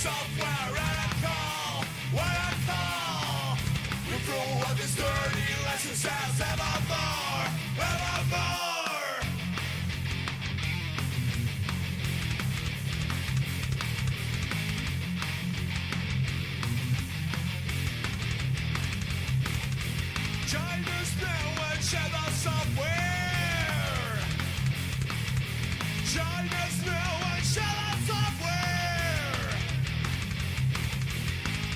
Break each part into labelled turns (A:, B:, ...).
A: software and I call what I call. We throw out these dirty lessons as evermore, evermore. China's now and share the software. China's now and share the software.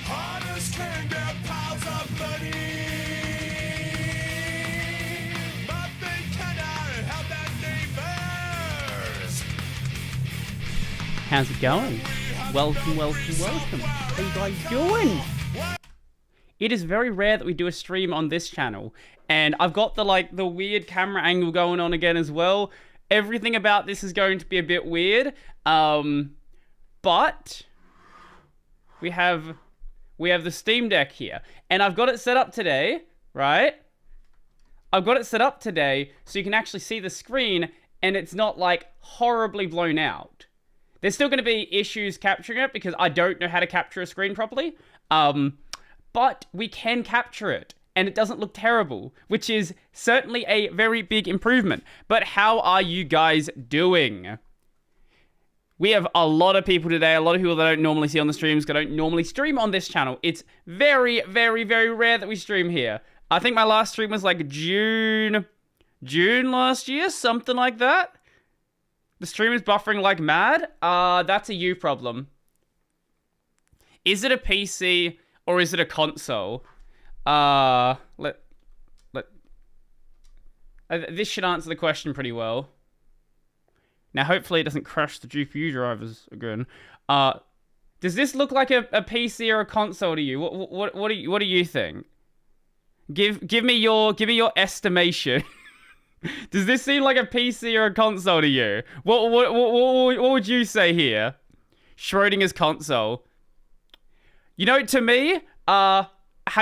A: Hunters can get piles of money, but they cannot help their neighbors.
B: How's it going? Welcome. How you guys doing? It is very rare that we do a stream on this channel, and I've got the weird camera angle going on again as well. Everything about this is going to be a bit weird, but we have the Steam Deck here, and I've got it set up today, right? I've got it set up today so you can actually see the screen, and it's not like horribly blown out. There's still going to be issues capturing it because I don't know how to capture a screen properly. But we can capture it, and it doesn't look terrible, which is certainly a very big improvement. But how are you guys doing? We have a lot of people today, a lot of people that I don't normally see on the streams, that don't normally stream on this channel. It's very, very, very rare that we stream here. I think my last stream was like June last year, something like that. The stream is buffering like mad. That's a you problem. Is it a PC... or is it a console? This should answer the question pretty well. Now, hopefully it doesn't crash the GPU drivers again. Does this look like a PC or a console to you? What do you think? Give me your estimation. Does this seem like a PC or a console to you? What would you say here? Schrodinger's console. You know, to me, have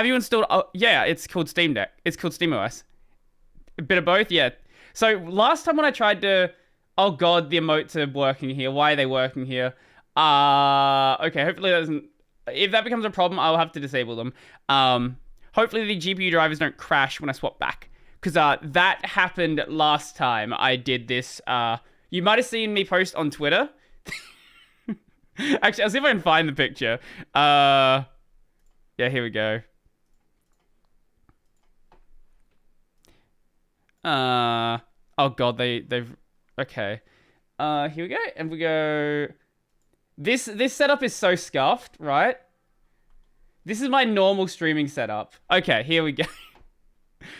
B: you installed... yeah, it's called SteamDeck. It's called SteamOS. A bit of both, yeah. So, last time when I tried to... Oh, God, the emotes are working here. Why are they working here? Okay, hopefully that doesn't... If that becomes a problem, I'll have to disable them. Hopefully the GPU drivers don't crash when I swap back. Because that happened last time I did this. You might have seen me post on Twitter... Actually, I'll see if I can find the picture. Yeah, here we go. Oh god, they've okay. Here we go, and we go. This setup is so scuffed, right? This is my normal streaming setup. Okay, here we go.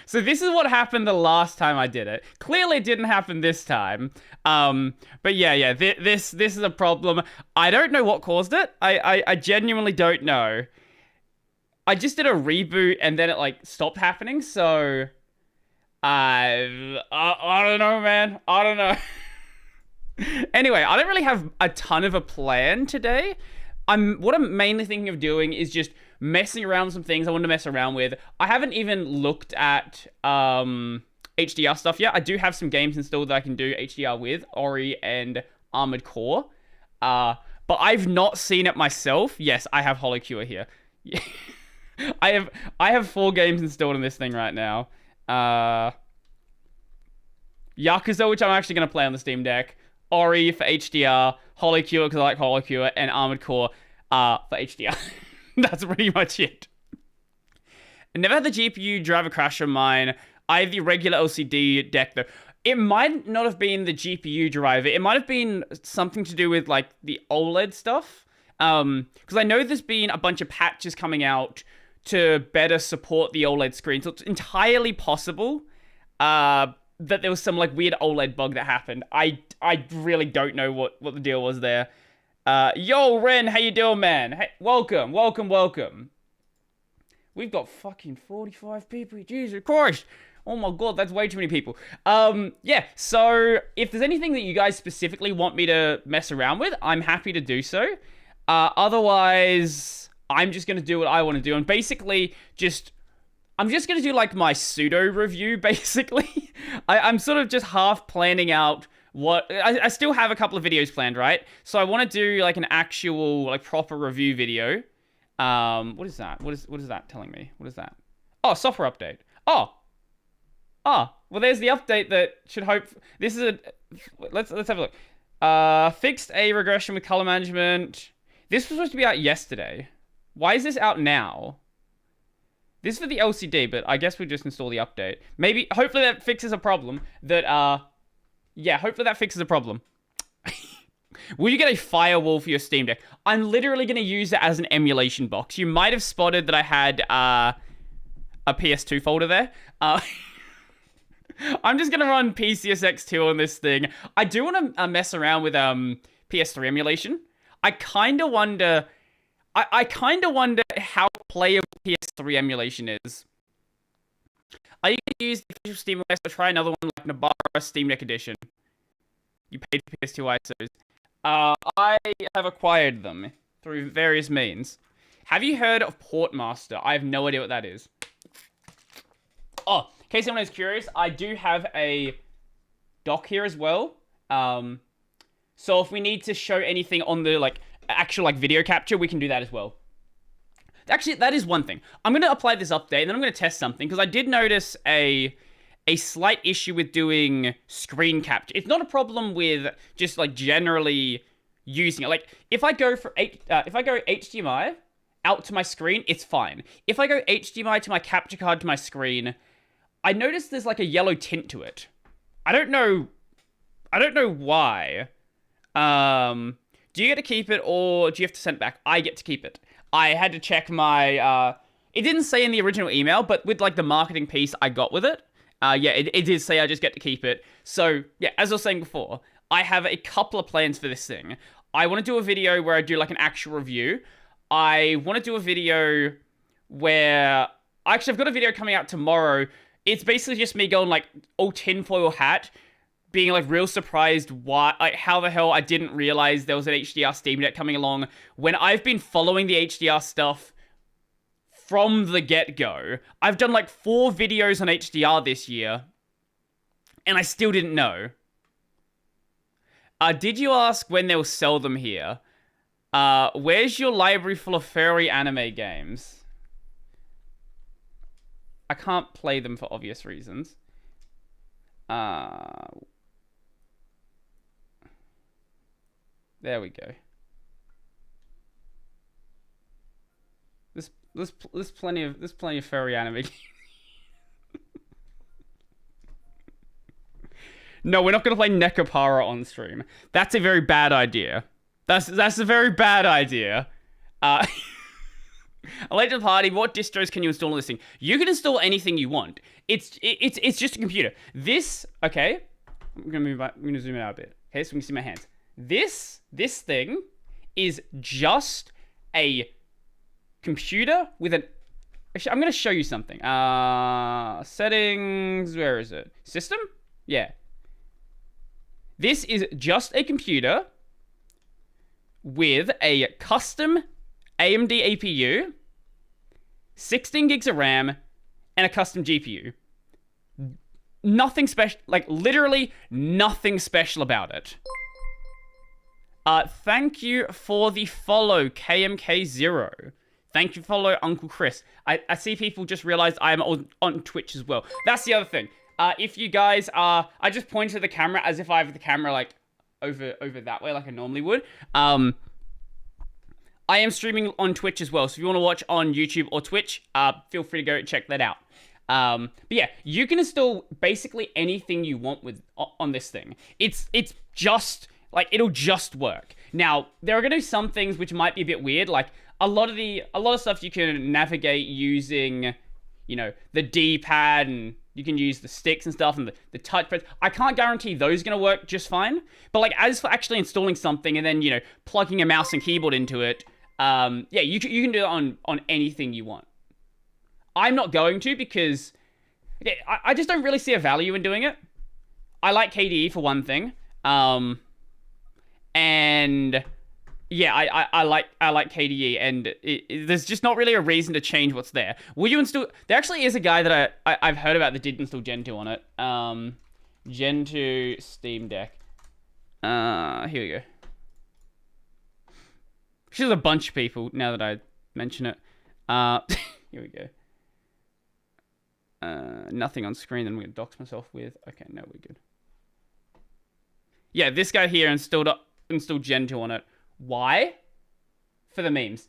B: So this is what happened the last time I did it. Clearly it didn't happen this time. But yeah, this is a problem. I don't know what caused it. I genuinely don't know. I just did a reboot and then it like stopped happening. So I don't know, man. I don't know. Anyway, I don't really have a ton of a plan today. What I'm mainly thinking of doing is just messing around with some things I want to mess around with. I haven't even looked at HDR stuff yet. I do have some games installed that I can do HDR with, Ori and Armored Core. But I've not seen it myself. Yes, I have HoloCure here. I have 4 games installed on this thing right now. Yakuza, which I'm actually going to play on the Steam Deck. Ori for HDR, HoloCure because I like HoloCure, and Armored Core for HDR. That's pretty much it. I never had the GPU driver crash on mine. I have the regular LCD deck though. It might not have been the GPU driver. It might have been something to do with like the OLED stuff. Because I know there's been a bunch of patches coming out to better support the OLED screen. So it's entirely possible that there was some like weird OLED bug that happened. I really don't know what the deal was there. Yo, Ren, how you doing, man? Hey, welcome. We've got fucking 45 people. Jesus Christ. Oh my god, that's way too many people. Yeah, so if there's anything that you guys specifically want me to mess around with, I'm happy to do so. Otherwise, I'm just going to do what I want to do. And basically, I'm just going to do like my pseudo review, basically. I'm sort of just half planning out what I still have a couple of videos planned, right? So I want to do like an actual like proper review video. What is that? What is that telling me? What is that? Oh, software update. Well, there's the update that should hope. This is a. Let's have a look. Fixed a regression with color management. This was supposed to be out yesterday. Why is this out now? This is for the LCD, but I guess we just install the update. Maybe, hopefully that fixes a problem. Yeah, hopefully that fixes a problem. Will you get a firewall for your Steam Deck? I'm literally going to use it as an emulation box. You might have spotted that I had a PS2 folder there. I'm just going to run PCSX2 on this thing. I do want to mess around with PS3 emulation. I kind of wonder... I kind of wonder how playable PS3 emulation is. Are you going to use the official SteamOS or try another one like Nabara Steam Deck Edition? You paid for PS2 ISOs. I have acquired them through various means. Have you heard of Portmaster? I have no idea what that is. Oh, in case anyone is curious, I do have a dock here as well. So if we need to show anything on the like actual like video capture, we can do that as well. Actually, that is one thing. I'm going to apply this update, and then I'm going to test something, because I did notice a slight issue with doing screen capture. It's not a problem with just like generally using it. Like if I go HDMI out to my screen, it's fine. If I go HDMI to my capture card to my screen, I notice there's like a yellow tint to it. I don't know why. Do you get to keep it, or do you have to send it back? I get to keep it. I had to check my, it didn't say in the original email, but with like the marketing piece I got with it, yeah, it did say I just get to keep it. So yeah, as I was saying before, I have a couple of plans for this thing. I want to do a video where I do like an actual review. I want to do a video where, actually I've got a video coming out tomorrow. It's basically just me going like all tinfoil hat, being like real surprised why, like how the hell I didn't realize there was an HDR Steam Deck coming along when I've been following the HDR stuff from the get-go. I've done like 4 videos on HDR this year, and I still didn't know. Did you ask when they'll sell them here? Where's your library full of furry anime games? I can't play them for obvious reasons. There we go. There's plenty of furry anime. No, we're not gonna play Nekopara on stream. That's a very bad idea. That's a very bad idea. A late to the party. What distros can you install on this thing? You can install anything you want. It's just a computer. This, okay. I'm gonna zoom it out a bit. Okay, so we can see my hands. This thing is just a computer with an... Actually, I'm going to show you something. Settings... Where is it? System? Yeah. This is just a computer with a custom AMD APU, 16 gigs of RAM, and a custom GPU. Nothing special, like literally nothing special about it. Thank you for the follow, KMK0. Thank you for follow, Uncle Chris. I see people just realized I'm on Twitch as well. That's the other thing. If you guys are... I just pointed to the camera as if I have the camera, like, over that way, like I normally would. I am streaming on Twitch as well, so if you want to watch on YouTube or Twitch, feel free to go check that out. But yeah, you can install basically anything you want on this thing. It's just... Like, it'll just work. Now, there are going to be some things which might be a bit weird. Like, a lot of stuff you can navigate using, you know, the D-pad, and you can use the sticks and stuff, and the touchpads. I can't guarantee those are going to work just fine. But, like, as for actually installing something and then, you know, plugging a mouse and keyboard into it, yeah, you can do that on anything you want. I'm not going to, because I just don't really see a value in doing it. I like KDE for one thing. And yeah, I like KDE, and there's just not really a reason to change what's there. Will you install... There actually is a guy that I've heard about that did install Gen 2 on it. Gen 2 Steam Deck. Here we go. There's a bunch of people now that I mention it. Here we go. Nothing on screen. Then I'm gonna dox myself with. Okay, no, we're good. Yeah, this guy here installed Gentoo on it. Why? For the memes.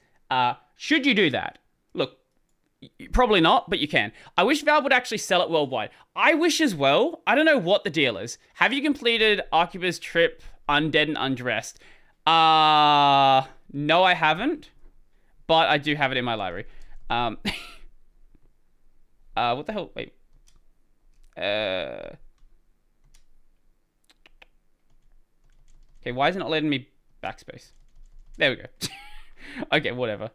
B: Should you do that? Look, probably not, but you can. I wish Valve would actually sell it worldwide. I wish as well. I don't know what the deal is. Have you completed Arquebus Trip Undead and Undressed? No, I haven't. But I do have it in my library. What the hell? Wait. Okay, why isn't it letting me backspace? There we go. Okay, whatever.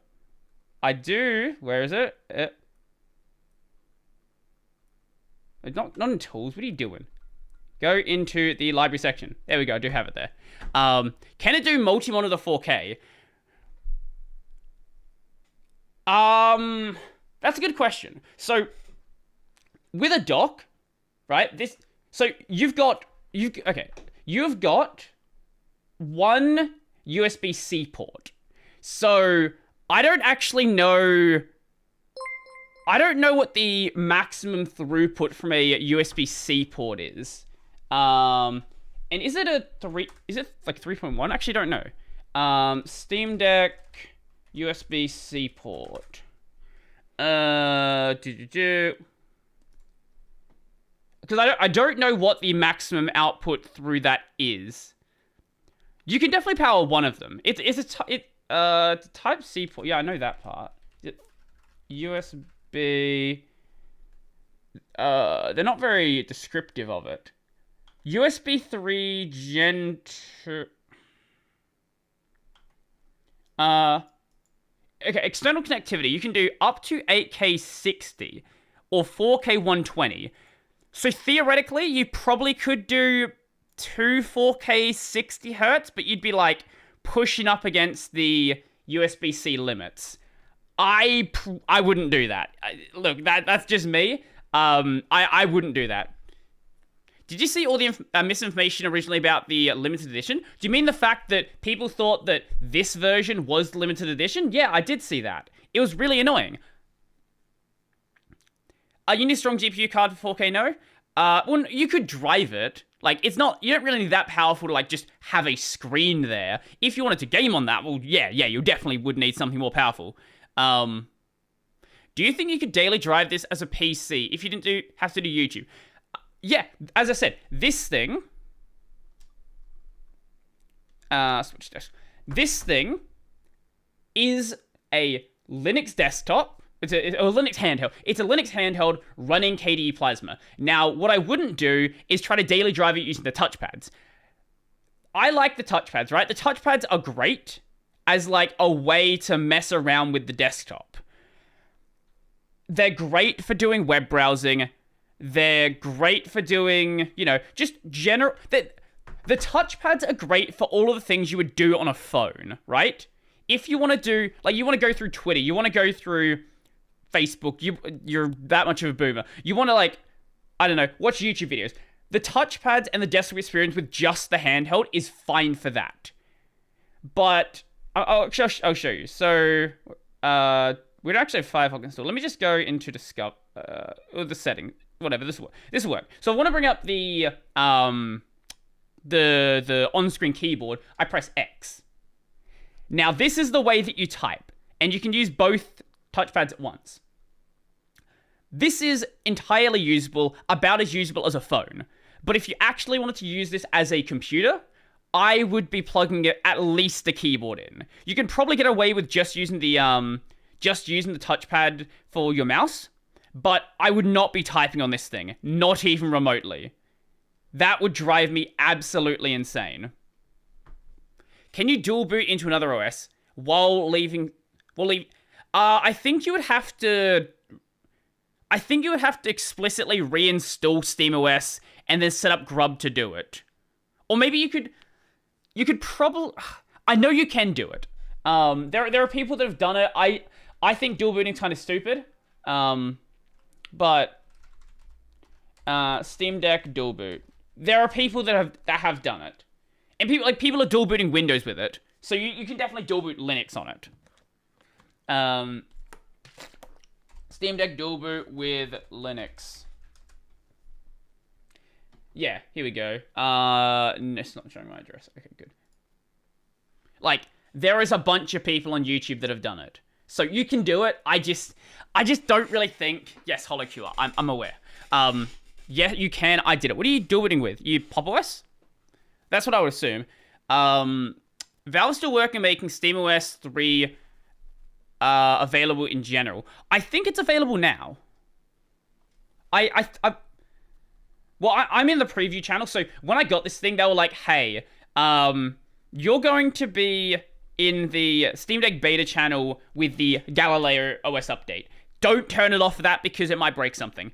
B: I do. Where is it? Not in tools. What are you doing? Go into the library section. There we go. I do have it there. Can it do multi-monitor 4K? That's a good question. So, with a dock, right? You've got one USB-C port. So, I don't actually know. I don't know what the maximum throughput from a USB-C port is. And is it a 3? Is it like 3.1? Actually, don't know. SteamDeck USB-C port. Because I don't know what the maximum output through that is. You can definitely power one of them. It's a Type C port. Yeah, I know that part. Is it USB? They're not very descriptive of it. USB 3 Gen 2. Okay, external connectivity. You can do up to 8K 60 or 4K 120. So theoretically, you probably could do 2 4K 60 hertz, but you'd be like pushing up against the USB-C limits. I wouldn't do that. Look, that's just me. I wouldn't do that. Did you see all the misinformation originally about the limited edition? Do you mean the fact that people thought that this version was the limited edition? Yeah, I did see that. It was really annoying. You need a strong GPU card for 4K? No. Well, you could drive it. Like, it's not, you don't really need that powerful to, like, just have a screen there. If you wanted to game on that, well, yeah, you definitely would need something more powerful. Do you think you could daily drive this as a PC if you didn't have to do YouTube? Yeah, as I said, this thing... switch desk. This thing is a Linux desktop. It's a Linux handheld. It's a Linux handheld running KDE Plasma. Now, what I wouldn't do is try to daily drive it using the touchpads. I like the touchpads, right? The touchpads are great as like a way to mess around with the desktop. They're great for doing web browsing. They're great for doing, just general... The touchpads are great for all of the things you would do on a phone, right? If you want to do... Like, you want to go through Twitter. You want to go through Facebook. You're that much of a boomer. You want to, like, I don't know, watch YouTube videos. The touchpads and the desktop experience with just the handheld is fine for that. But I'll show you. So, we don't actually have Firefox installed. Let me just go into Discover... the setting... Whatever, this will work. So I want to bring up the on-screen keyboard. I press X. Now this is the way that you type, and you can use both touchpads at once. This is entirely usable, about as usable as a phone. But if you actually wanted to use this as a computer, I would be plugging it at least the keyboard in. You can probably get away with just using the touchpad for your mouse. But I would not be typing on this thing, not even remotely. That would drive me absolutely insane. Can you dual boot into another OS while leaving? I think you would have to. I think you would have to explicitly reinstall SteamOS and then set up Grub to do it. Or maybe you could. You could probably. I know you can do it. There are people that have done it. I think dual booting is kind of stupid. But Steam Deck dual boot. There are people that have done it, And people are dual booting Windows with it. So you can definitely dual boot Linux on it. Steam Deck dual boot with Linux. Yeah, here we go. It's not showing my address. Okay, good. Like, there is a bunch of people on YouTube that have done it. So you can do it. I just don't really think... Yes, HoloQR. I'm aware. Yeah, you can. I did it. What are you dual booting with? You Pop OS? That's what I would assume. Valve's still working on making SteamOS 3 available in general. I think it's available now. I'm in the preview channel, so when I got this thing, they were like, hey, you're going to be in the Steam Deck beta channel with the Galileo OS update. Don't turn it off for that because it might break something.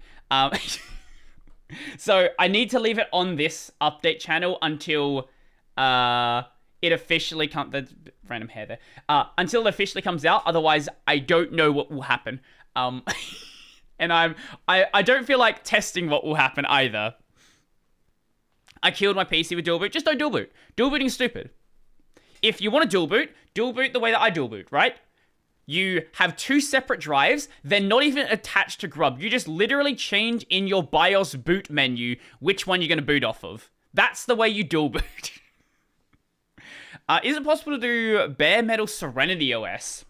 B: So I need to leave it on this update channel until it officially comes... There's random hair there. Until it officially comes out. Otherwise, I don't know what will happen. And I don't feel like testing what will happen either. I killed my PC with dual boot. Just don't dual boot. Dual booting is stupid. If you want to dual boot the way that I dual boot, right? You have 2 separate drives. They're not even attached to Grub. You just literally change in your BIOS boot menu which one you're going to boot off of. That's the way you dual boot. Is it possible to do bare metal Serenity OS?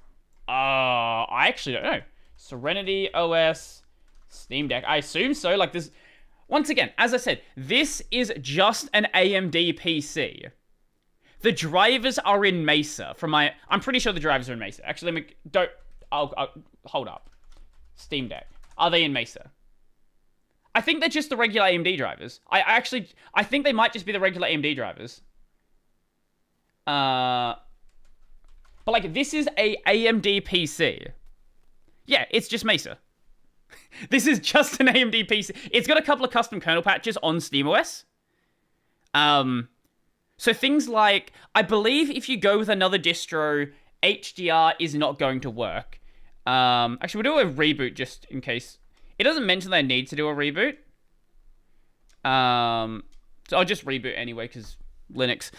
B: I actually don't know. Serenity OS, Steam Deck. I assume so. Like this. Once again, as I said, this is just an AMD PC. The drivers are in Mesa. I'm pretty sure the drivers are in Mesa. Actually, I'll hold up. Steam Deck. Are they in Mesa? I think they're just the regular AMD drivers. I think they might just be the regular AMD drivers. But like, this is a AMD PC. Yeah, it's just Mesa. This is just an AMD PC. It's got a couple of custom kernel patches on SteamOS. So things like, I believe if you go with another distro, HDR is not going to work. Actually, we'll do a reboot just in case. It doesn't mention that I need to do a reboot. So I'll just reboot anyway, because Linux.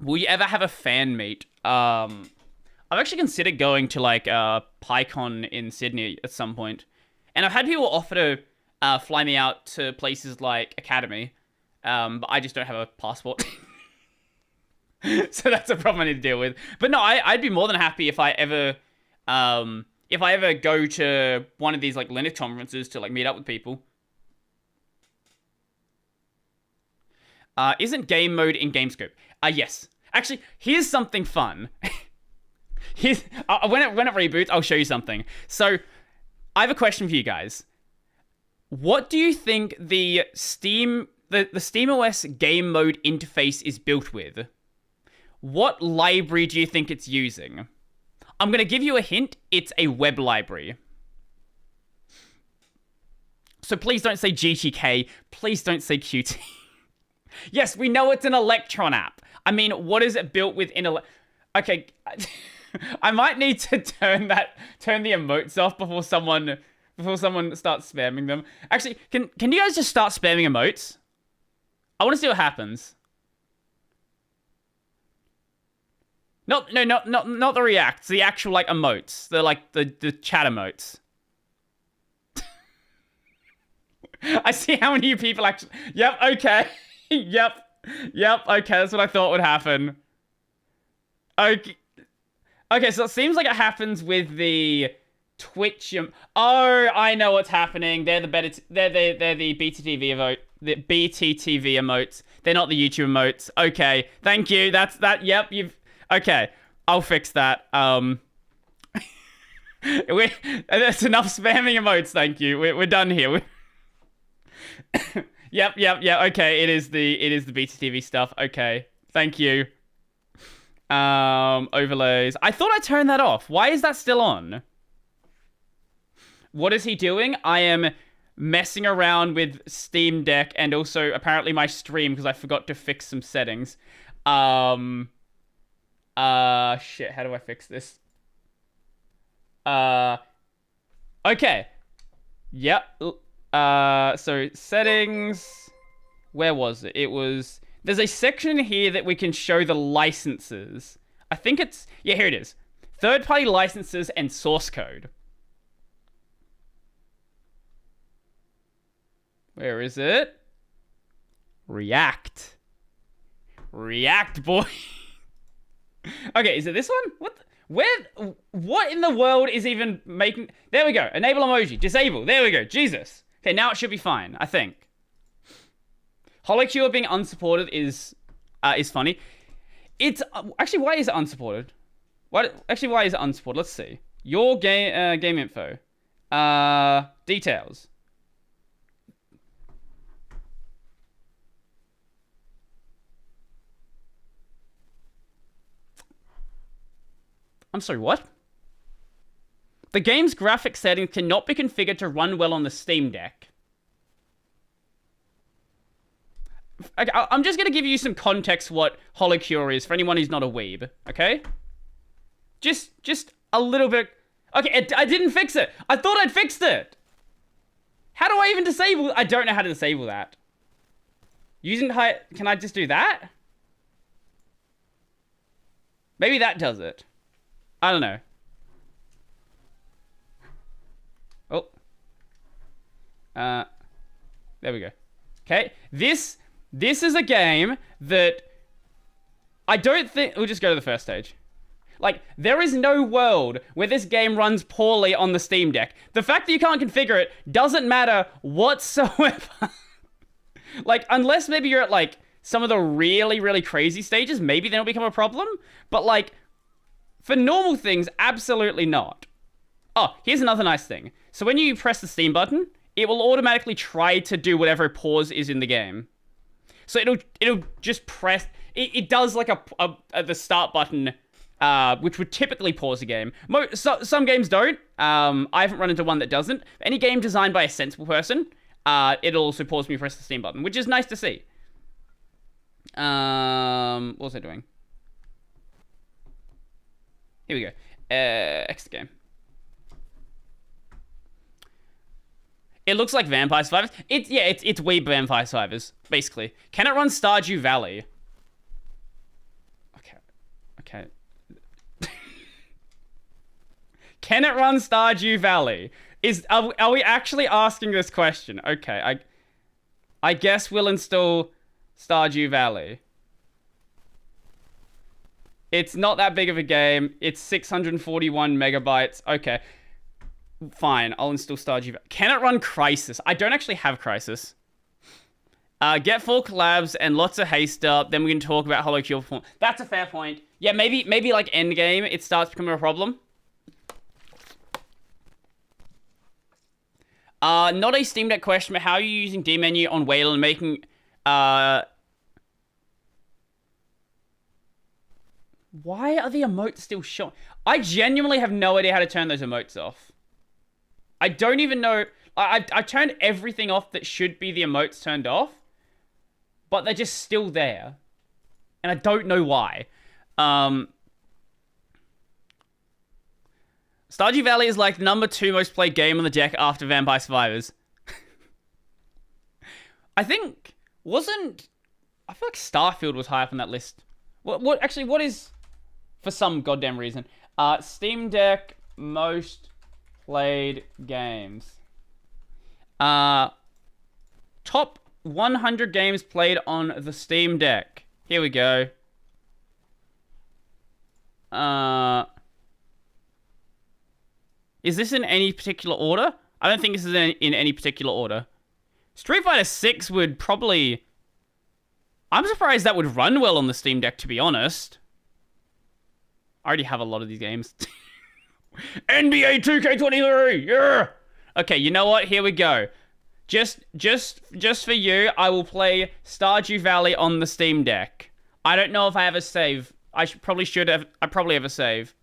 B: Will you ever have a fan meet? I've actually considered going to like PyCon in Sydney at some point. And I've had people offer to fly me out to places like Academy. But I just don't have a passport. So that's a problem I need to deal with. But no, I'd be more than happy if I ever go to one of these like Linux conferences to like meet up with people. Isn't game mode in GameScope? Yes. Actually, here's something fun. When it reboots, I'll show you something. So, I have a question for you guys. What do you think the SteamOS game mode interface is built with? What library do you think it's using? I'm going to give you a hint. It's a web library. So please don't say GTK. Please don't say Qt. Yes, we know it's an Electron app. I mean, what is it built with in Okay, I might need to turn the emotes off before someone starts spamming them. Actually, can you guys just start spamming emotes? I want to see what happens. Not the reacts, the actual like emotes. They're like the chat emotes. I see how many people actually. Yep. Okay. Yep. Okay, that's what I thought would happen. Okay. So it seems like it happens with the Twitch. Oh, I know what's happening. They're the BTTV emote. The BTTV emotes. They're not the YouTube emotes. Okay, thank you. That's that. Yep, Okay, I'll fix that. That's enough spamming emotes. Thank you. We're done here. Yep. Okay, it is the BTTV stuff. Okay, thank you. Overlays. I thought I turned that off. Why is that still on? What is he doing? I am messing around with Steam Deck and also apparently my stream because I forgot to fix some settings. Shit, how do I fix this? Okay. Yep. So settings. Where was it? It was There's a section here that we can show the licenses. I think it's... Yeah, here it is. Third-party licenses and source code. Where is it? React. React, boy. Okay, is it this one? What in the world is even making... There we go. Enable emoji. Disable. There we go. Jesus. Okay, now it should be fine, I think. HoloCure being unsupported is funny. It's... actually, why is it unsupported? Why is it unsupported? Let's see. Your game info. Details. I'm sorry, what? The game's graphics settings cannot be configured to run well on the SteamDeck. I'm just going to give you some context what HoloCure is for anyone who's not a weeb, okay? Just a little bit... Okay, I didn't fix it. I thought I'd fixed it. How do I even disable... I don't know how to disable that. Using high... Can I just do that? Maybe that does it. I don't know. Oh. There we go. Okay. This is a game that I don't think... We'll just go to the first stage. Like, there is no world where this game runs poorly on the Steam Deck. The fact that you can't configure it doesn't matter whatsoever. Like, unless maybe you're at, like, some of the really, really crazy stages, maybe then it'll become a problem. But, like... For normal things, absolutely not. Oh, here's another nice thing. So when you press the Steam button, it will automatically try to do whatever pause is in the game. So it'll just press... It does like the start button, which would typically pause a game. Some games don't. I haven't run into one that doesn't. Any game designed by a sensible person, it'll also pause when you press the Steam button, which is nice to see. What was I doing? Here we go. Exit game. It looks like Vampire Survivors. It's Weeb Vampire Survivors, basically. Can it run Stardew Valley? Okay. Can it run Stardew Valley? Are we actually asking this question? Okay, I guess we'll install Stardew Valley. It's not that big of a game. It's 641 megabytes. Okay. Fine. I'll install Stardew Valley. Can it run Crysis? I don't actually have Crysis. Get full collabs and lots of haste up. Then we can talk about HoloCure performance. That's a fair point. Yeah, maybe like endgame, it starts becoming a problem. Not a Steam Deck question, but how are you using D menu on Wayland making... Why are the emotes still showing? I genuinely have no idea how to turn those emotes off. I don't even know... I turned everything off that should be the emotes turned off. But they're just still there. And I don't know why. Stardew Valley is like number 2 most played game on the deck after Vampire Survivors. I think... Wasn't... I feel like Starfield was high up on that list. What is... For some goddamn reason. Steam Deck most played games. Top 100 games played on the Steam Deck. Here we go. Is this in any particular order? I don't think this is in any particular order. Street Fighter 6 would probably... I'm surprised that would run well on the Steam Deck, to be honest. I already have a lot of these games. NBA 2K23, yeah! Okay, you know what? Here we go. Just for you, I will play Stardew Valley on the Steam Deck. I don't know if I have a save. I probably have a save.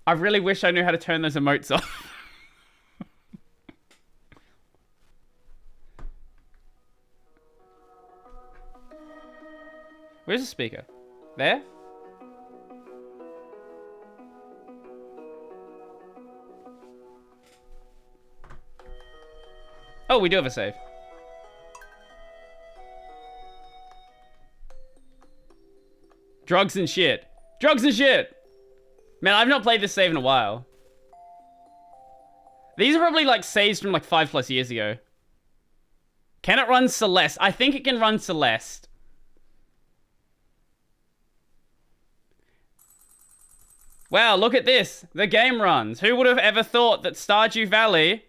B: I really wish I knew how to turn those emotes off. Where's the speaker? There? Oh, we do have a save. Drugs and shit. Drugs and shit! Man, I've not played this save in a while. These are probably like saves from like 5+ years ago. Can it run Celeste? I think it can run Celeste. Wow, look at this. The game runs. Who would have ever thought that Stardew Valley...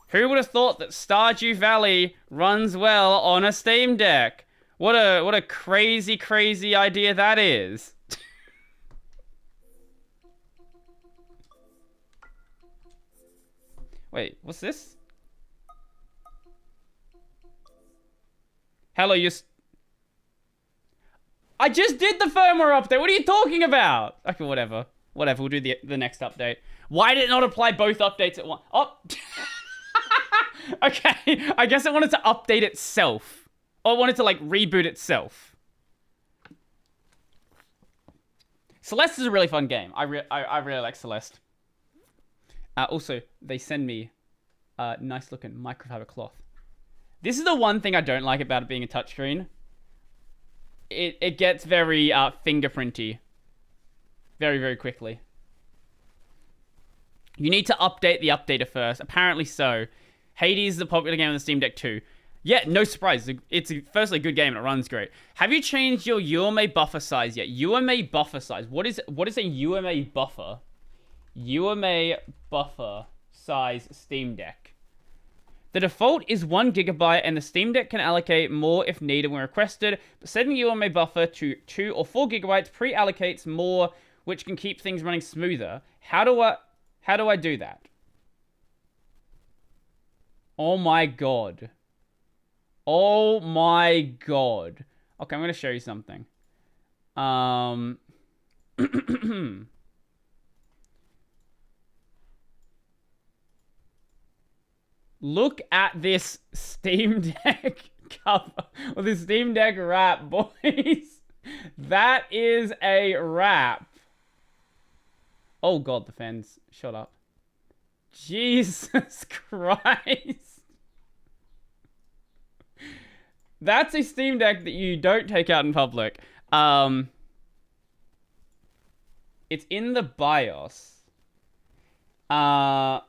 B: Who would have thought that Stardew Valley runs well on a Steam Deck? What a crazy, crazy idea that is. Wait, what's this? Hello, I just did the firmware update. What are you talking about? Okay, whatever. Whatever, we'll do the next update. Why did it not apply both updates at once? Oh. Okay, I guess it wanted to update itself. Or it wanted to, like, reboot itself. Celeste is a really fun game. I really like Celeste. Also, they send me a nice-looking microfiber cloth. This is the one thing I don't like about it being a touchscreen. It gets very fingerprinty. Very, very quickly. You need to update the updater first. Apparently so. Hades is a popular game on the Steam Deck too. Yeah, no surprise. It's firstly a good game and it runs great. Have you changed your UMA buffer size yet? UMA buffer size. What is a UMA buffer? UMA buffer size Steam Deck. The default is 1 GB and the Steam Deck can allocate more if needed when requested, but setting UMA buffer to 2 or 4 GB pre-allocates more, which can keep things running smoother. How do I do that? Oh my god. Oh my god. Okay, I'm going to show you something. Look at this Steam Deck cover. Or this Steam Deck wrap, boys. That is a wrap. Oh god, the fans. Shut up. Jesus Christ. That's a Steam Deck that you don't take out in public. It's in the BIOS. I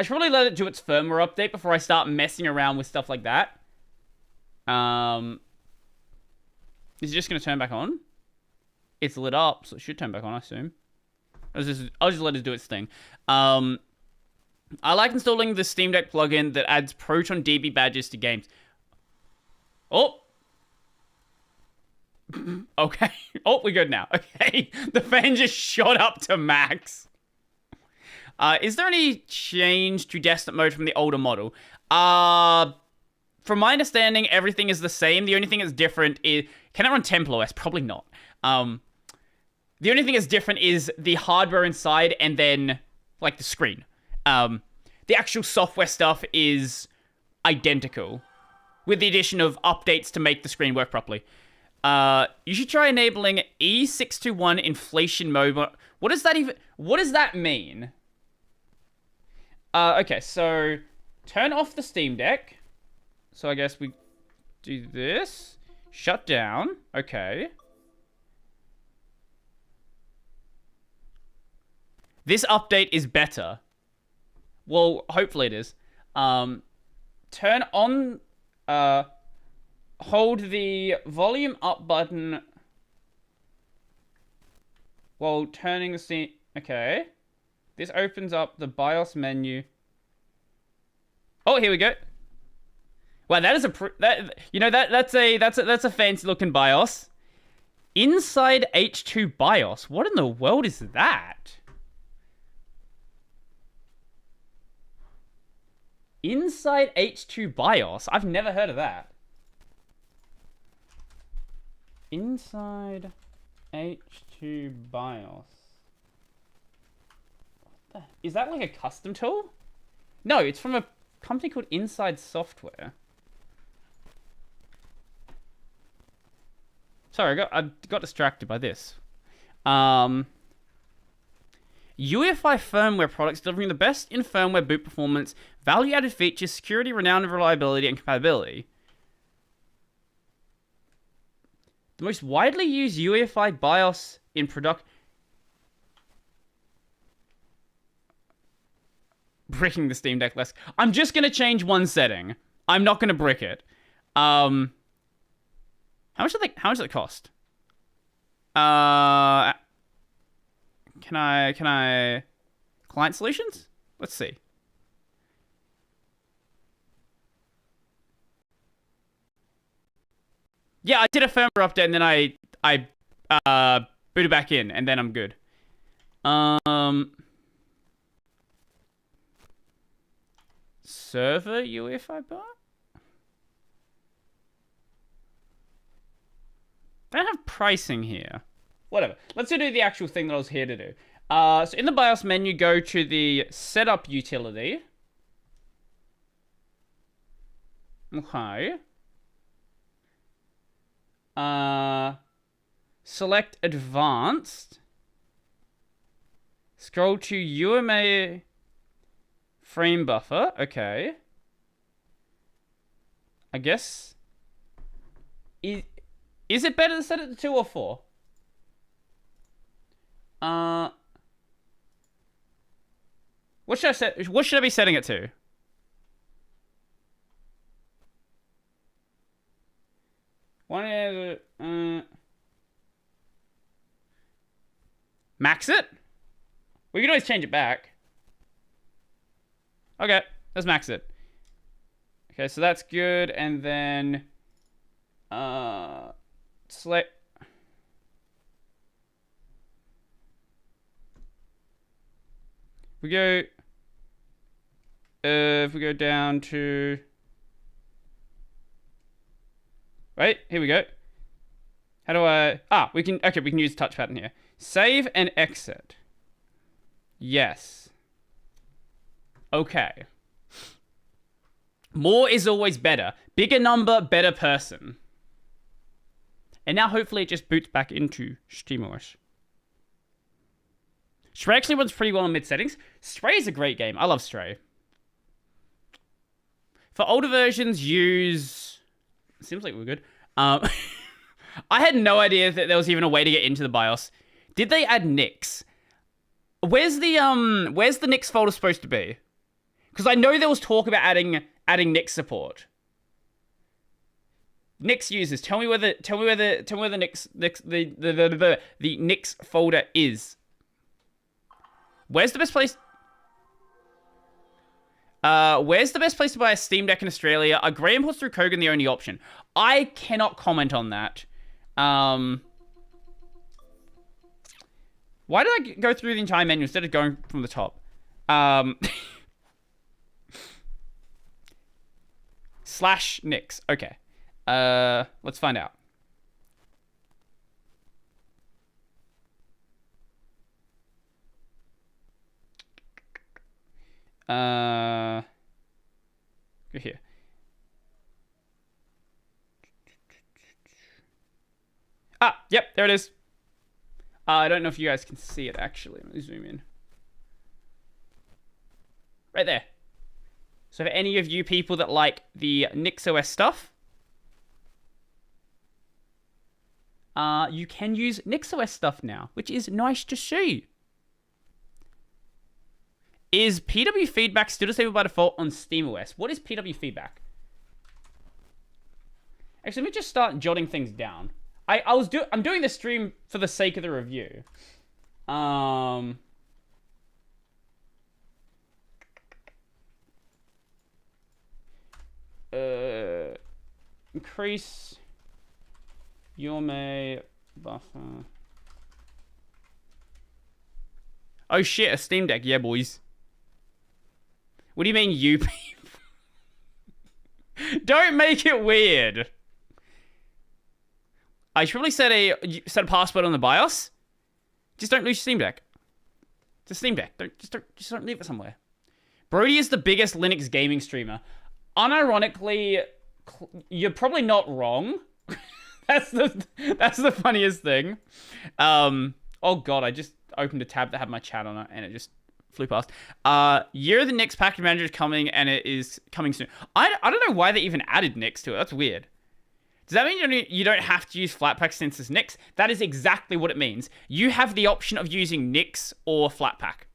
B: should probably let it do its firmware update before I start messing around with stuff like that. Is it just going to turn back on? It's lit up, so it should turn back on, I assume. I'll just let it do its thing. I like installing the Steam Deck plugin that adds Proton DB badges to games. Oh! Okay. Oh, we're good now. Okay. The fan just shot up to max. Is there any change to desktop mode from the older model? From my understanding, everything is the same. The only thing that's different is... Can it run Temple OS? Probably not. The only thing that's different is the hardware inside and then, like, the screen. The actual software stuff is identical, with the addition of updates to make the screen work properly. You should try enabling E621 inflation mode. What does that mean? Okay, so turn off the Steam Deck. So I guess we do this. Shut down. Okay. This update is better. Well, hopefully it is. Turn on... hold the volume up button while turning the scene. Okay. This opens up the BIOS menu. Oh, here we go. Wow, that is that's a fancy looking BIOS. Inside H2 BIOS. What in the world is that? Inside H2 BIOS. I've never heard of that. Inside H2 BIOS. Is that like a custom tool? No, it's from a company called Inside Software. Sorry, I got distracted by this. UEFI firmware products delivering the best in firmware boot performance, value-added features, security, renown, and reliability, and compatibility. The most widely used UEFI BIOS in product. Bricking the Steam Deck less. I'm just gonna change one setting. I'm not gonna brick it. How much does it cost? Can I client solutions? Let's see. Yeah, I did a firmware update and then I booted back in and then I'm good. Server UEFI bar? They don't have pricing here. Whatever. Let's do the actual thing that I was here to do. So in the BIOS menu, go to the setup utility. Okay. Select advanced. Scroll to UMA frame buffer. Okay. I guess. Is it better to set it to 2 or 4? What should I set? What should I be setting it to? One is max it. We can always change it back. Okay, let's max it. Okay, so that's good, and then select. We go. If we go down to. Right, here we go. How do I... we can... Okay, we can use the touchpad in here. Save and exit. Yes. Okay. More is always better. Bigger number, better person. And now hopefully it just boots back into SteamOS. Stray actually runs pretty well in mid settings. Stray is a great game. I love Stray. For older versions, use... Seems like we're good. I had no idea that there was even a way to get into the BIOS. Did they add NICs? Where's the NICs folder supposed to be? Because I know there was talk about adding NIC support. NICs users, tell me where the NICs folder is. Where's the best place? Where's the best place to buy a Steam Deck in Australia? Are grey imports through Kogan the only option? I cannot comment on that. Why did I go through the entire menu instead of going from the top? Slash Nix. Okay. Let's find out. Go here. Yep, there it is. I don't know if you guys can see it, actually. Let me zoom in. Right there. So for any of you people that like the NixOS stuff, you can use NixOS stuff now, which is nice to see. Is PW feedback still disabled by default on SteamOS? What is PW feedback? Actually, let me just start jotting things down. I'm doing this stream for the sake of the review. Increase UMA buffer. Oh shit, a Steam Deck, yeah boys. What do you mean you people? Don't make it weird. I should probably set a password on the BIOS. Just don't lose your Steam Deck. It's a Steam Deck. Just don't leave it somewhere. Brodie is the biggest Linux gaming streamer. Unironically, you're probably not wrong. That's the funniest thing. Oh god, I just opened a tab that had my chat on it and it just flew past. Year of the Nix package manager is coming and it is coming soon. I don't know why they even added Nix to it. That's weird. Does that mean you don't have to use Flatpak since it's NICs? That is exactly what it means. You have the option of using NICs or Flatpak.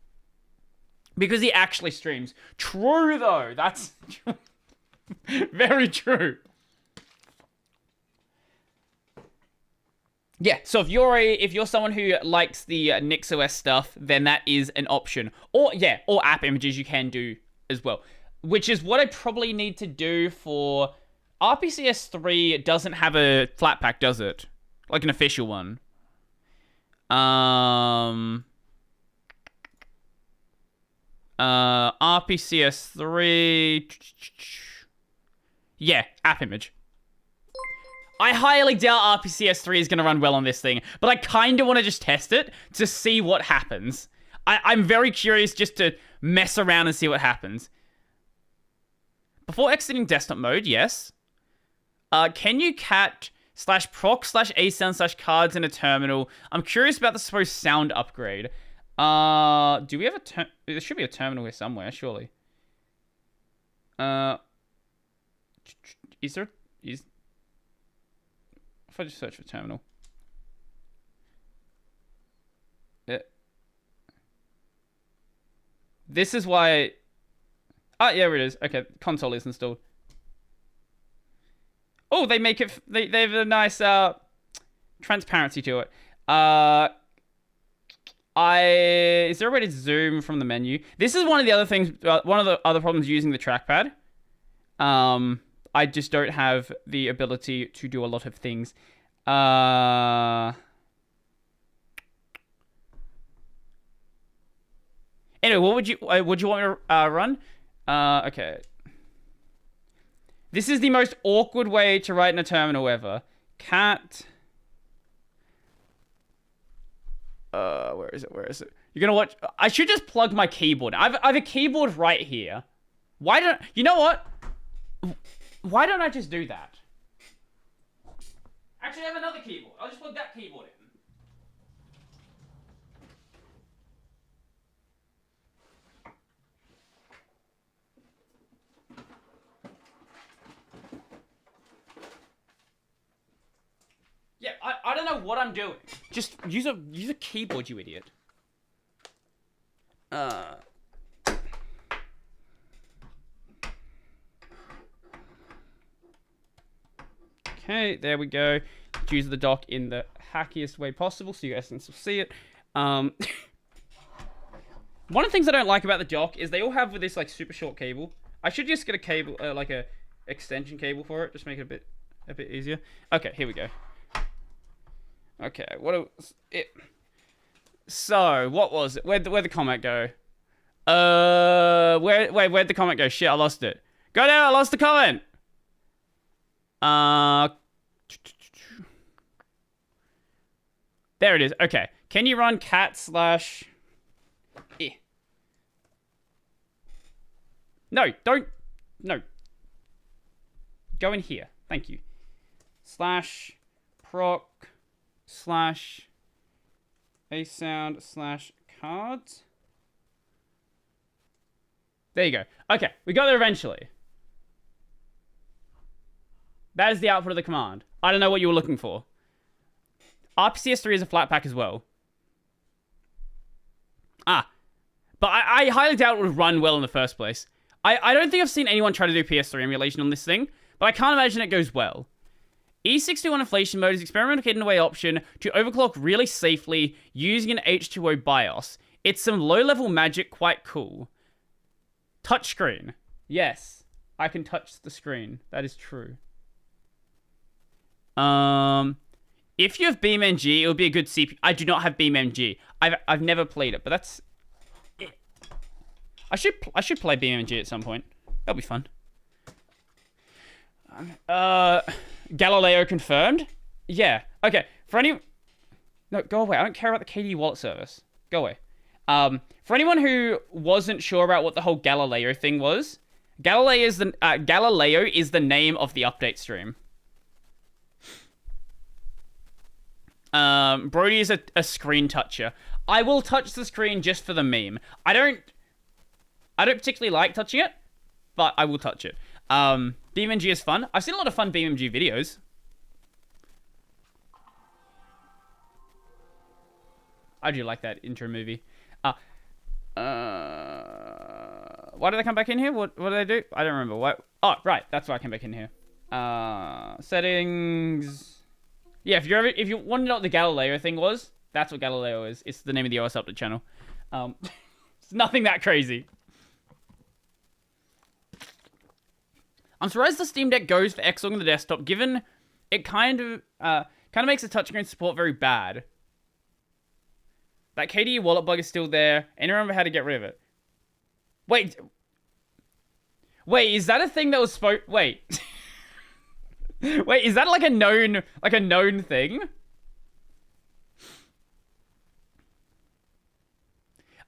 B: Because he actually streams. True, though. That's very true. Yeah, so if you're someone who likes the NixOS stuff, then that is an option. Or app images you can do as well. Which is what I probably need to do for... RPCS 3 doesn't have a Flatpak, does it? Like an official one. RPCS 3... Yeah, app image. I highly doubt RPCS 3 is going to run well on this thing, but I kind of want to just test it to see what happens. I'm very curious just to mess around and see what happens. Before exiting desktop mode, yes. Can you cat /proc/asound/cards in a terminal? I'm curious about the supposed sound upgrade. Do we have a there should be a terminal here somewhere, surely. If I just search for terminal. Yeah. This is why... Oh, yeah, it is. Okay, console is installed. Oh, they make it... They have a nice transparency to it. Is there a way to zoom from the menu? This is one of the other things... one of the other problems using the trackpad. I just don't have the ability to do a lot of things. Anyway, what would you want me to run? Okay. This is the most awkward way to write in a terminal ever. Cat. Where is it? Where is it? You're gonna watch. I should just plug my keyboard. I have a keyboard right here. Why don't you know what? Why don't I just do that? Actually, I have another keyboard. I'll just plug that keyboard in. Yeah, I don't know what I'm doing. Just use a keyboard, you idiot. Okay, there we go. Use the dock in the hackiest way possible so you guys can still see it. One of the things I don't like about the dock is they all have this like super short cable. I should just get a cable, like a extension cable for it, just make it a bit easier. Okay, here we go. Okay, what was it? Where'd the comment go? Where'd the comment go? Shit, I lost it. Go down, I lost the comment. There it is. Okay. Can you run cat slash... No, don't... No. Go in here. Thank you. Slash proc slash asound slash cards. There you go. Okay, we got there eventually. That is the output of the command. I don't know what you were looking for. RPCS 3 is a Flatpak as well. But I highly doubt it would run well in the first place. I don't think I've seen anyone try to do PS3 emulation on this thing, but I can't imagine it goes well. E61 inflation mode is experimental hidden away option to overclock really safely using an H2O BIOS. It's some low-level magic, quite cool. Touchscreen. Yes, I can touch the screen. That is true. If you have BeamNG, it would be a good CPU. I do not have BeamNG. I've never played it, but that's it. I should play BeamNG at some point. That'll be fun. Galileo confirmed? Yeah. Okay. No, go away. I don't care about the KDE wallet service. Go away. For anyone who wasn't sure about what the whole Galileo thing was, Galileo is the name of the update stream. Brodie is a screen toucher. I will touch the screen just for the meme. I don't particularly like touching it, but I will touch it. BeamNG is fun. I've seen a lot of fun BeamNG videos. I do like that intro movie. Why did I come back in here? What did I do? I don't remember. What? Oh, right. That's why I came back in here. Settings. Yeah, if you want to know what the Galileo thing was, that's what Galileo is. It's the name of the OS Update channel. It's nothing that crazy. I'm surprised the Steam Deck goes for Xlog on the desktop, given it kind of makes the touchscreen support very bad. That KDE wallet bug is still there. And remember how to get rid of it. Wait, is that a thing that was wait. Wait, is that like a known thing?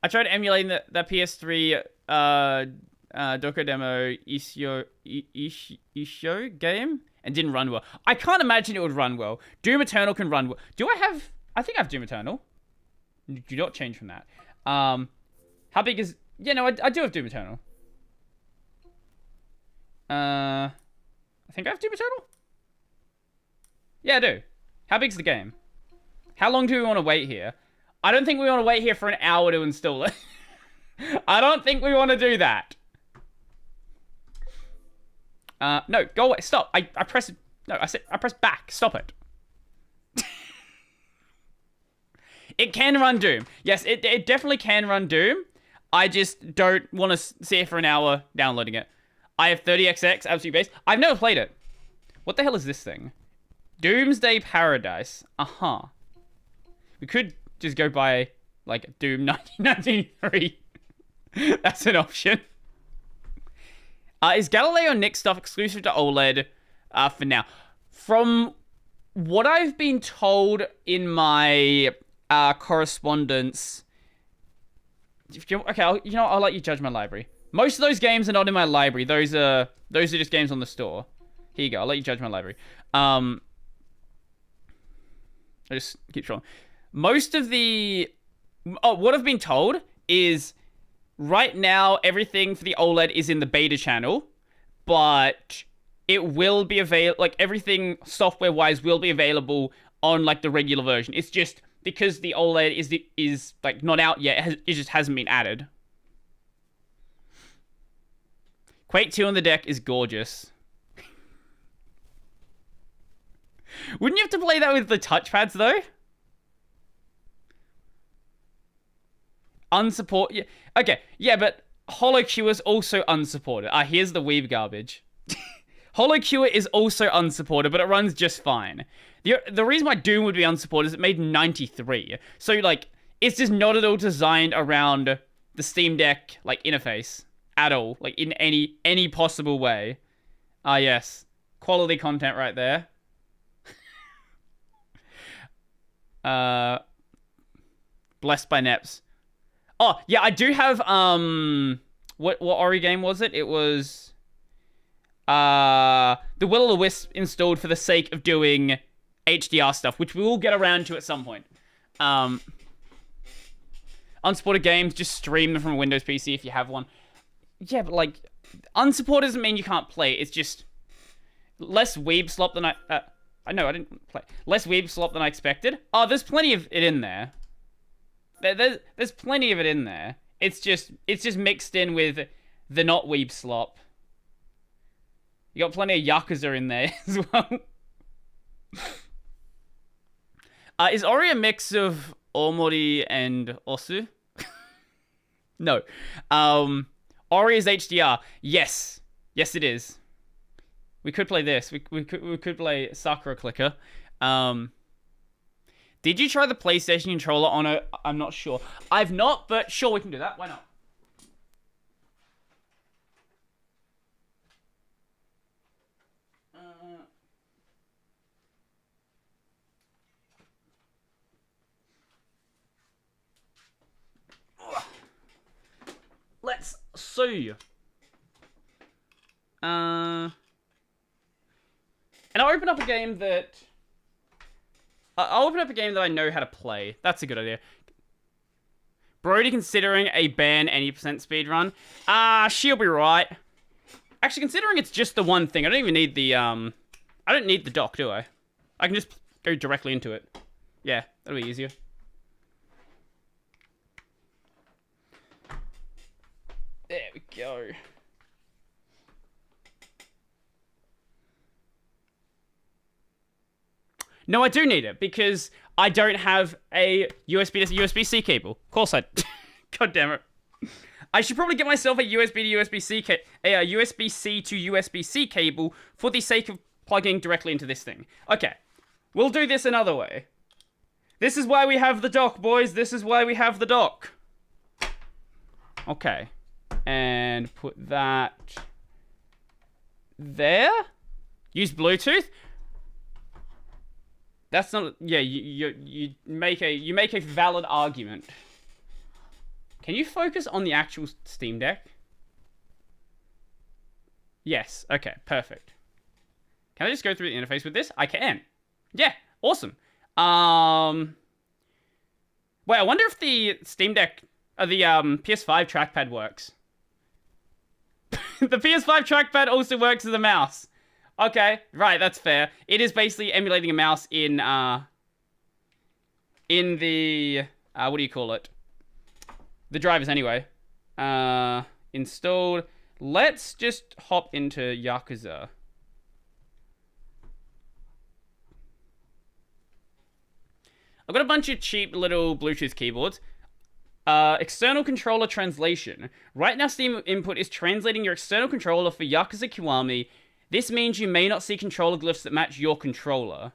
B: I tried emulating the PS3 Docker demo Isho game and didn't run well. I can't imagine it would run well. Doom Eternal can run well. I think I have Doom Eternal. Do not change from that. How big is... Yeah, no, I do have Doom Eternal. I think I have Doom Eternal? Yeah, I do. How big's the game? How long do we want to wait here? I don't think we want to wait here for an hour to install it. I don't think we want to do that. No, go away. Stop. I press... No, I press back. Stop it. It can run Doom. Yes, it definitely can run Doom. I just don't want to sit here for an hour downloading it. I have 30XX, absolute base. I've never played it. What the hell is this thing? Doomsday Paradise. Uh-huh. We could just go by, like, Doom 1993. That's an option. Is Galileo Nick stuff exclusive to OLED for now? From what I've been told in my correspondence... Okay, I'll let you judge my library. Most of those games are not in my library. Those are just games on the store. Here you go. I'll let you judge my library. I just keep scrolling. Most of the... Oh, what I've been told is right now everything for the OLED is in the beta channel, but it will be available... Like, everything software-wise will be available on, like, the regular version. It's just because the OLED is like, not out yet. It just hasn't been added. Quake 2 on the deck is gorgeous. Wouldn't you have to play that with the touchpads, though? Unsupport... Yeah. Okay, yeah, but HoloQ is also unsupported. Here's the weeb garbage. HoloQ is also unsupported, but it runs just fine. The reason why Doom would be unsupported is it made 93. So, like, it's just not at all designed around the Steam Deck, like, interface. At all. Like, in any possible way. Yes. Quality content right there. Blessed by Neps. Oh, yeah, I do have, what Ori game was it? It was, the Will-O-the-Wisp installed for the sake of doing HDR stuff, which we will get around to at some point. Unsupported games, just stream them from a Windows PC if you have one. Yeah, but, like, unsupported doesn't mean you can't play. It's just less weeb slop than I didn't play. Less weeb slop than I expected. Oh, there's plenty of it in there. There's plenty of it in there. It's just mixed in with the not weeb slop. You got plenty of Yakuza in there as well. Is Ori a mix of Omori and Osu? No. Ori is HDR. Yes. Yes, it is. We could play this. We could play Sakura Clicker. Did you try the PlayStation controller on a... I'm not sure. I've not, but sure, we can do that. Why not? Let's see. And I'll open up a game that... I'll open up a game that I know how to play. That's a good idea. Brodie considering a ban any % speedrun. She'll be right. Actually, considering it's just the one thing, I don't even need the, I don't need the dock, do I? I can just go directly into it. Yeah, that'll be easier. go. No, I do need it because I don't have a USB to USB-C cable. Of course I... God damn it. I should probably get myself a USB to USB-C a USB-C to USB-C cable for the sake of plugging directly into this thing. Okay, we'll do this another way. This is why we have the dock, boys. This is why we have the dock. Okay, and put that there. Use Bluetooth. That's not... Yeah, you make a valid argument. Can you focus on the actual Steam Deck? Yes. Okay, perfect. Can I just go through the interface with this? I can. Yeah, awesome. Wait, I wonder if the Steam Deck... the PS5 trackpad works. The PS5 trackpad also works as a mouse. Okay, right, that's fair. It is basically emulating a mouse in the... what do you call it? The drivers, anyway. Installed. Let's just hop into Yakuza. I've got a bunch of cheap little Bluetooth keyboards. External controller translation. Right now, Steam Input is translating your external controller for Yakuza Kiwami. This means you may not see controller glyphs that match your controller.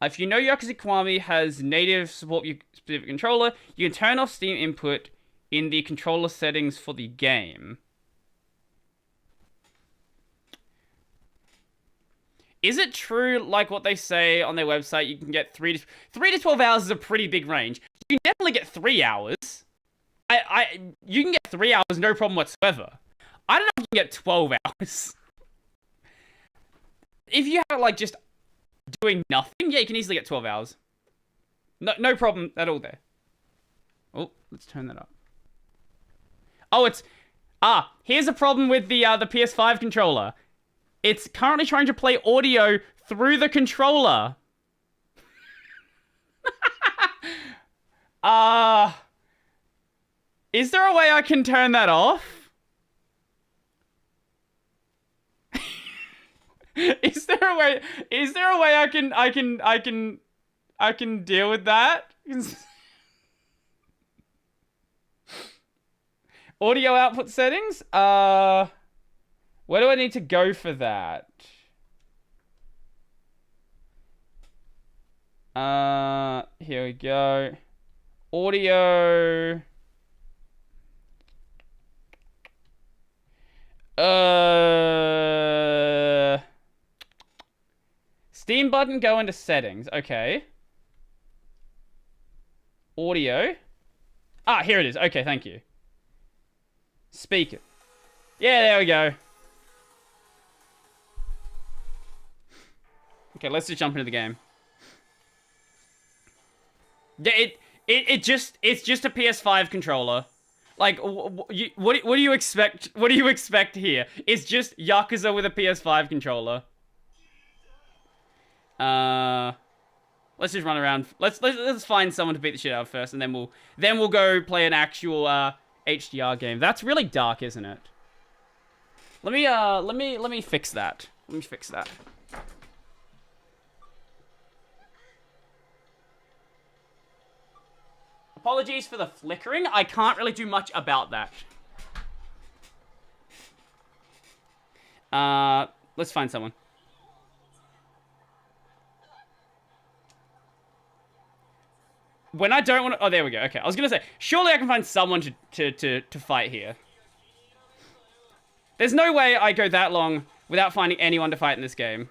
B: If you know Yakuza Kiwami has native support for your specific controller, you can turn off Steam Input in the controller settings for the game. Is it true, like what they say on their website, you can get 3 to 12 hours is a pretty big range? You can definitely get 3 hours. You can get 3 hours, no problem whatsoever. I don't know if you can get 12 hours. If you have, like, just doing nothing, yeah, you can easily get 12 hours. No problem at all there. Oh, let's turn that up. Oh, it's... here's a problem with the PS5 controller. It's currently trying to play audio through the controller. Is there a way I can turn that off? Is there a way I can deal with that? Audio output settings? Where do I need to go for that? Here we go. Audio. Steam button, go into settings. Okay. Audio. Here it is. Okay, thank you. Speaker. Yeah, there we go. Okay, let's just jump into the game. Yeah, it's just a PS5 controller. Like, what do you expect? What do you expect here? It's just Yakuza with a PS5 controller. Let's just run around. Let's find someone to beat the shit out of first, and then we'll go play an actual HDR game. That's really dark, isn't it? Let me fix that. Let me fix that. Apologies for the flickering. I can't really do much about that. Let's find someone. When I don't want to... Oh, there we go. Okay, I was going to say, surely I can find someone to fight here. There's no way I go that long without finding anyone to fight in this game.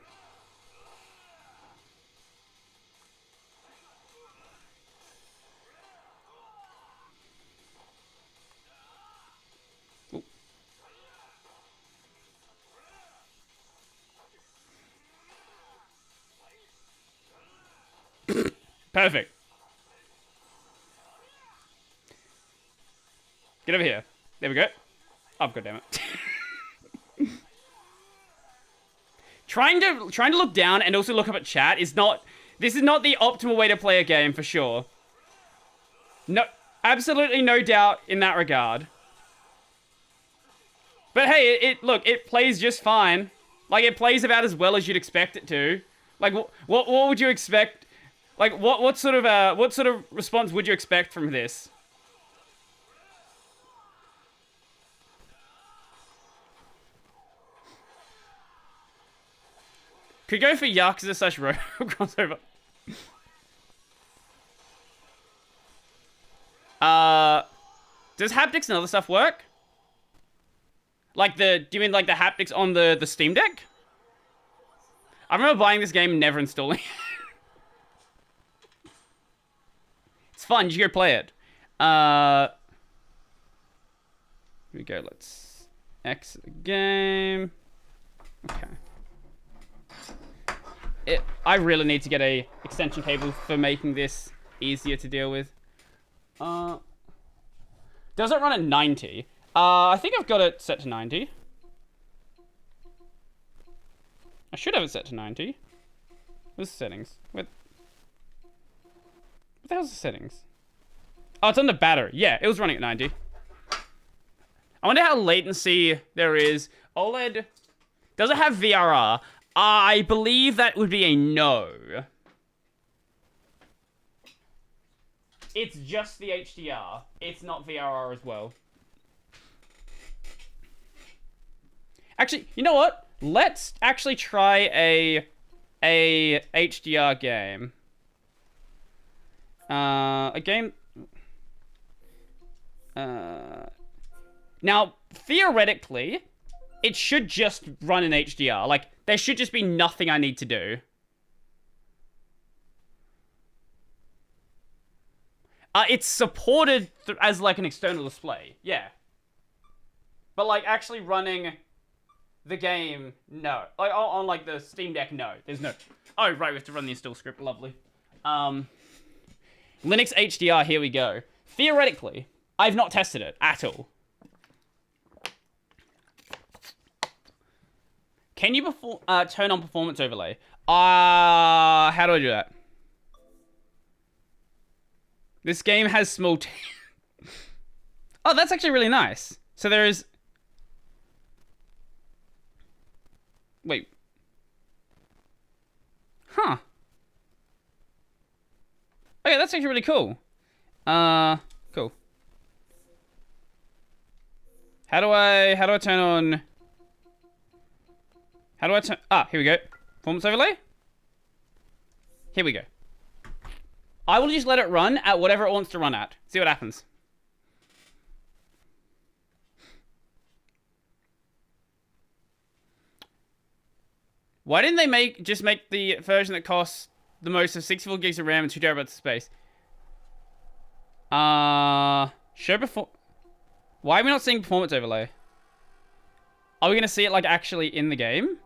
B: Perfect. Get over here. There we go. Oh, goddammit. Trying to look down and also look up at chat is not... This is not the optimal way to play a game, for sure. No, absolutely no doubt in that regard. But hey, look, it plays just fine. Like, it plays about as well as you'd expect it to. Like, what would you expect? Like, what sort of response would you expect from this? Could go for Yakuza / Robo crossover. Does haptics and other stuff work? Like do you mean like the haptics on the Steam Deck? I remember buying this game and never installing it. It's fun, you should go play it. Here we go, let's exit the game. Okay. I really need to get a extension cable for making this easier to deal with. Does it run at 90? I think I've got it set to 90. I should have it set to 90. Where's the settings? What the hell's the settings? Oh, it's on the battery. Yeah, it was running at 90. I wonder how latency there is. OLED. Does it have VRR? I believe that would be a no. It's just the HDR. It's not VRR as well. Actually, you know what? Let's actually try a HDR game. A game... Now, theoretically, it should just run in HDR. Like, there should just be nothing I need to do. It's supported as, like, an external display. Yeah. But, like, actually running the game, no. Like, on like, the Steam Deck, no. There's no... Oh, right, we have to run the install script. Lovely. Linux HDR, here we go. Theoretically, I've not tested it at all. Can you turn on performance overlay? How do I do that? This game has small... Oh, that's actually really nice. So there is... Wait. Huh. Okay, that's actually really cool. Cool. How do I turn on... How do I turn... Ah, here we go. Performance overlay? Here we go. I will just let it run at whatever it wants to run at. See what happens. Why didn't they just make the version that costs the most of 64 gigs of RAM and 2 terabytes of space? Show before... Why are we not seeing performance overlay? Are we going to see it, like, actually in the game?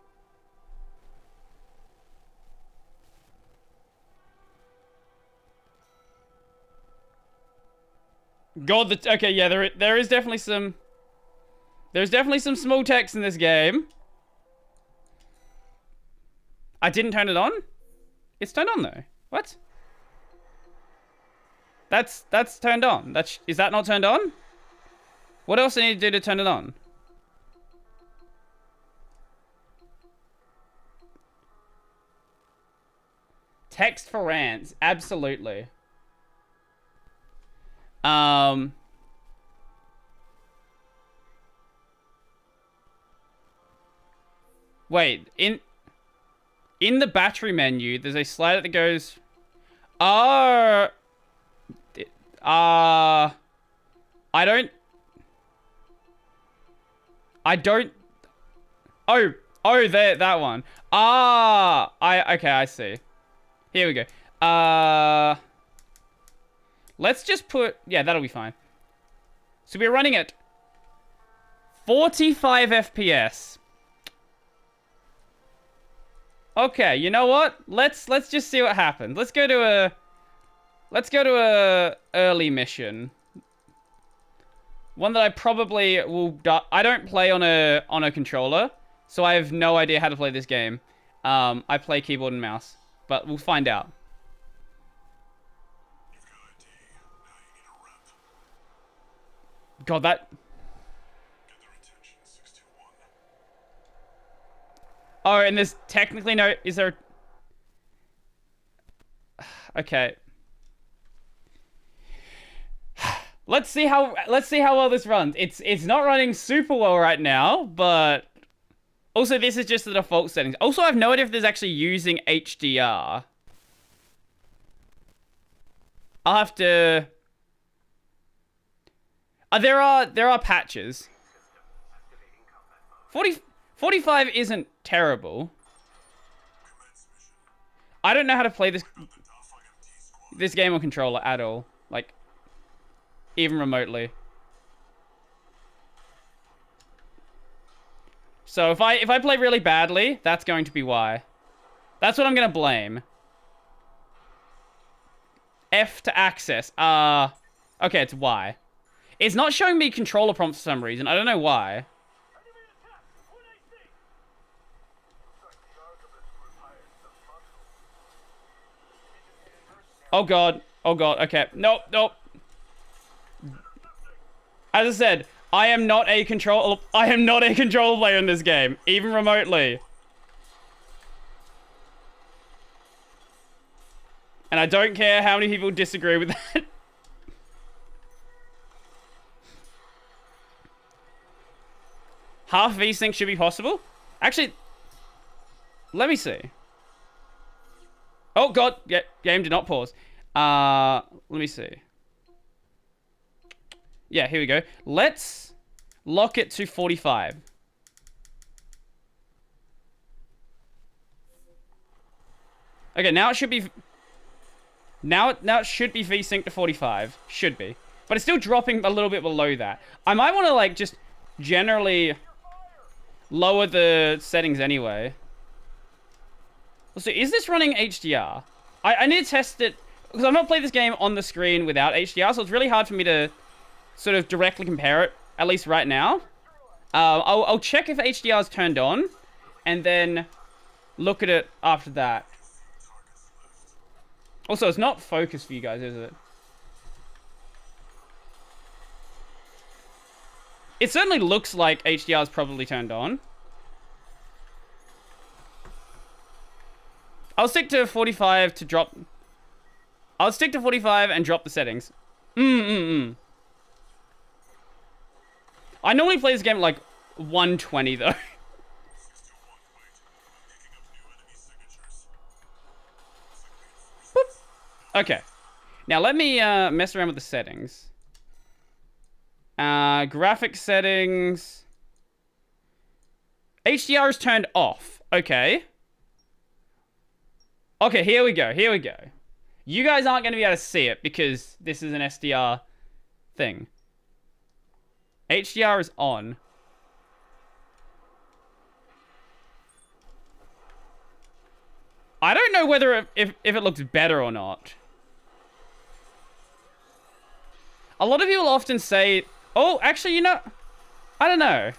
B: God, okay, yeah, there is definitely some... There's definitely some small text in this game. I didn't turn it on? It's turned on, though. What? That's turned on. Is that not turned on? What else do I need to do to turn it on? Text for rants. Absolutely. Wait, in the battery menu, there's a slider that goes... I don't... Oh, there, that one. Okay, I see. Here we go. Let's just put... Yeah, that'll be fine. So we're running at 45 FPS. Okay, you know what? Let's just see what happens. Let's go to a early mission. One that I probably will... I don't play on a controller, so I have no idea how to play this game. I play keyboard and mouse, but we'll find out. God, that... Oh, and there's technically no... Is there... Okay. Let's see how well this runs. It's not running super well right now, but also this is just the default settings. Also, I have no idea if there's actually using HDR. I'll have to... there are patches. 45 isn't terrible. I don't know how to play this game on controller at all. Like, even remotely. So if I play really badly, that's going to be why. That's what I'm gonna blame. F to access. Okay, it's Y. It's not showing me controller prompts for some reason. I don't know why. Oh god. Oh god. Okay. Nope. Nope. As I said, I am not a control player in this game, even remotely. And I don't care how many people disagree with that. Half VSync should be possible? Actually, let me see. Oh god, yeah, game did not pause. Let me see. Yeah, here we go. Let's lock it to 45. Okay, now it should be... Now it should be VSync to 45. Should be. But it's still dropping a little bit below that. I might want to, like, just generally lower the settings anyway. So, is this running HDR? I need to test it, because I've not played this game on the screen without HDR, so it's really hard for me to sort of directly compare it, at least right now. I'll check if HDR is turned on, and then look at it after that. Also, it's not focused for you guys, is it? It certainly looks like HDR is probably turned on. I'll stick to 45 to drop... I'll stick to 45 and drop the settings. I normally play this game at like 120 though. Okay. Now let me mess around with the settings. Graphic settings. HDR is turned off. Okay. Okay, here we go. Here we go. You guys aren't going to be able to see it because this is an SDR thing. HDR is on. I don't know whether if it looks better or not. A lot of people often say... Oh, actually, you know... I don't know.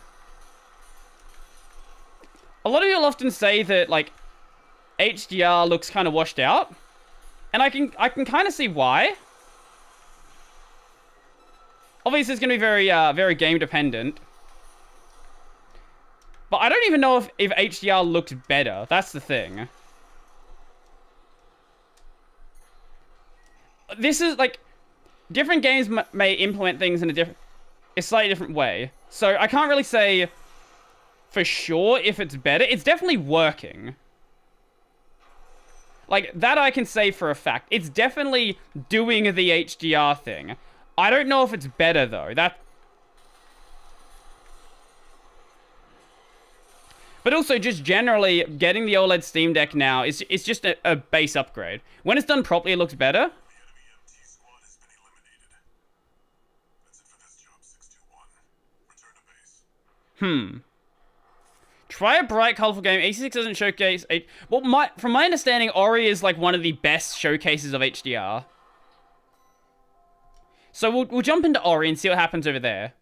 B: A lot of people often say that, like, HDR looks kind of washed out. And I can kind of see why. Obviously, it's going to be very, very game dependent. But I don't even know if HDR looked better. That's the thing. This is, like... Different games may implement things in a slightly different way. So I can't really say for sure if it's better. It's definitely working. Like, that I can say for a fact. It's definitely doing the HDR thing. I don't know if it's better, though. But also, just generally, getting the OLED SteamDeck now is just a base upgrade. When it's done properly, it looks better. Try a bright, colorful game. 86 doesn't showcase... Well, from my understanding, Ori is like one of the best showcases of HDR. So we'll jump into Ori and see what happens over there.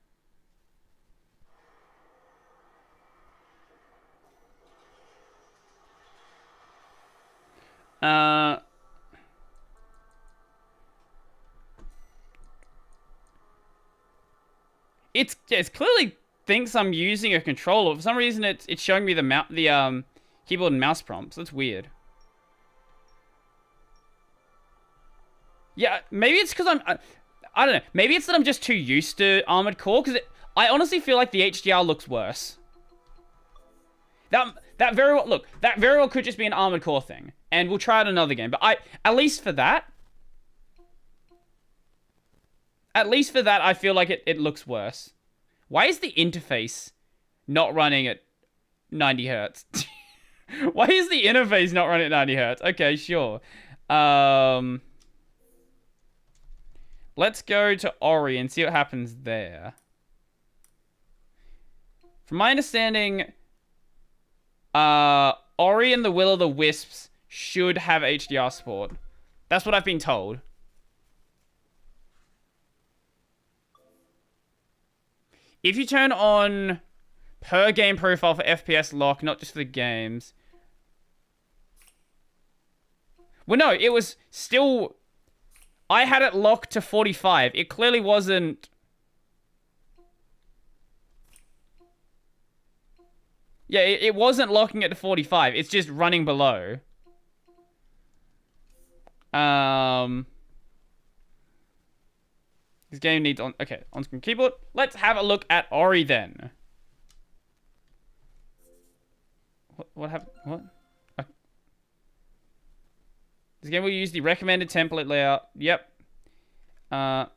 B: It's clearly thinks I'm using a controller. For some reason, it's showing me the keyboard and mouse prompts. That's weird. Yeah, maybe it's because I don't know. Maybe it's that I'm just too used to Armored Core, because I honestly feel like the HDR looks worse. That very well could just be an Armored Core thing, and we'll try out another game. But at least for that, I feel like it looks worse. Why is the interface not running at 90 hertz? Why is the interface not running at 90 hertz? Okay, sure. Let's go to Ori and see what happens there. From my understanding, Ori and the Will of the Wisps should have HDR support. That's what I've been told. If you turn on per game profile for FPS lock, not just for the games. Well, no, it was still... I had it locked to 45. It clearly wasn't... Yeah, it wasn't locking it to 45. It's just running below. This game needs on-screen keyboard. Let's have a look at Ori then. What happened? What? This game will use the recommended template layout. Yep. Why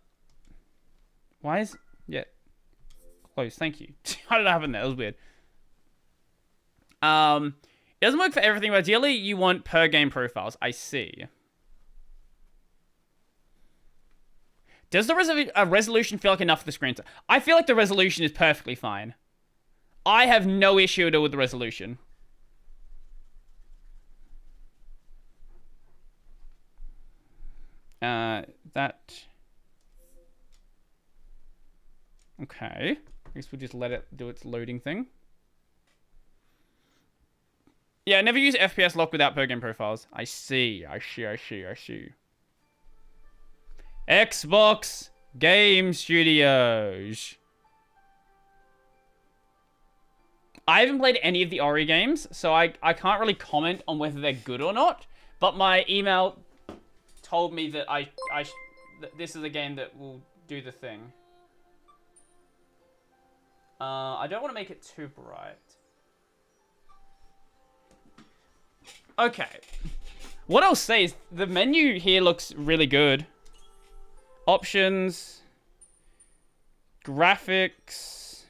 B: is... Yeah. Close, thank you. I don't know what happened there. That was weird. It doesn't work for everything, but ideally you want per game profiles. I see. Does the resolution feel like enough for the screen? I feel like the resolution is perfectly fine. I have no issue at all with the resolution. Okay. I guess we'll just let it do its loading thing. Yeah, never use FPS lock without per game profiles. I see. Xbox Game Studios. I haven't played any of the Ori games, so I can't really comment on whether they're good or not. But my email told me that that this is a game that will do the thing. I don't want to make it too bright. Okay. What I'll say is the menu here looks really good. Options. Graphics.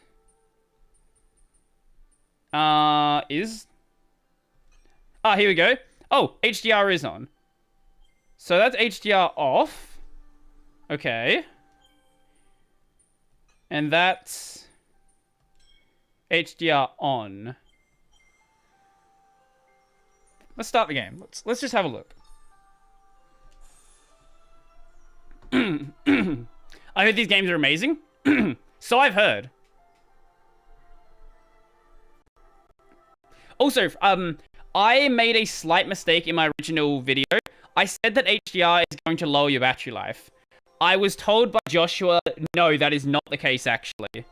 B: Here we go. Oh, HDR is on. So that's HDR off. Okay. And that's HDR on. Let's start the game. Let's just have a look. I heard these games are amazing. So I've heard. Also, I made a slight mistake in my original video. I said that HDR is going to lower your battery life. I was told by Joshua, no, that is not the case, actually.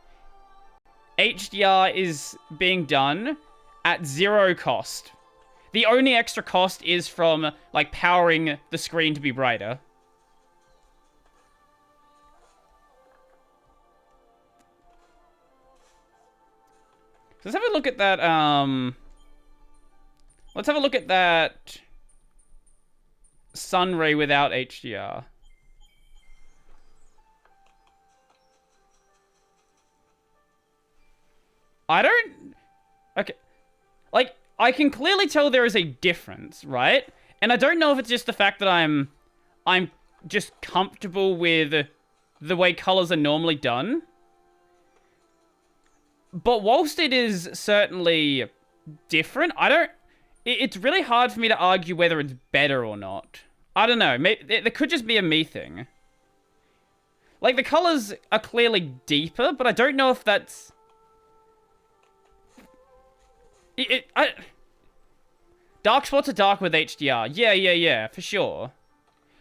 B: HDR is being done at 0 cost. The only extra cost is from, like, powering the screen to be brighter. So let's have a look at that, let's have a look at that Sunray without HDR. Okay. Like, I can clearly tell there is a difference, right? And I don't know if it's just the fact that I'm just comfortable with the way colors are normally done. But whilst it is certainly different, it's really hard for me to argue whether it's better or not. I don't know. There could just be a me thing. Like, the colors are clearly deeper, but I don't know if that's... Dark spots are dark with HDR. Yeah, for sure.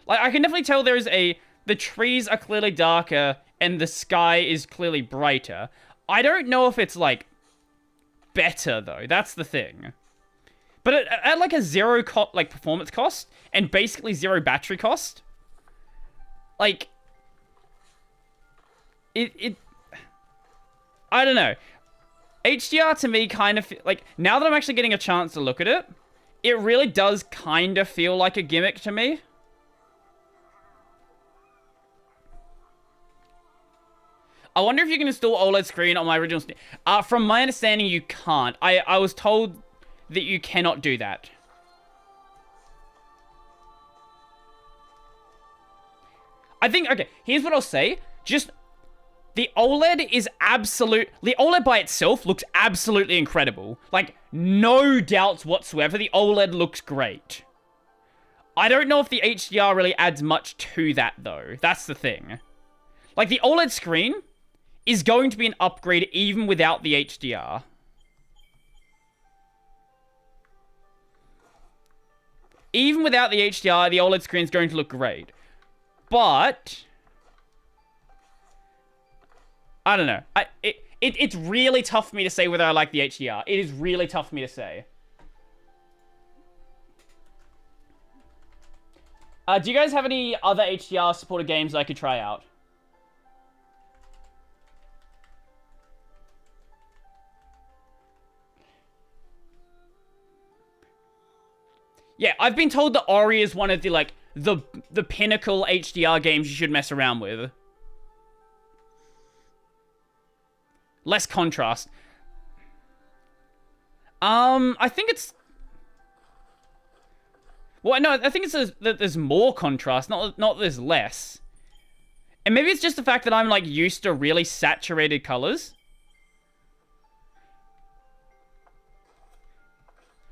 B: Like, I can definitely tell the trees are clearly darker and the sky is clearly brighter. I don't know if it's, like, better, though. That's the thing. But at like a zero performance cost and basically zero battery cost, like it I don't know. HDR to me kind of like, now that I'm actually getting a chance to look at it, it really does kind of feel like a gimmick to me. I wonder if you can install OLED screen on my original Steam. From my understanding, you can't. I was told that you cannot do that. I think, okay, here's what I'll say. Just, the OLED is the OLED by itself looks absolutely incredible. Like, no doubts whatsoever. The OLED looks great. I don't know if the HDR really adds much to that, though. That's the thing. Like, the OLED screen is going to be an upgrade even without the HDR. Even without the HDR, the OLED screen is going to look great. But I don't know. It's really tough for me to say whether I like the HDR. It is really tough for me to say. Do you guys have any other HDR supported games that I could try out? Yeah, I've been told that Ori is one of the, like, the pinnacle HDR games you should mess around with. Less contrast. I think it's... Well, no, I think it's that there's more contrast, not there's less. And maybe it's just the fact that I'm, like, used to really saturated colors.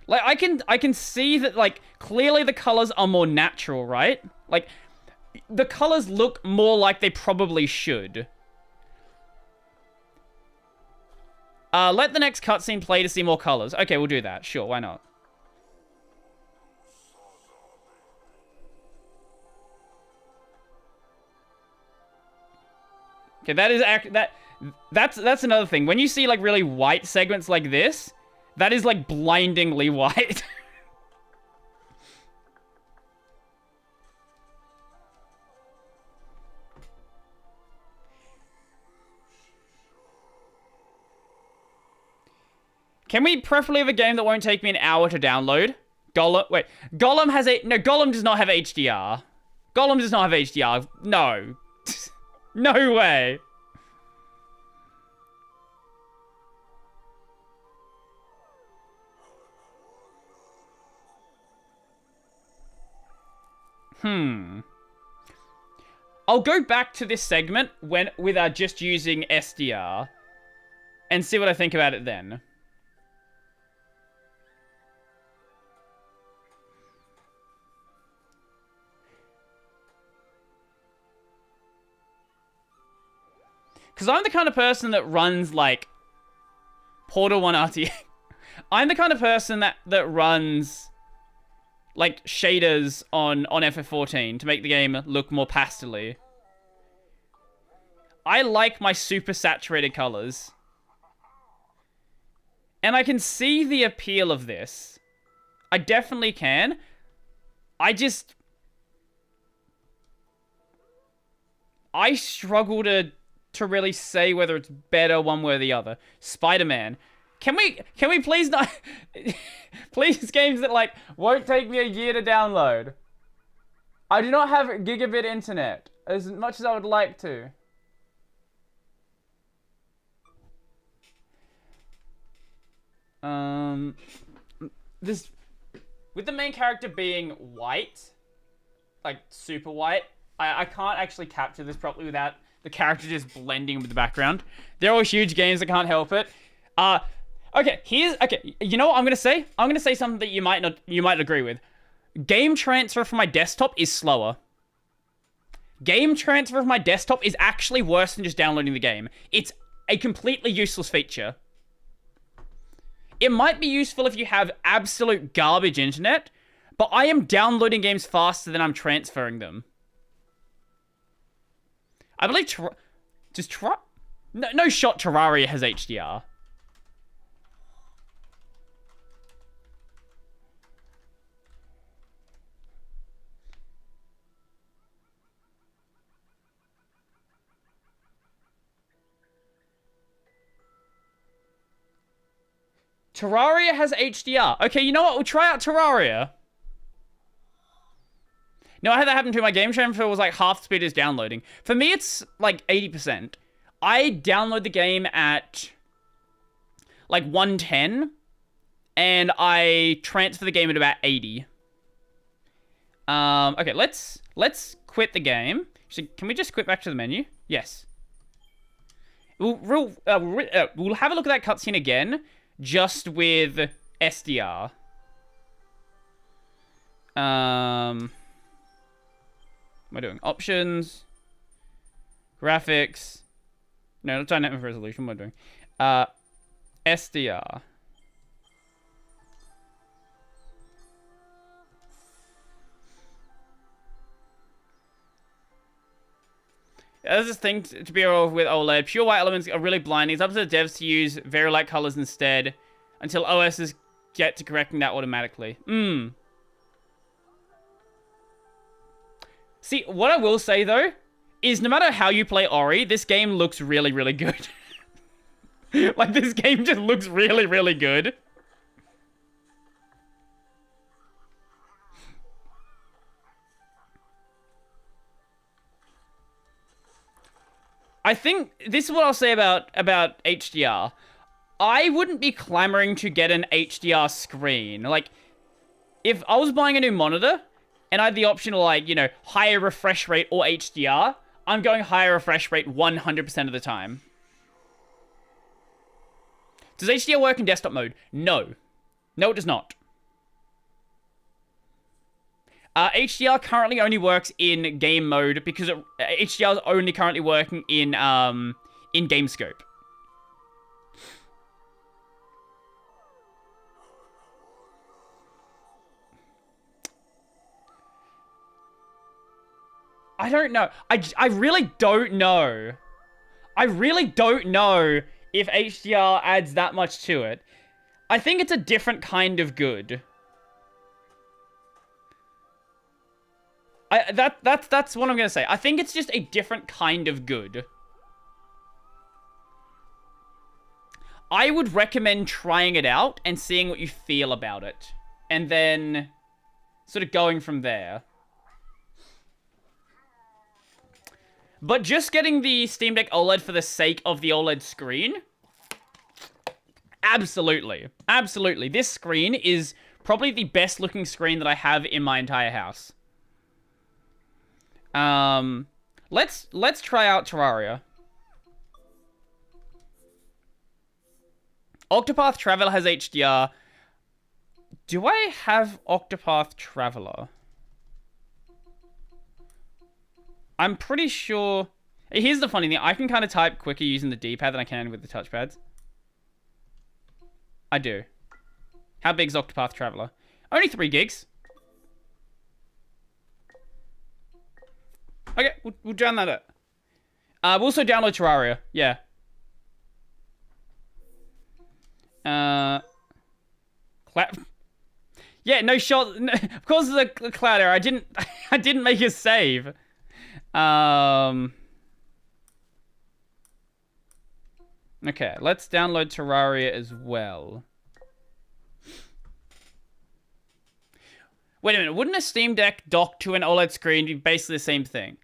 B: Like, I can see that, like, clearly the colors are more natural, right? Like, the colors look more like they probably should. Let the next cutscene play to see more colors. Okay, we'll do that. Sure, why not? Okay, that's another thing. When you see, like, really white segments like this, that is, like, blindingly white. Can we preferably have a game that won't take me an hour to download? Wait. Gollum has a... No, Gollum does not have HDR. Gollum does not have HDR. No. No way. I'll go back to this segment with just using SDR and see what I think about it then. Because I'm the kind of person that runs, like, Portal 1 RTA. I'm the kind of person that runs, like, shaders on FF14 to make the game look more pastely. I like my super saturated colors. And I can see the appeal of this. I definitely can. I struggle to really say whether it's better one way or the other. Spider-Man. Can we please not... please games that, like, won't take me a year to download. I do not have gigabit internet, as much as I would like to. This... With the main character being white, like, super white, I can't actually capture this properly without the character just blending with the background. They're all huge games that can't help it. Okay, you know what I'm gonna say? I'm gonna say something that you might agree with. Game transfer from my desktop is slower. Game transfer from my desktop is actually worse than just downloading the game. It's a completely useless feature. It might be useful if you have absolute garbage internet, but I am downloading games faster than I'm transferring them. I believe no shot Terraria has HDR. Terraria has HDR. Okay, you know what? We'll try out Terraria. No, I had that happen to my game transfer was like half speed is downloading. For me, it's like 80%. I download the game at like 110, and I transfer the game at about 80. Okay, let's quit the game. Actually, can we just quit back to the menu? Yes. We'll have a look at that cutscene again, just with SDR. What am I doing? Options. Graphics. No, not dynamic resolution. What am I doing? SDR. There's this thing to be aware of with OLED. Pure white elements are really blinding. It's up to the devs to use very light colors instead until OSs get to correcting that automatically. See, what I will say, though, is no matter how you play Ori, this game looks really, really good. Like, this game just looks really, really good. I think this is what I'll say about HDR. I wouldn't be clamoring to get an HDR screen. Like, if I was buying a new monitor and I had the option of, like, you know, higher refresh rate or HDR, I'm going higher refresh rate 100% of the time. Does HDR work in desktop mode? No. No, it does not. HDR currently only works in game mode because HDR is only currently working in game scope. I don't know. I really don't know. I really don't know if HDR adds that much to it. I think it's a different kind of good. That's what I'm gonna say. I think it's just a different kind of good. I would recommend trying it out and seeing what you feel about it. And then sort of going from there. But just getting the SteamDeck OLED for the sake of the OLED screen? Absolutely. Absolutely. This screen is probably the best looking screen that I have in my entire house. Let's try out Terraria. Octopath Traveler has HDR. Do I have Octopath Traveler? I'm pretty sure... Here's the funny thing. I can kind of type quicker using the D-pad than I can with the touchpads. I do. How big's Octopath Traveler? Only 3 gigs. Okay, we'll down that up. We'll also download Terraria. Yeah. Yeah, no shot. No, of course, there's a cloud error. I didn't make a save. Okay, let's download Terraria as well. Wait a minute, wouldn't a Steam Deck dock to an OLED screen be basically the same thing?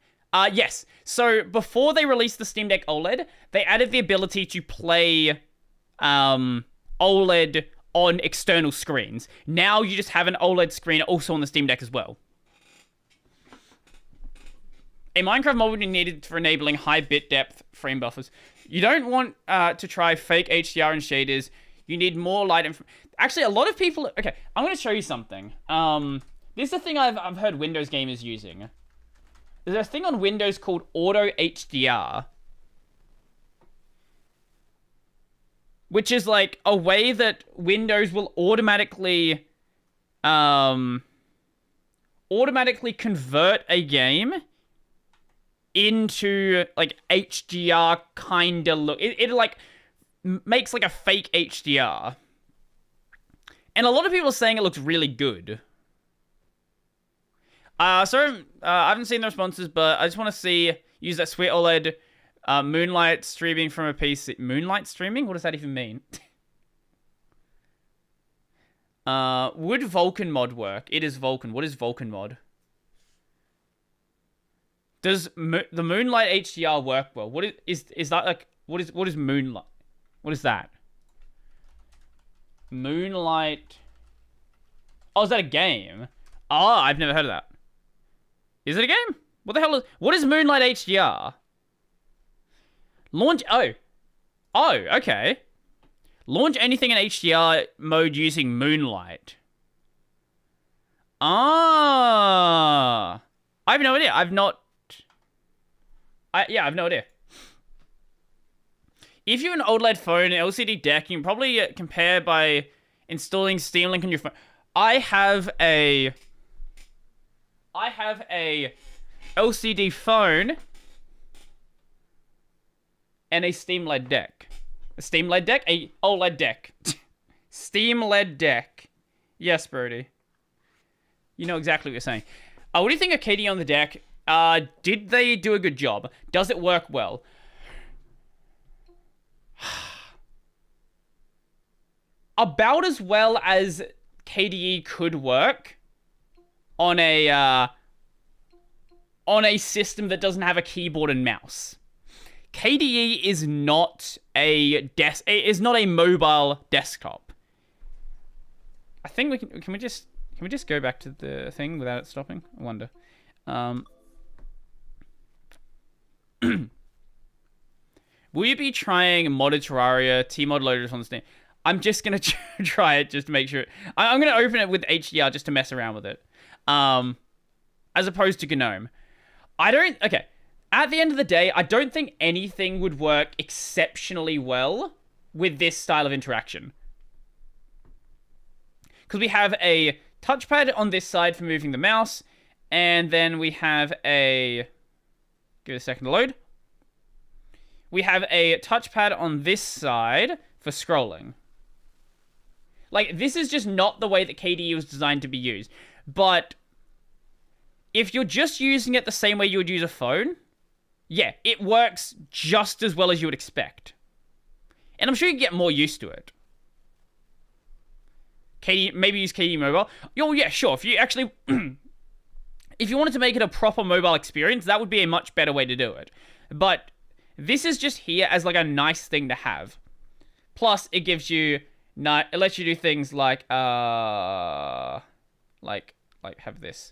B: Yes. So, before they released the Steam Deck OLED, they added the ability to play, OLED on external screens. Now you just have an OLED screen also on the Steam Deck as well. A Minecraft mod would be needed for enabling high bit depth frame buffers. You don't want to try fake HDR and shaders. You need more light. Actually, a lot of people... Okay, I'm going to show you something. This is a thing I've heard Windows gamers using. There's a thing on Windows called Auto HDR. Which is like a way that Windows will automatically convert a game into like HDR kind of look. It like makes like a fake HDR. And a lot of people are saying it looks really good. I haven't seen the responses, but I just want to use that sweet OLED Moonlight streaming from a PC. Moonlight streaming? What does that even mean? Would Vulkan mod work? It is Vulkan. What is Vulkan mod? Does the Moonlight HDR work well? What is that like? What is Moonlight? What is that? Moonlight. Oh, is that a game? Oh, I've never heard of that. Is it a game? What the hell is... What is Moonlight HDR? Launch... Oh, okay. Launch anything in HDR mode using Moonlight. Ah. I have no idea. I've not... I have no idea. If you have an OLED phone, an LCD deck, you can probably compare by installing Steam Link on your phone. I have a LCD phone and a Steam LED deck. A Steam LED deck? A OLED deck. Steam LED deck. Yes, Brodie. You know exactly what you're saying. What do you think of KDE on the deck? Did they do a good job? Does it work well? About as well as KDE could work on a system that doesn't have a keyboard and mouse. KDE is not a mobile desktop. I think we can we just go back to the thing without it stopping? I wonder. Will you be trying modded Terraria, Tmod loaders on Steam? I'm just going to try it just to make sure. I'm going to open it with HDR just to mess around with it. As opposed to GNOME. Okay. At the end of the day, I don't think anything would work exceptionally well with this style of interaction. Because we have a touchpad on this side for moving the mouse. And then we have a... Give it a second to load. We have a touchpad on this side for scrolling. Like, this is just not the way that KDE was designed to be used. But if you're just using it the same way you would use a phone, yeah, it works just as well as you would expect. And I'm sure you can get more used to it. Maybe use KDE Mobile. Oh, yeah, sure. If you actually... if you wanted to make it a proper mobile experience, that would be a much better way to do it. But this is just here as, like, a nice thing to have. Plus, it gives you... it lets you do things like have this.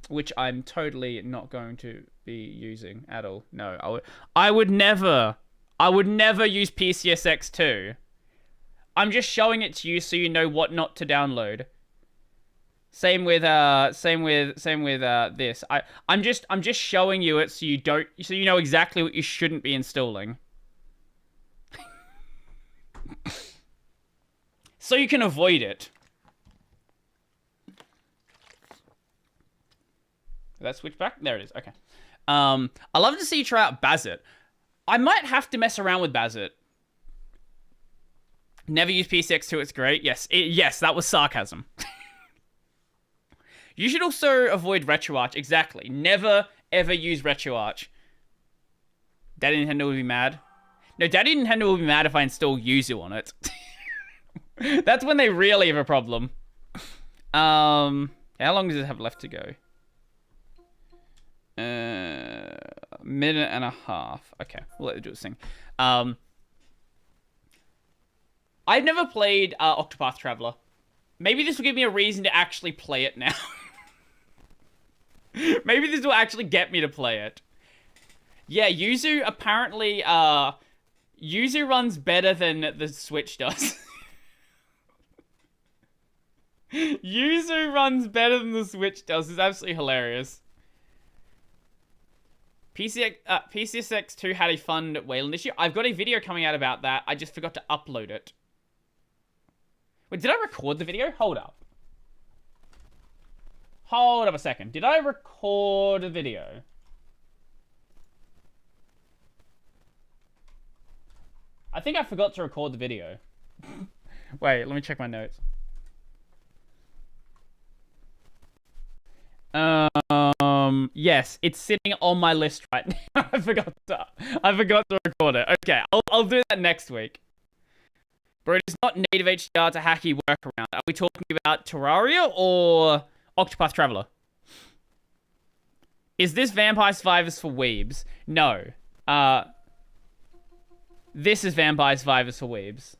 B: Which I'm totally not going to be using at all. No, I would never use PCSX2. I'm just showing it to you so you know what not to download. Same with this. I'm just showing you it so you know exactly what you shouldn't be installing. So you can avoid it. Did that switch back? There it is. Okay. I love to see you try out Bazit. I might have to mess around with Bazit. Never use PCX2, it's great. Yes, that was sarcasm. You should also avoid RetroArch. Exactly. Never, ever use RetroArch. Daddy Nintendo will be mad. No, Daddy Nintendo will be mad if I install Yuzu on it. That's when they really have a problem. How long does it have left to go? Minute and a half. Okay, we'll let it do its thing. I've never played Octopath Traveler. Maybe this will give me a reason to actually play it now. Maybe this will actually get me to play it. Yeah, Yuzu apparently, Yuzu runs better than the Switch does. Yuzu runs better than the Switch does. It's absolutely hilarious. PCSX2 had a fun Wayland issue. I've got a video coming out about that. I just forgot to upload it. Wait, did I record the video? Hold up. Hold up a second. Did I record a video? I think I forgot to record the video. Wait, let me check my notes. Yes, it's sitting on my list right now. I forgot to record it. Okay, I'll do that next week. Bro, it's not native HDR to hacky workaround. Are we talking about Terraria or Octopath Traveler? Is this Vampire Survivors for weebs? No. This is Vampire Survivors for weebs.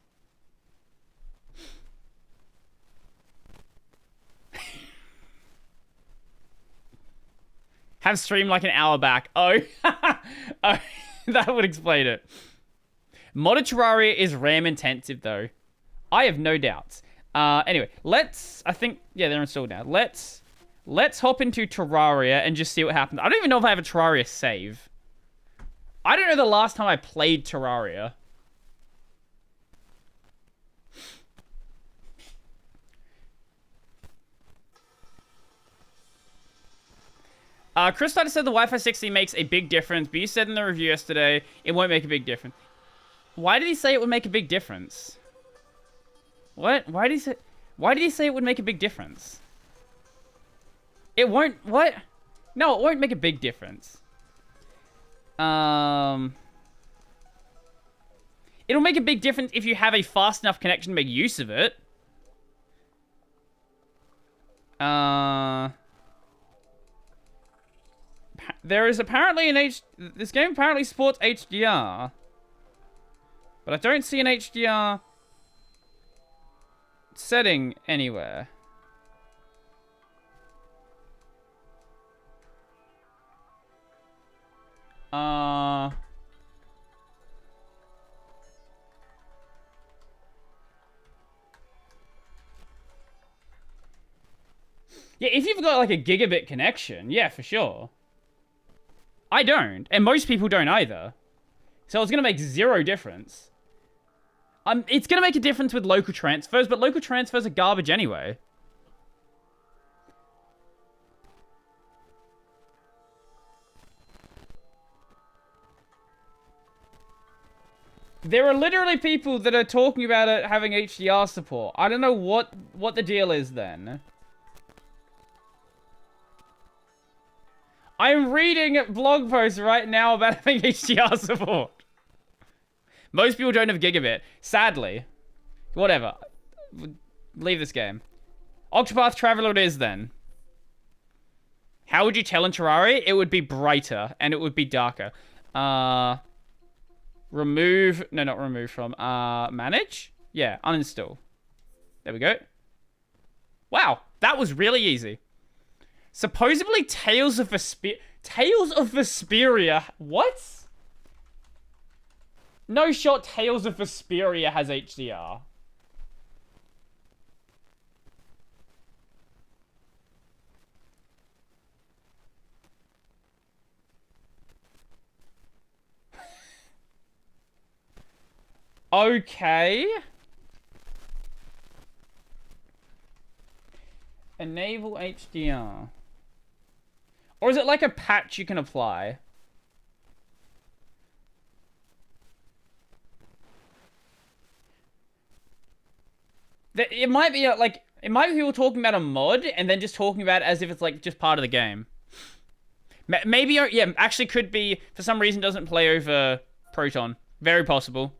B: Have streamed like an hour back. Oh, oh, that would explain it. Modded Terraria is RAM intensive though. I have no doubts. Anyway, I think, yeah, they're installed now. Let's hop into Terraria and just see what happens. I don't even know if I have a Terraria save. I don't know the last time I played Terraria. Chris Snyder said the Wi-Fi 60 makes a big difference, but you said in the review yesterday it won't make a big difference. Why did he say it would make a big difference? What? Why did he say it would make a big difference? It won't... What? No, it won't make a big difference. It'll make a big difference if you have a fast enough connection to make use of it. There is apparently this game apparently supports HDR. But I don't see an HDR setting anywhere. Yeah, if you've got like a gigabit connection, yeah, for sure. I don't, and most people don't either. So it's gonna make zero difference. It's gonna make a difference with local transfers, but local transfers are garbage anyway. There are literally people that are talking about it having HDR support. I don't know what the deal is then. I'm reading blog posts right now about having HDR support. Most people don't have gigabit. Sadly. Whatever. Leave this game. Octopath Traveler it is then. How would you tell in Terraria? It would be brighter and it would be darker. Remove... No, not remove from. Manage? Yeah, uninstall. There we go. Wow, that was really easy. Supposedly Tales of Vesperia. What? No shot Tales of Vesperia has HDR. Okay. Enable HDR. Or is it like a patch you can apply? It might be like, it might be people talking about a mod and then just talking about it as if it's like just part of the game. Maybe, yeah, actually could be, for some reason doesn't play over Proton. Very possible.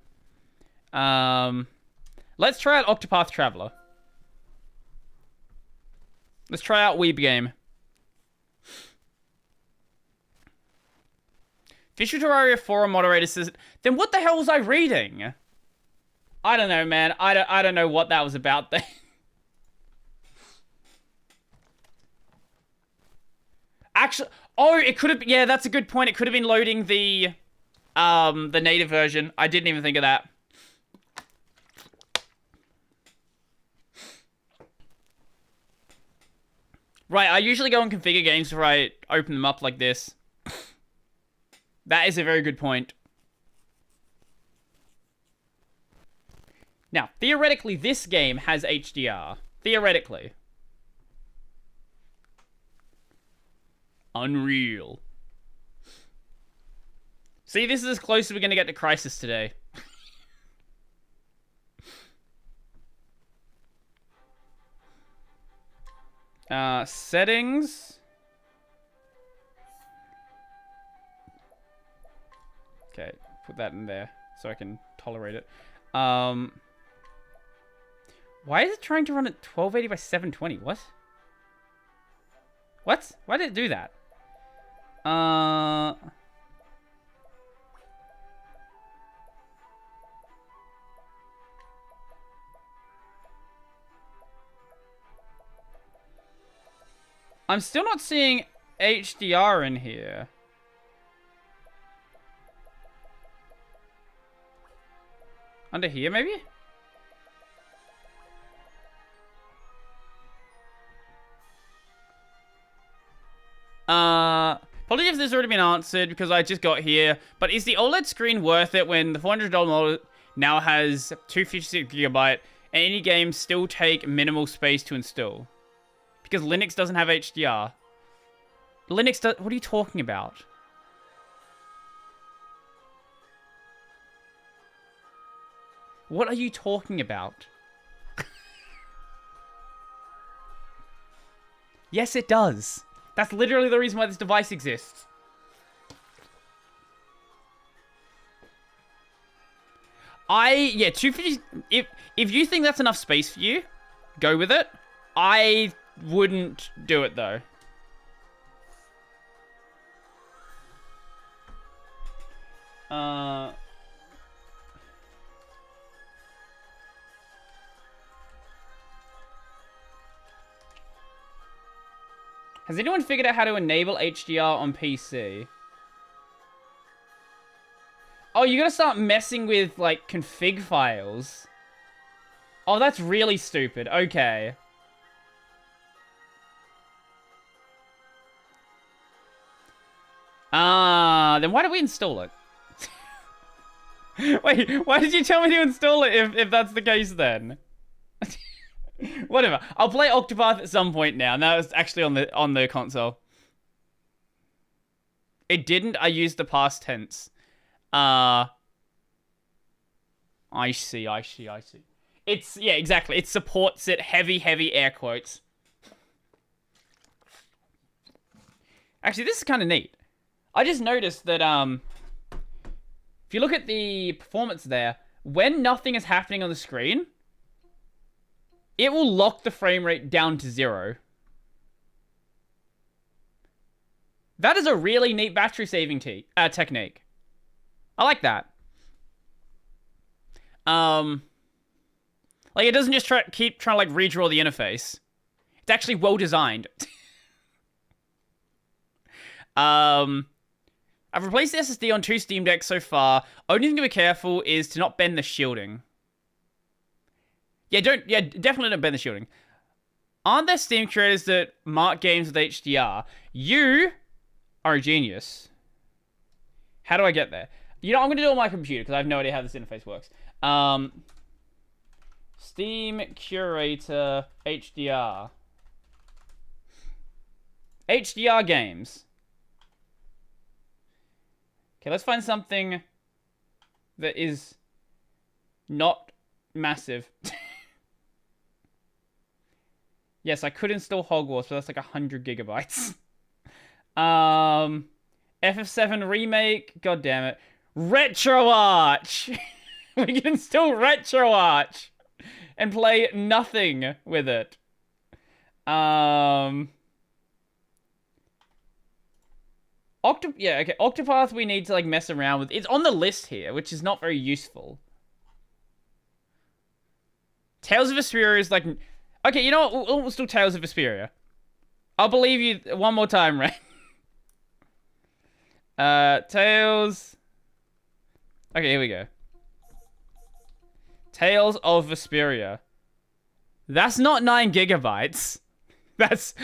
B: Let's try out Octopath Traveler. Let's try out Weeb Game. Official Terraria forum moderator says, then what the hell was I reading? I don't know, man. I don't know what that was about then. Actually, oh, it could have, yeah, that's a good point. It could have been loading the native version. I didn't even think of that. Right, I usually go and configure games before I open them up like this. That is a very good point. Now, theoretically, this game has HDR. Theoretically. Unreal. See, this is as close as we're going to get to Crisis today. Settings. Okay, put that in there so I can tolerate it. Why is it trying to run at 1280 by 720? What? What? Why did it do that? I'm still not seeing HDR in here. Under here, maybe? Apologies if this has already been answered because I just got here. But is the OLED screen worth it when the $400 model now has 256GB and any games still take minimal space to install? Because Linux doesn't have HDR. Linux does... What are you talking about? What are you talking about? Yes, it does. That's literally the reason why this device exists. Yeah, 250... If you think that's enough space for you, go with it. I wouldn't do it, though. Has anyone figured out how to enable HDR on PC? Oh, you gotta start messing with, like, config files. Oh, that's really stupid. Okay. Then why did we install it? Wait, why did you tell me to install it if that's the case then? Whatever. I'll play Octopath at some point now. That was actually on the console. It didn't. I used the past tense. I see. It's, yeah, exactly. It supports it. Heavy air quotes. Actually, this is kind of neat. I just noticed that, if you look at the performance there, when nothing is happening on the screen, it will lock the frame rate down to 0. That is a really neat battery saving technique. I like that. Like, it doesn't just keep trying to, like, redraw the interface. It's actually well designed. I've replaced the SSD on 2 Steam Decks so far. Only thing to be careful is to not bend the shielding. Yeah, definitely don't bend the shielding. Aren't there Steam creators that mark games with HDR? You are a genius. How do I get there? You know, I'm going to do it on my computer because I have no idea how this interface works. Steam Curator HDR. HDR games. Okay, let's find something that is not massive. Yes, I could install Hogwarts, but that's like 100 gigabytes. FF7 Remake. God damn it. RetroArch. We can install RetroArch and play nothing with it. Yeah, okay. Octopath we need to, like, mess around with. It's on the list here, which is not very useful. Tales of Vesperia is like... Okay, you know what? We'll still Tales of Vesperia. I'll believe you one more time, right? Tales... Okay, here we go. Tales of Vesperia. That's not 9 gigabytes. That's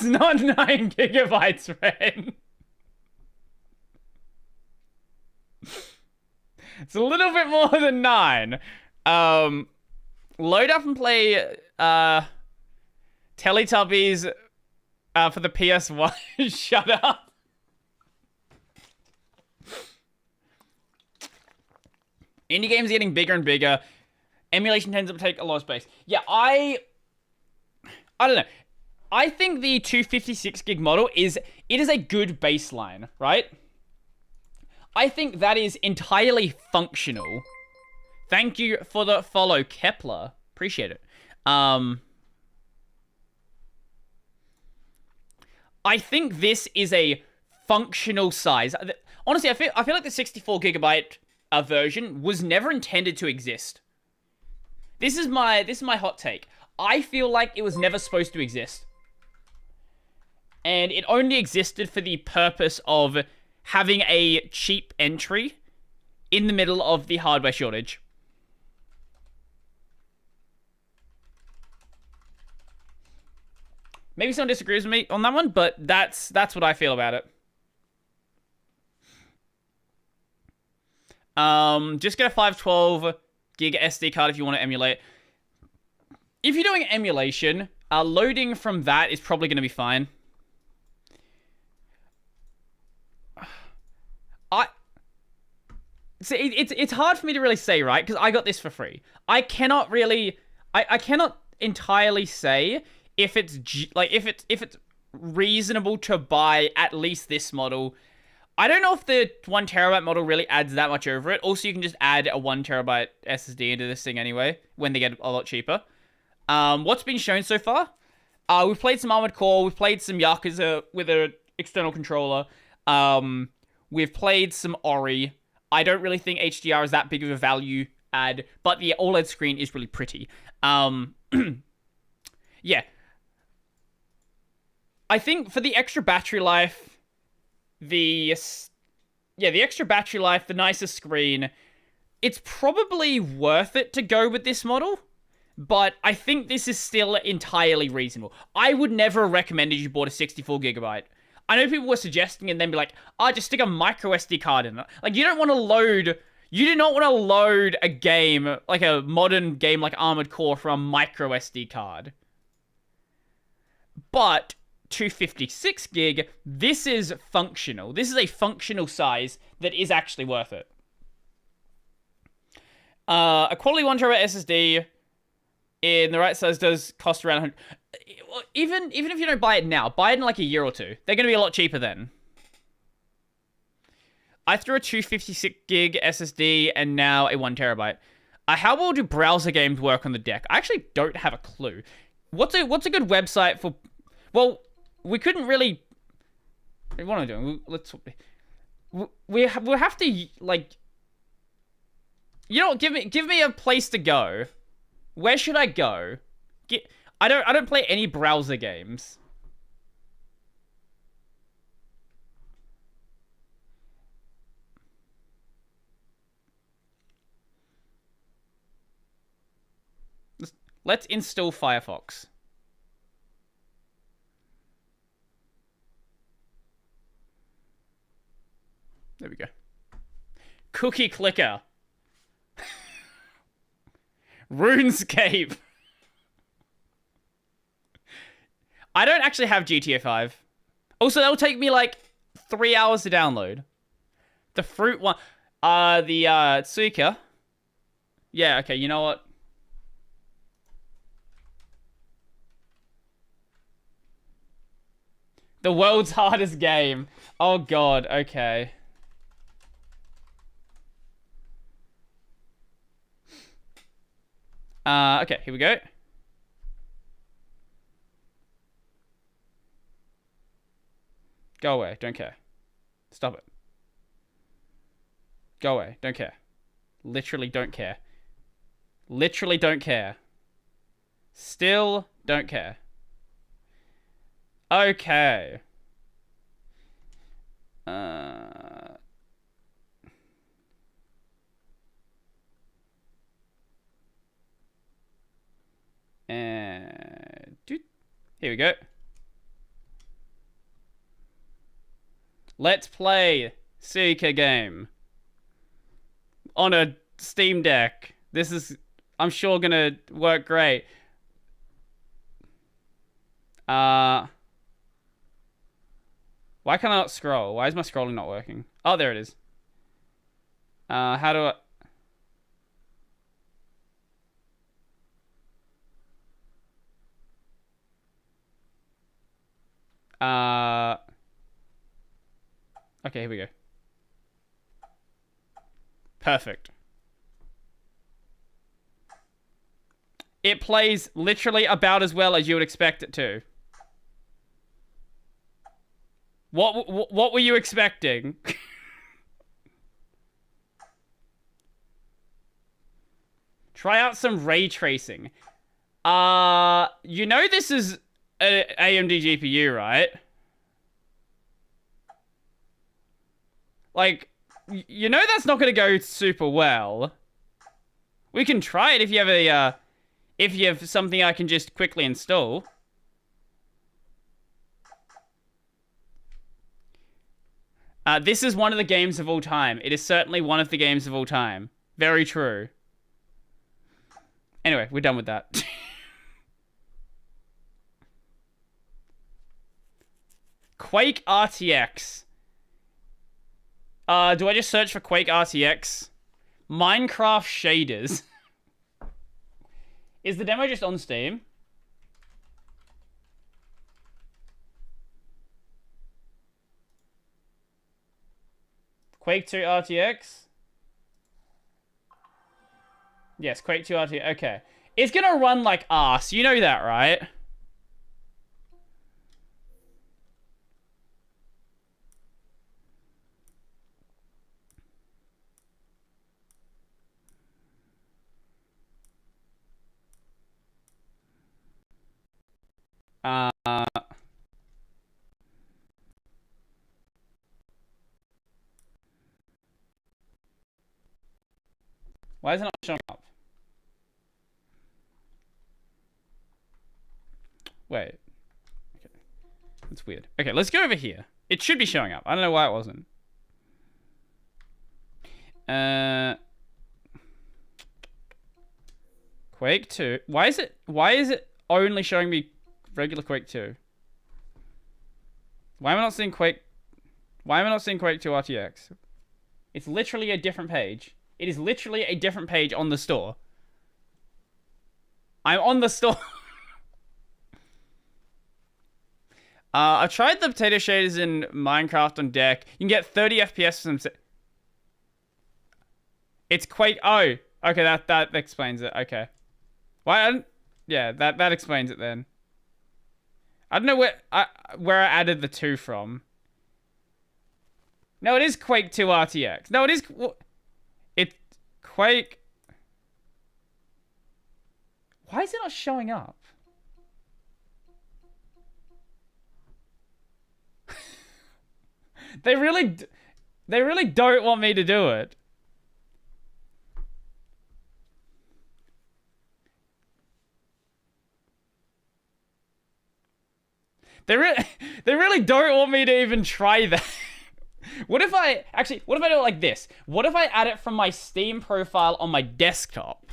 B: not 9 gigabytes, Ren. It's a little bit more than 9. Load up and play Teletubbies for the PS1. Shut up. Indie games are getting bigger and bigger. Emulation tends to take a lot of space. Yeah, I don't know. I think the 256 gig model is a good baseline, right? I think that is entirely functional. Thank you for the follow, Kepler. Appreciate it. I think this is a functional size. Honestly, I feel like the 64 gigabyte version was never intended to exist. This is my hot take. I feel like it was never supposed to exist. And it only existed for the purpose of having a cheap entry in the middle of the hardware shortage. Maybe someone disagrees with me on that one, but that's what I feel about it. Just get a 512 gig SD card if you want to emulate. If you're doing emulation, loading from that is probably going to be fine. It's hard for me to really say, right? Because I got this for free. I cannot entirely say if it's if it's reasonable to buy at least this model. I don't know if the 1 terabyte model really adds that much over it. Also, you can just add a 1 terabyte SSD into this thing anyway when they get a lot cheaper. What's been shown so far? We've played some Armored Core. We've played some Yakuza with an external controller. We've played some Ori. I don't really think HDR is that big of a value add, but the OLED screen is really pretty. Yeah. I think for the extra battery life, the extra battery life, the nicer screen, it's probably worth it to go with this model, but I think this is still entirely reasonable. I would never recommend you bought a 64 gigabyte. I know people were suggesting and then be like, just stick a micro SD card in it. Like, you do not want to load a game, like a modern game like Armored Core from a micro SD card. But 256 gig, this is functional. This is a functional size that is actually worth it. A quality 1 terabyte SSD in the right size does cost around 100. Even if you don't buy it now, buy it in like a year or two. They're going to be a lot cheaper then. I threw a 256 gig SSD and now a 1 terabyte. How well do browser games work on the deck? I actually don't have a clue. What's a good website for... Well, we couldn't really... What am I doing? We'll have to, like... You know what? Give me a place to go. Where should I go? I don't play any browser games. Let's install Firefox. There we go. Cookie clicker. RuneScape. I don't actually have GTA 5. Also, that'll take me like 3 hours to download. The fruit one. The Suika. Yeah, okay, you know what? The world's hardest game. Oh god, okay. Okay, here we go. Go away, don't care. Stop it. Go away, don't care. Literally don't care. Literally don't care. Still don't care. Okay. And here we go. Let's play Suika game on a Steam Deck. This is, I'm sure, gonna work great. Why can't I not scroll? Why is my scrolling not working? Oh, there it is. How do I... Okay, here we go. Perfect. it plays literally about as well as you would expect it to. What were you expecting? Try out some ray tracing. You know this is a AMD GPU, right? Like, you know that's not gonna go super well. We can try it if you have if you have something I can just quickly install. This is one of the games of all time. It is certainly one of the games of all time. Very true. Anyway, we're done with that. Quake RTX. Do I just search for Quake RTX? Minecraft shaders. Is the demo just on Steam? Quake 2 RTX? Yes, Quake 2 RTX. Okay. It's gonna run like arse. You know that, right? Why is it not showing up? Wait. Okay. That's weird. Okay, let's go over here. It should be showing up. I don't know why it wasn't. Quake 2. Why is it only showing me regular Quake 2? Why am I not seeing Quake 2 RTX? It's literally a different page. It is literally a different page on the store. I'm on the store. I've tried the potato shaders in Minecraft on deck. You can get 30 FPS from some... It's Quake... Oh, okay, that explains it. Okay. Why? Yeah, that explains it then. I don't know where I added the 2 from. No, it is Quake 2 RTX. No, it is... It's Quake... Why is it not showing up? They really don't want me to do it. They really don't want me to even try that. What if I do it like this? What if I add it from my Steam profile on my desktop?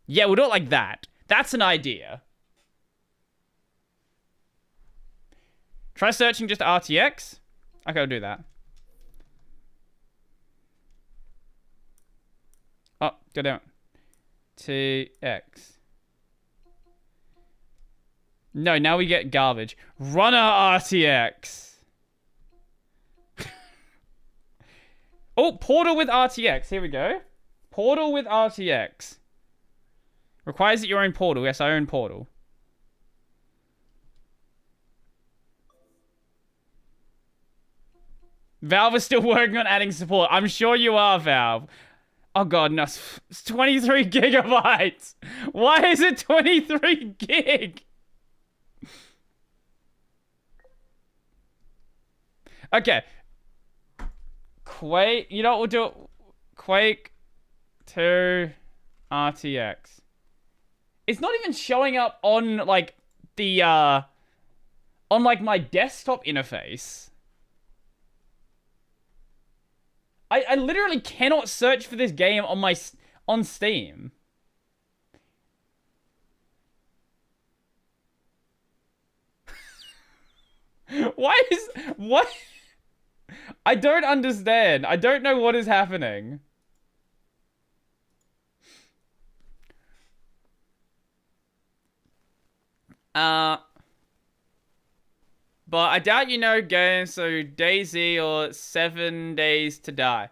B: Yeah, we'll do it like that. That's an idea. Try searching just RTX. Okay, I'll do that. Oh, go down. TX. No, now we get garbage. Runner RTX. Oh, Portal with RTX. Here we go. Portal with RTX. Requires that you own Portal. Yes, I own Portal. Valve is still working on adding support. I'm sure you are, Valve. Oh god, no. It's 23 gigabytes. Why is it 23 gig? Okay. Quake, you know what we'll do? Quake 2 RTX. It's not even showing up on, like, the, on, like, my desktop interface. I literally cannot search for this game on Steam. What? I don't understand. I don't know what is happening. But I doubt you know games, so DayZ or 7 Days to Die.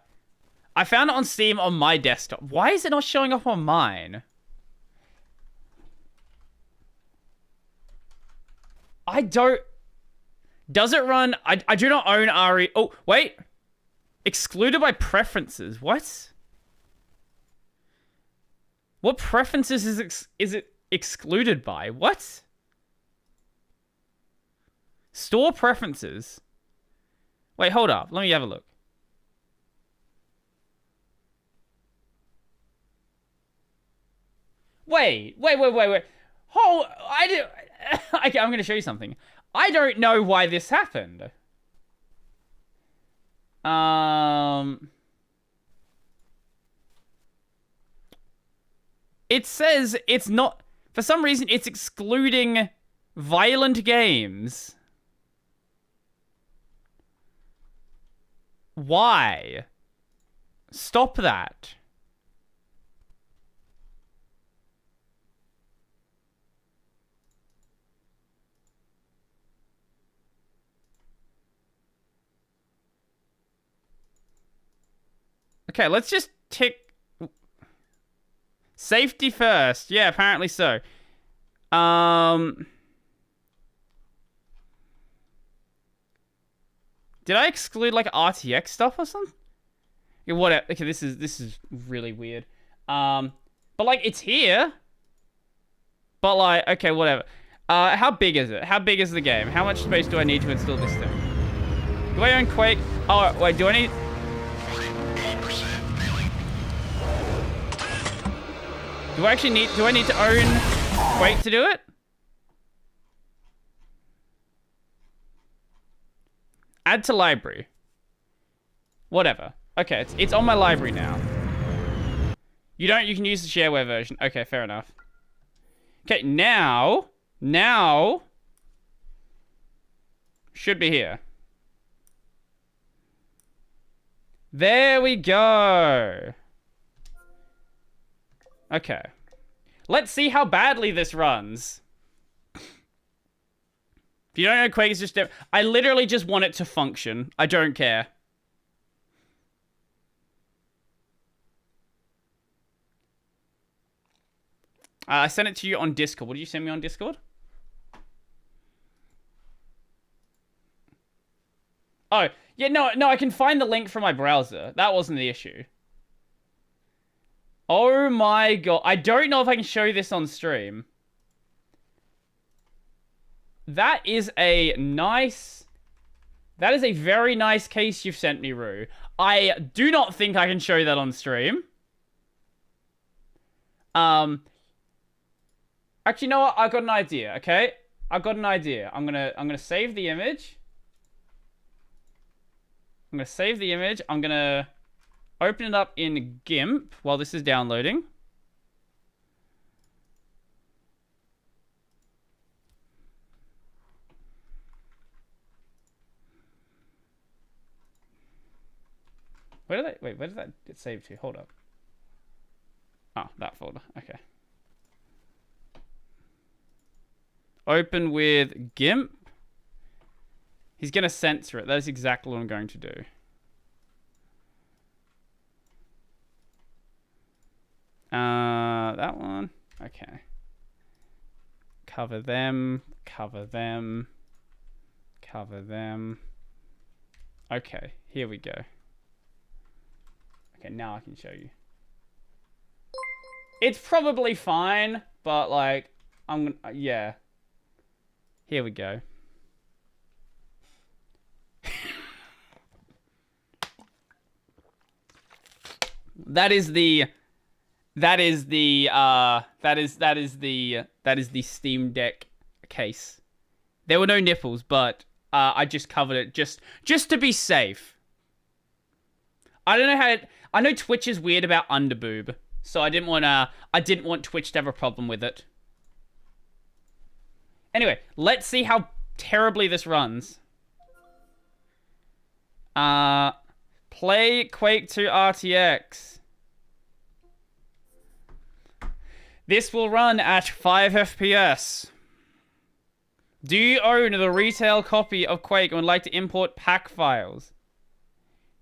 B: I found it on Steam on my desktop. Why is it not showing up on mine? I don't... Does it run... I do not own RE... Oh, wait. Excluded by preferences. What? What preferences is it excluded by? What? Store preferences. Wait, hold up. Let me have a look. Wait. Oh, I do. Okay, I'm going to show you something. I don't know why this happened. It says it's not... For some reason, it's excluding violent games. Why? Stop that. Okay, let's just tick... Safety first. Yeah, apparently so. Did I exclude, like, RTX stuff or something? Okay, whatever. Okay, this is really weird. But, like, it's here. But, like, okay, whatever. How big is it? How big is the game? How much space do I need to install this thing? Do I own Quake? Oh, wait, do I need... Do I need to own Quake to do it? Add to library. Whatever. Okay, it's on my library now. You can use the shareware version. Okay, fair enough. Okay, now should be here. There we go. Okay. Let's see how badly this runs. If you don't know Quake, it's just... I literally just want it to function. I don't care. I sent it to you on Discord. What did you send me on Discord? Oh, yeah, no, I can find the link from my browser. That wasn't the issue. Oh my god. I don't know if I can show this on stream. That is a nice... That is a very nice case you've sent me, Rue. I do not think I can show that on stream. Actually, you know what? I've got an idea, okay? I've got an idea. I'm gonna save the image. I'm gonna open it up in GIMP while this is downloading. Where did that get saved to? Hold up. Oh, that folder. Okay. Open with GIMP. He's going to censor it. That is exactly what I'm going to do. That one. Okay. Cover them. Okay, here we go. Okay, now I can show you. It's probably fine, but like, yeah. Here we go. That is the SteamDeck case. There were no nipples, but I just covered it just to be safe. I don't know how I know Twitch is weird about underboob, so I didn't want Twitch to have a problem with it. Anyway, let's see how terribly this runs. Play Quake 2 RTX. This will run at 5 FPS. Do you own the retail copy of Quake and would like to import pack files?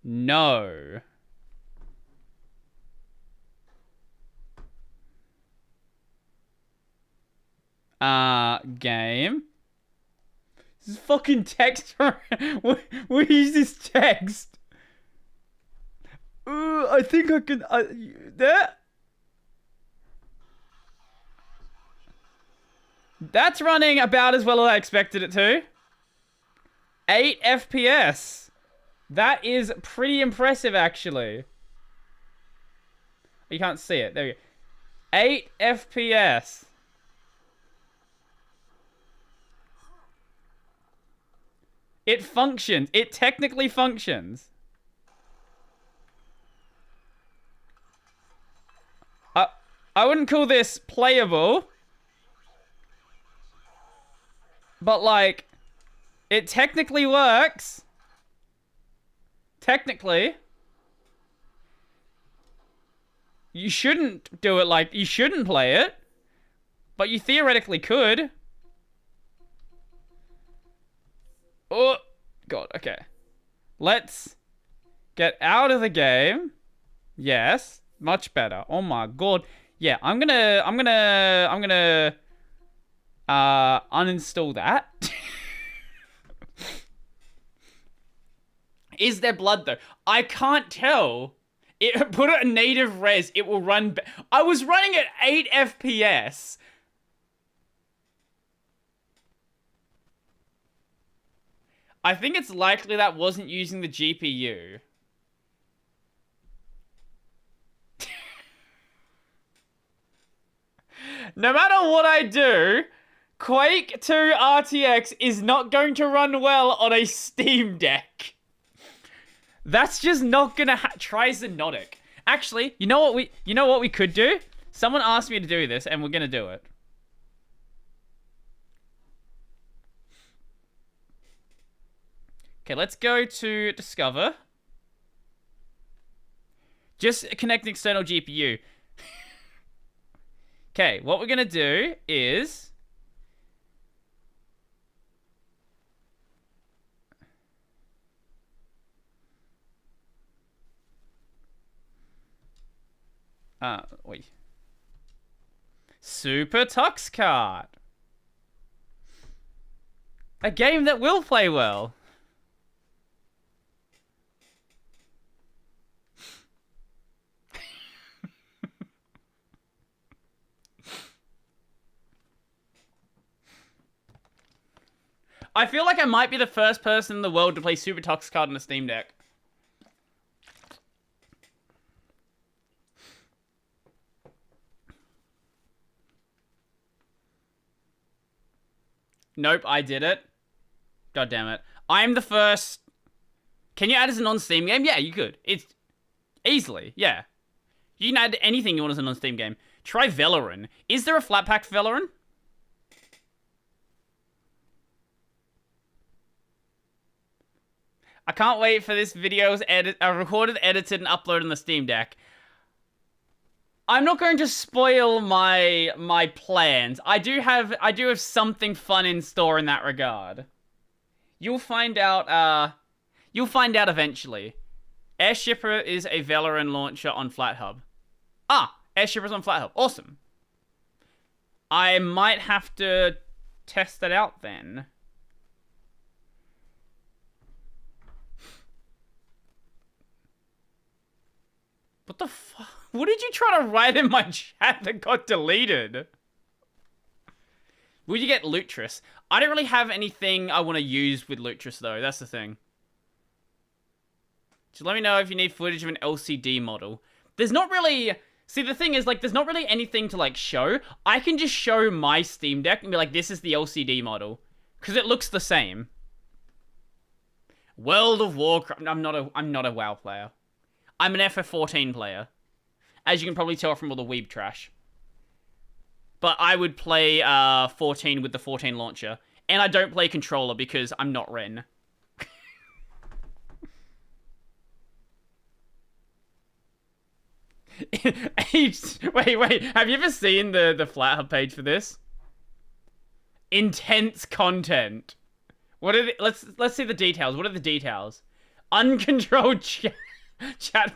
B: No. Game. This is fucking text. What is this text? I think I can. There. That's running about as well as I expected it to. 8 FPS. That is pretty impressive, actually. You can't see it. There we go. 8 FPS. It functions. It technically functions. I wouldn't call this playable. But, like, it technically works. Technically. You shouldn't do it like... You shouldn't play it. But you theoretically could. Oh, God, okay. Let's get out of the game. Yes, much better. Oh my God. Yeah, I'm gonna uninstall that. Is there blood though? I can't tell. It put it at native res. It will run. I was running at 8 FPS. I think it's likely that wasn't using the GPU. No matter what I do, Quake 2 RTX is not going to run well on a Steam Deck. That's just not gonna try Xenotic. Actually, you know what we could do? Someone asked me to do this, and we're gonna do it. Okay, let's go to Discover. Just connect an external GPU. Okay, what we're gonna do is... wait. SuperTuxCart. A game that will play well. I feel like I might be the first person in the world to play SuperTuxCart on a Steam Deck. Nope, I did it. God damn it. I'm the first... Can you add as a non-Steam game? Yeah, you could. It's... Easily, yeah. You can add anything you want as a non-Steam game. Try Valorant. Is there a flat pack for Valorant? I can't wait for this video's recorded, edited, and uploaded on the Steam Deck. I'm not going to spoil my plans. I do have something fun in store in that regard. You'll find out eventually. Airshipper is a Valorant launcher on FlatHub. Ah, Airshipper's on FlatHub. Awesome. I might have to test that out then. What the fuck? What did you try to write in my chat that got deleted? Will you get Lutris? I don't really have anything I want to use with Lutris, though. That's the thing. Just let me know if you need footage of an LCD model. There's not really... See, the thing is, like, there's not really anything to, like, show. I can just show my Steam Deck and be like, this is the LCD model. Because it looks the same. World of Warcraft... I'm not a WoW player. I'm an FF14 player. As you can probably tell from all the weeb trash. But I would play 14 with the 14 launcher. And I don't play controller because I'm not Ren. Wait. Have you ever seen the FlatHub page for this? Intense content. What are the... Let's see the details. What are the details? Uncontrolled chat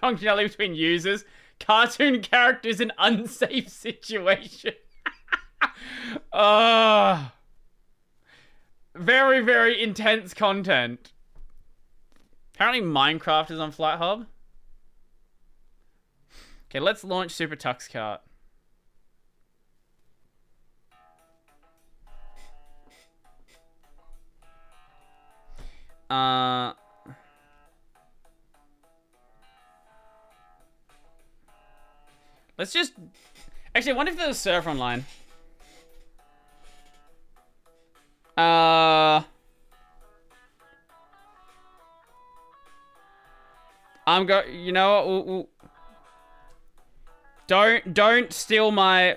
B: functionality between users. Cartoon characters in unsafe situation. very, very intense content. Apparently Minecraft is on Flight Hub. Okay, let's launch SuperTuxCart. Let's just... Actually, I wonder if there's a server online. You know what? Don't steal my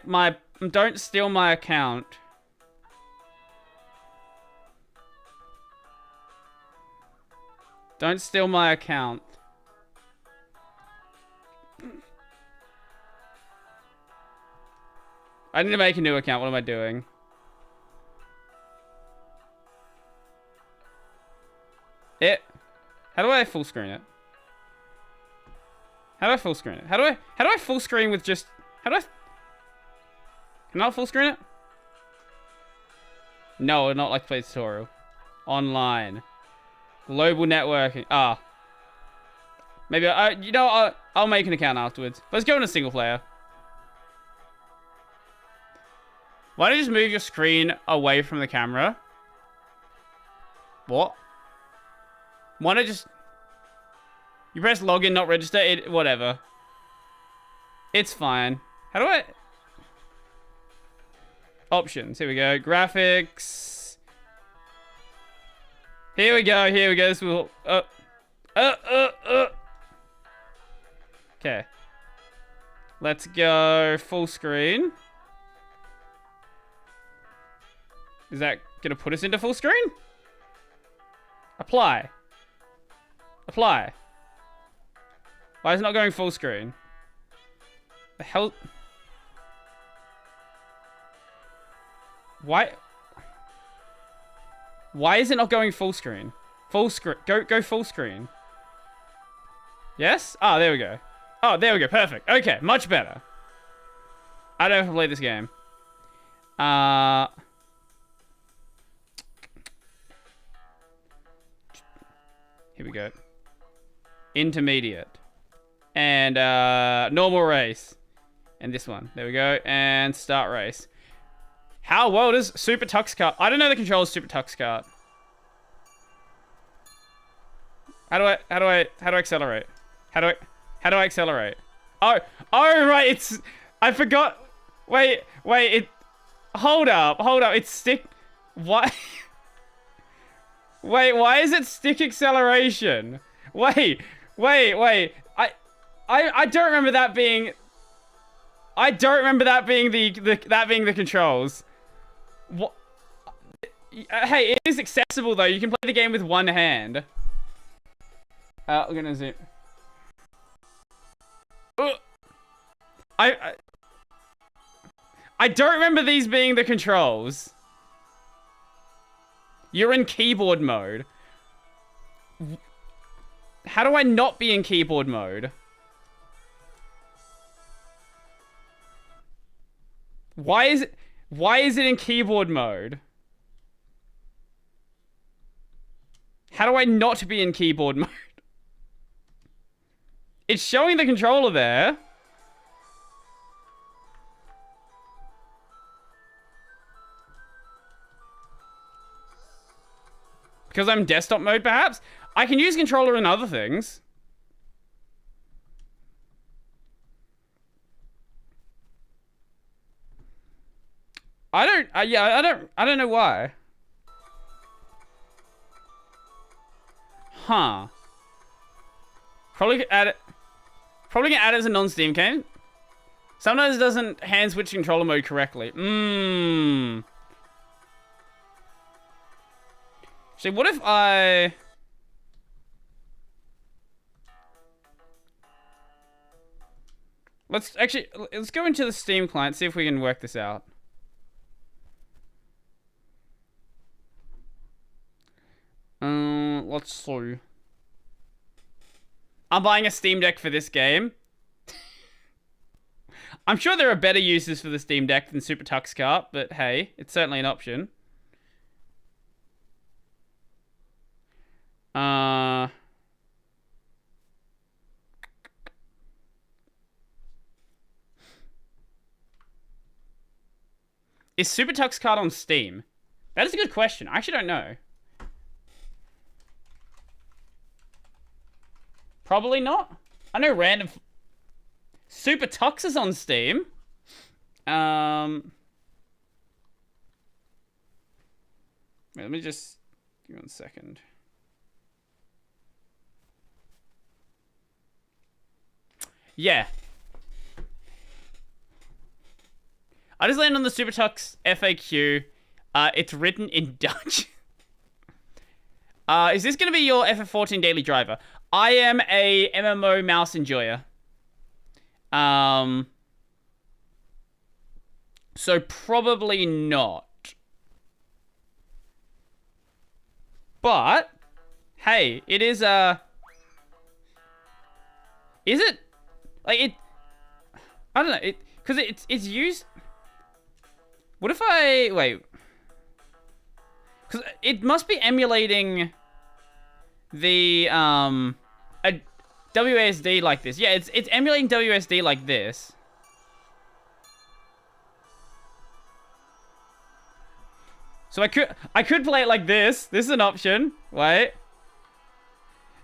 B: don't steal my account. Don't steal my account. I need to make a new account. What am I doing? How do I full screen it? How do I full screen it? How do I full screen with just... Can I full screen it? No, not like play tutorial. Online. Global networking. Maybe you know, I'll make an account afterwards. Let's go in a single player. Why don't you just move your screen away from the camera? What? Why not just... You press login, not register, whatever. It's fine. How do I... Options, here we go. Graphics. Here we go. This will... Okay. Let's go full screen. Is that gonna put us into full screen? Apply. Apply. Why is it not going full screen? The hell? Why is it not going full screen? Full screen. Go full screen. Yes? Oh, there we go. Oh, there we go. Perfect. Okay, much better. I don't know if I play this game. Here we go. Intermediate. And normal race. And this one. There we go. And start race. How well does SuperTuxCart? I don't know the controls SuperTuxCart. How do I accelerate? How do I accelerate? Oh right, it's... I forgot. Wait, hold up. It's stick... Why? Wait, why is it stick acceleration? Wait. I don't remember that being... I don't remember that being the controls. What? Hey, it is accessible though. You can play the game with one hand. I'm gonna zoom. I don't remember these being the controls. You're in keyboard mode. How do I not be in keyboard mode? Why is it in keyboard mode? How do I not be in keyboard mode? It's showing the controller there. Because I'm desktop mode, perhaps? I can use controller in other things. I don't know why. Huh. Probably gonna add it as a non-Steam game. Sometimes it doesn't hand switch controller mode correctly. So what if let's go into the Steam client, see if we can work this out. Let's see. I'm buying a Steam Deck for this game. I'm sure there are better uses for the Steam Deck than SuperTuxCart, but hey, it's certainly an option. Is SuperTuxCart on Steam? That is a good question. I actually don't know. Probably not. I know random... SuperTux is on Steam. Wait, let me just... Give me 1 second. Yeah. I just landed on the SuperTux FAQ. It's written in Dutch. Is this going to be your FF14 daily driver? I am a MMO mouse enjoyer. So probably not. But, hey, it is, is it? Like, it... I don't know, because it's used... What if I... Wait. Because it must be emulating the, a WASD like this. Yeah, it's emulating WASD like this. So I could play it like this. This is an option. Wait.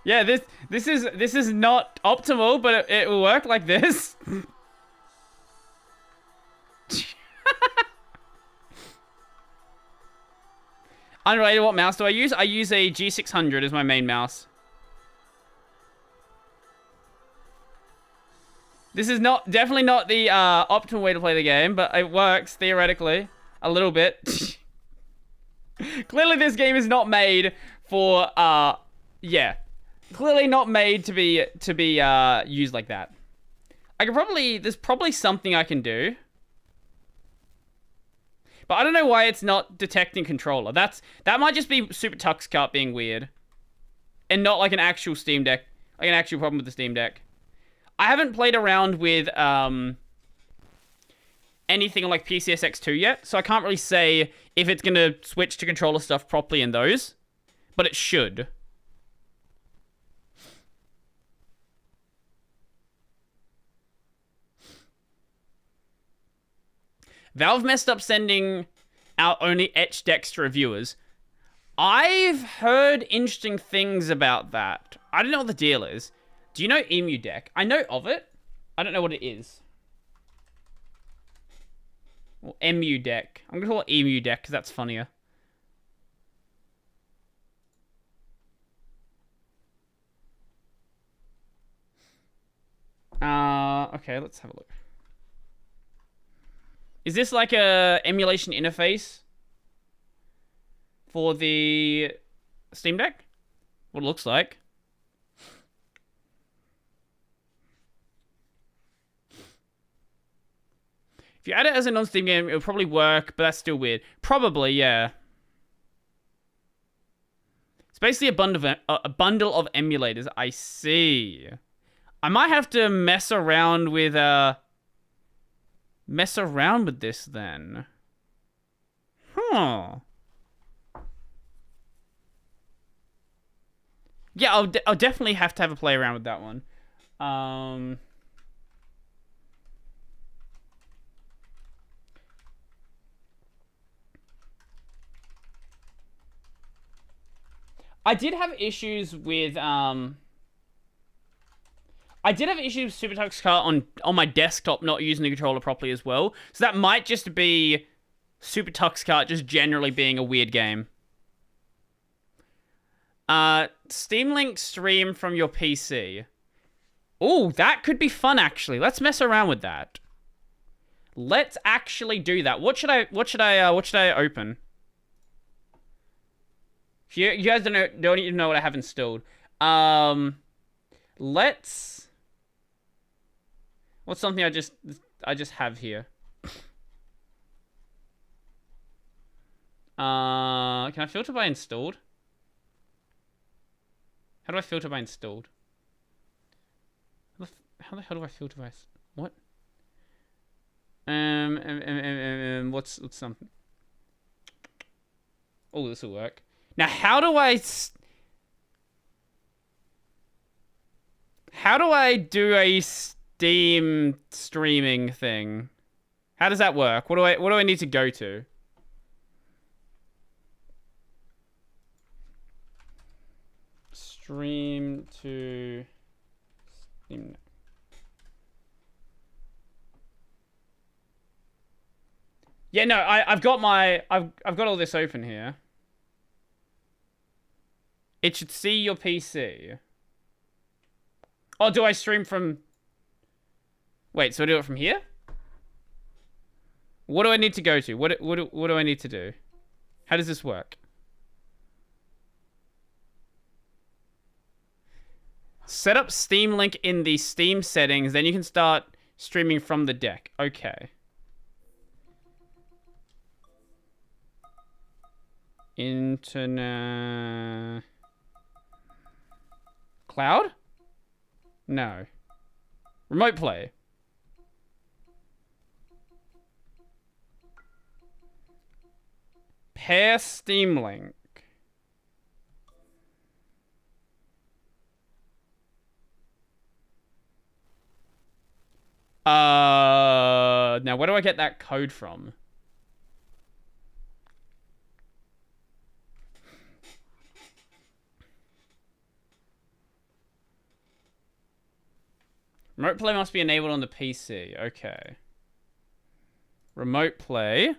B: Yeah, this is not optimal, but it will work like this. Unrelated, what mouse do I use? I use a G600 as my main mouse. This is definitely not the optimal way to play the game, but it works theoretically a little bit. Clearly, this game is not made for yeah, clearly not made to be used like that. There's probably something I can do. But I don't know why it's not detecting controller. That might just be SuperTuxCart being weird. And not like an actual Steam Deck. Like an actual problem with the Steam Deck. I haven't played around with anything like PCSX2 yet. So I can't really say if it's going to switch to controller stuff properly in those. But it should. Valve messed up sending out only etched decks to reviewers. I've heard interesting things about that. I don't know what the deal is. Do you know Emu Deck? I know of it. I don't know what it is. Or Emu Deck. I'm going to call it Emu Deck because that's funnier. Okay, let's have a look. Is this like a emulation interface for the Steam Deck? What it looks like. If you add it as a non-Steam game, it'll probably work, but that's still weird. Probably, yeah. It's basically a bundle of emulators. I see. I might have to mess around with this then. Huh. Yeah, I'll definitely have to have a play around with that one. I did have issues with SuperTuxCart on my desktop not using the controller properly as well. So that might just be SuperTuxCart just generally being a weird game. Steam Link stream from your PC. Oh, that could be fun actually. Let's mess around with that. Let's actually do that. What should I open? You guys don't even know what I have installed. Let's... What's something I just have here? Can I filter by installed? How do I filter by installed? How the hell do I filter by... What? What's something? Oh, this will work. Now, how do I... How do I do a Steam streaming thing? How does that work? What do I need to go to? Stream to Steam. Yeah, no, I've got all this open here. It should see your PC. Oh, do I stream from... Wait, so I do it from here? What do I need to go to? What do I need to do? How does this work? Set up Steam Link in the Steam settings, then you can start streaming from the deck. Okay. Internet... Cloud? No. Remote play. Pair Steam Link. Now where do I get that code from? Remote play must be enabled on the PC. Okay. Remote play.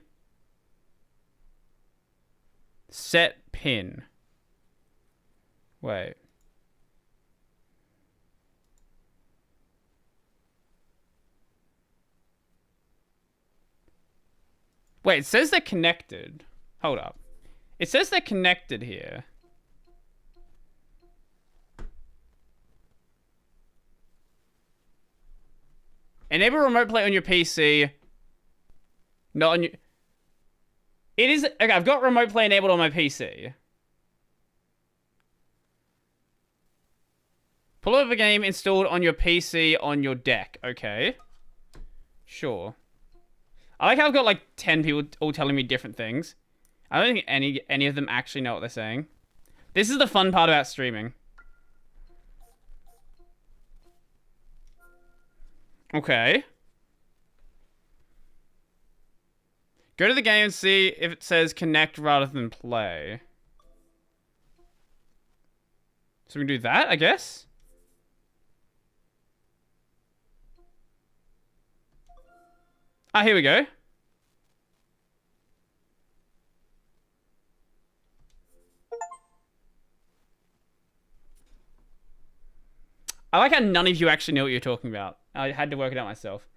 B: Set pin. Wait. Wait, it says they're connected. Hold up. It says they're connected here. Enable remote play on your PC. Not on your... It is... Okay, I've got remote play enabled on my PC. Pull up a game installed on your PC on your deck. Okay. Sure. I like how I've got like 10 people all telling me different things. I don't think any of them actually know what they're saying. This is the fun part about streaming. Okay. Go to the game and see if it says connect rather than play. So we can do that, I guess? Ah, here we go. I like how none of you actually know what you're talking about. I had to work it out myself.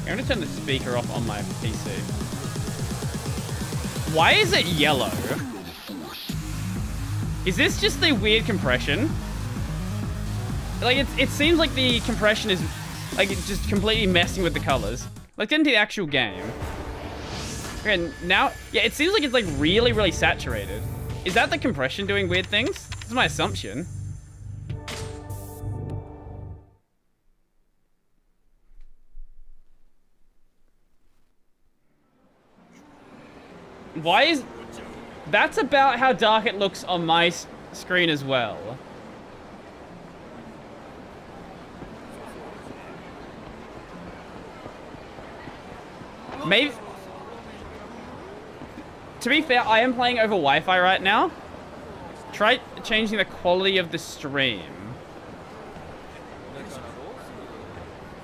B: I'm gonna turn the speaker off on my PC. Why is it yellow? Is this just the weird compression? Like, it seems like the compression is, like, it's just completely messing with the colors. Let's get into the actual game. Okay, now, yeah, it seems like it's, like, really, really saturated. Is that the compression doing weird things? That's my assumption. Why is... That's about how dark it looks on my screen as well. Maybe... To be fair, I am playing over Wi-Fi right now. Try changing the quality of the stream.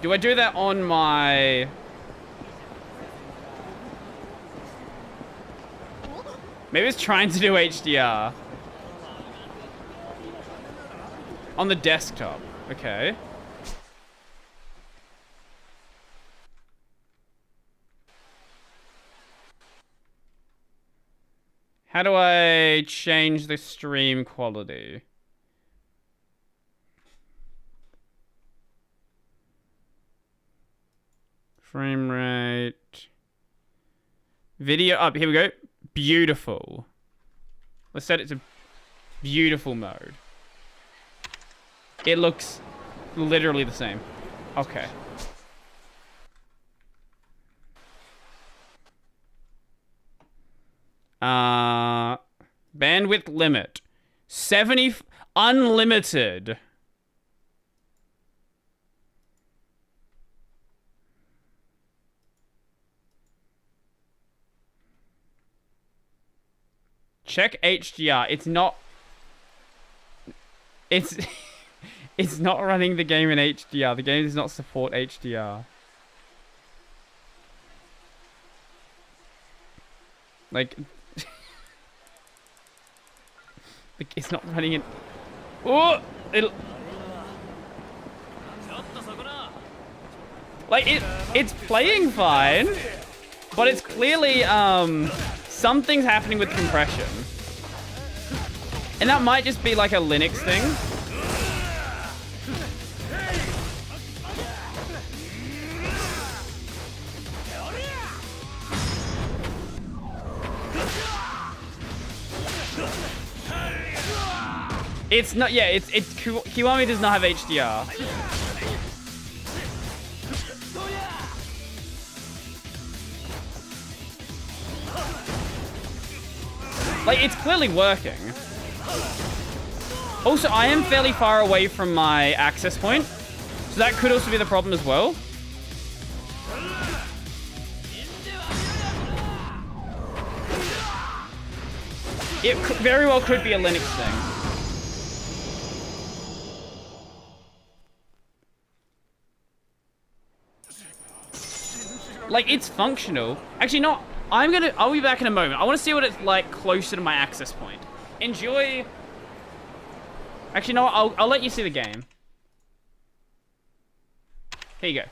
B: Do I do that on my... Maybe it's trying to do HDR. On the desktop. Okay. How do I change the stream quality? Frame rate. Video up. Here we go. Beautiful. Let's set it to beautiful mode. It looks literally the same. Okay. Bandwidth limit. 70 unlimited. Check HDR. It's not it's not running the game in HDR. The game does not support HDR. Like it's not running in. Oh, it'll. Like it's playing fine, but it's clearly something's happening with compression, and that might just be like a Linux thing. It's not, yeah, it's Kiwami does not have HDR. Like, it's clearly working. Also, I am fairly far away from my access point, so that could also be the problem as well. It very well could be a Linux thing. Like, it's functional. Actually, no, I'll be back in a moment. I want to see what it's like closer to my access point. Enjoy. Actually, no, I'll let you see the game. Here you go.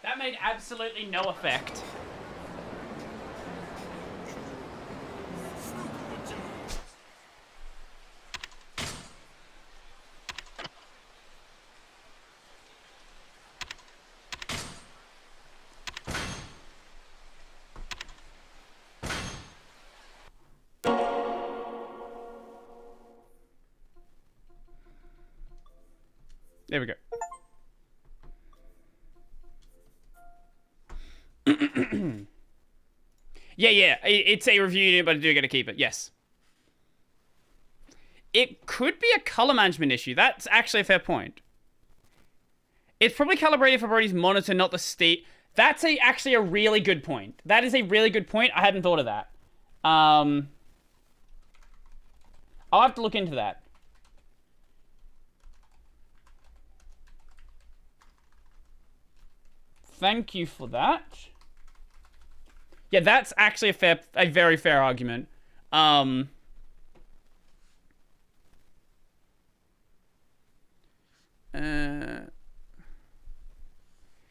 B: That made absolutely no effect. There we go. Yeah, it's a review unit, but I do get to keep it. Yes. It could be a color management issue. That's actually a fair point. It's probably calibrated for Brodie's monitor, not the Steam. That's actually a really good point. That is a really good point. I hadn't thought of that. I'll have to look into that. Thank you for that. Yeah, that's actually a very fair argument.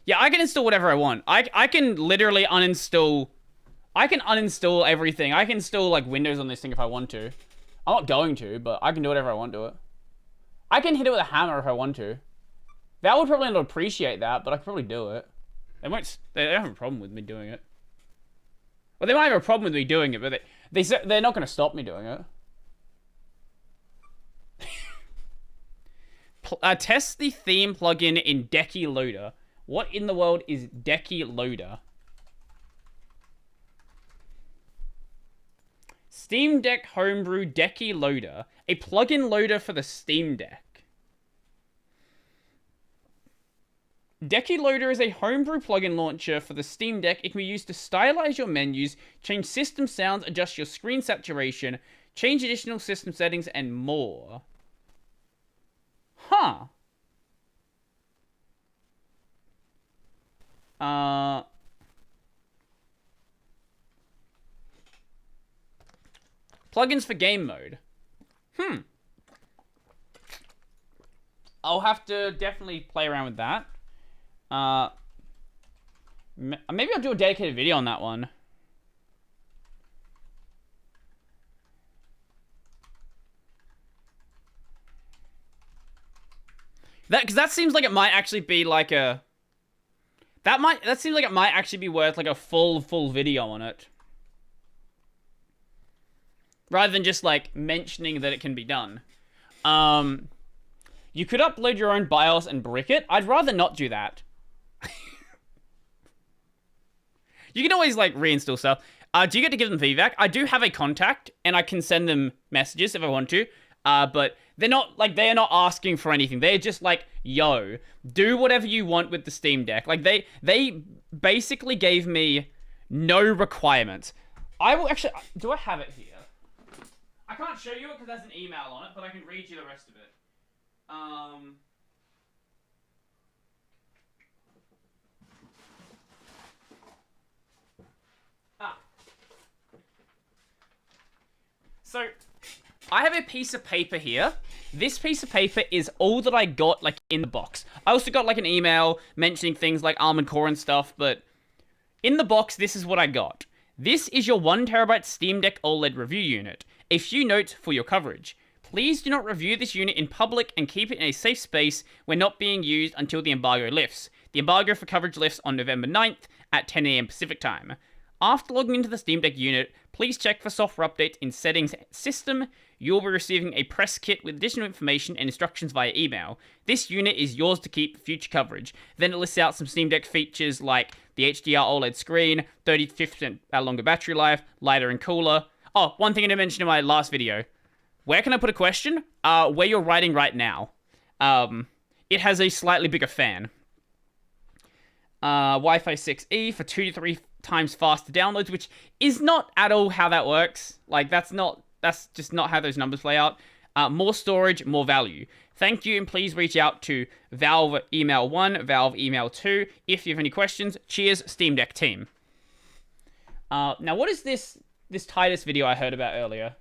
B: Yeah, I can install whatever I want. I can literally uninstall. I can uninstall everything. I can install like Windows on this thing if I want to. I'm not going to, but I can do whatever I want to it. I can hit it with a hammer if I want to. Val would probably not appreciate that, but I could probably do it. They won't. They don't have a problem with me doing it. Well, they might have a problem with me doing it, but they're not going to stop me doing it. Test the theme plugin in Decky Loader. What in the world is Decky Loader? SteamDeck Homebrew Decky Loader, a plugin loader for the Steam Deck. Decky Loader is a homebrew plugin launcher for the Steam Deck. It can be used to stylize your menus, change system sounds, adjust your screen saturation, change additional system settings, and more. Huh. Plugins for game mode. I'll have to definitely play around with that. Maybe I'll do a dedicated video on that one. Because that seems like it might actually be like a... That seems like it might actually be worth like a full video on it. Rather than just like mentioning that it can be done. You could upload your own BIOS and brick it. I'd rather not do that. You can always like reinstall stuff. Do you get to give them feedback? I do have a contact and I can send them messages if I want to. But they're not asking for anything. They're just like, yo, do whatever you want with the Steam Deck. Like they basically gave me no requirements. I will actually, do I have it here? I can't show you it because there's an email on it, but I can read you the rest of it. So, I have a piece of paper here. This piece of paper is all that I got, like, in the box. I also got, like, an email mentioning things like Armored Core and stuff, but in the box, this is what I got. This is your 1TB Steam Deck OLED review unit. A few notes for your coverage. Please do not review this unit in public and keep it in a safe space when not being used until the embargo lifts. The embargo for coverage lifts on November 9th at 10 AM Pacific Time. After logging into the Steam Deck unit, please check for software updates in Settings System. You will be receiving a press kit with additional information and instructions via email. This unit is yours to keep for future coverage. Then it lists out some Steam Deck features like the HDR OLED screen, 30-50% longer battery life, lighter and cooler. Oh, one thing I didn't mention in my last video. Where can I put a question? Where you're writing right now. It has a slightly bigger fan. Wi-Fi 6E for 2 to 3 times faster downloads, which is not at all how that works. Like, that's just not how those numbers play out. More storage, more value. Thank you, and please reach out to Valve Email 1, Valve Email 2, if you have any questions. Cheers, Steam Deck team. Now, what is this Titus video I heard about earlier?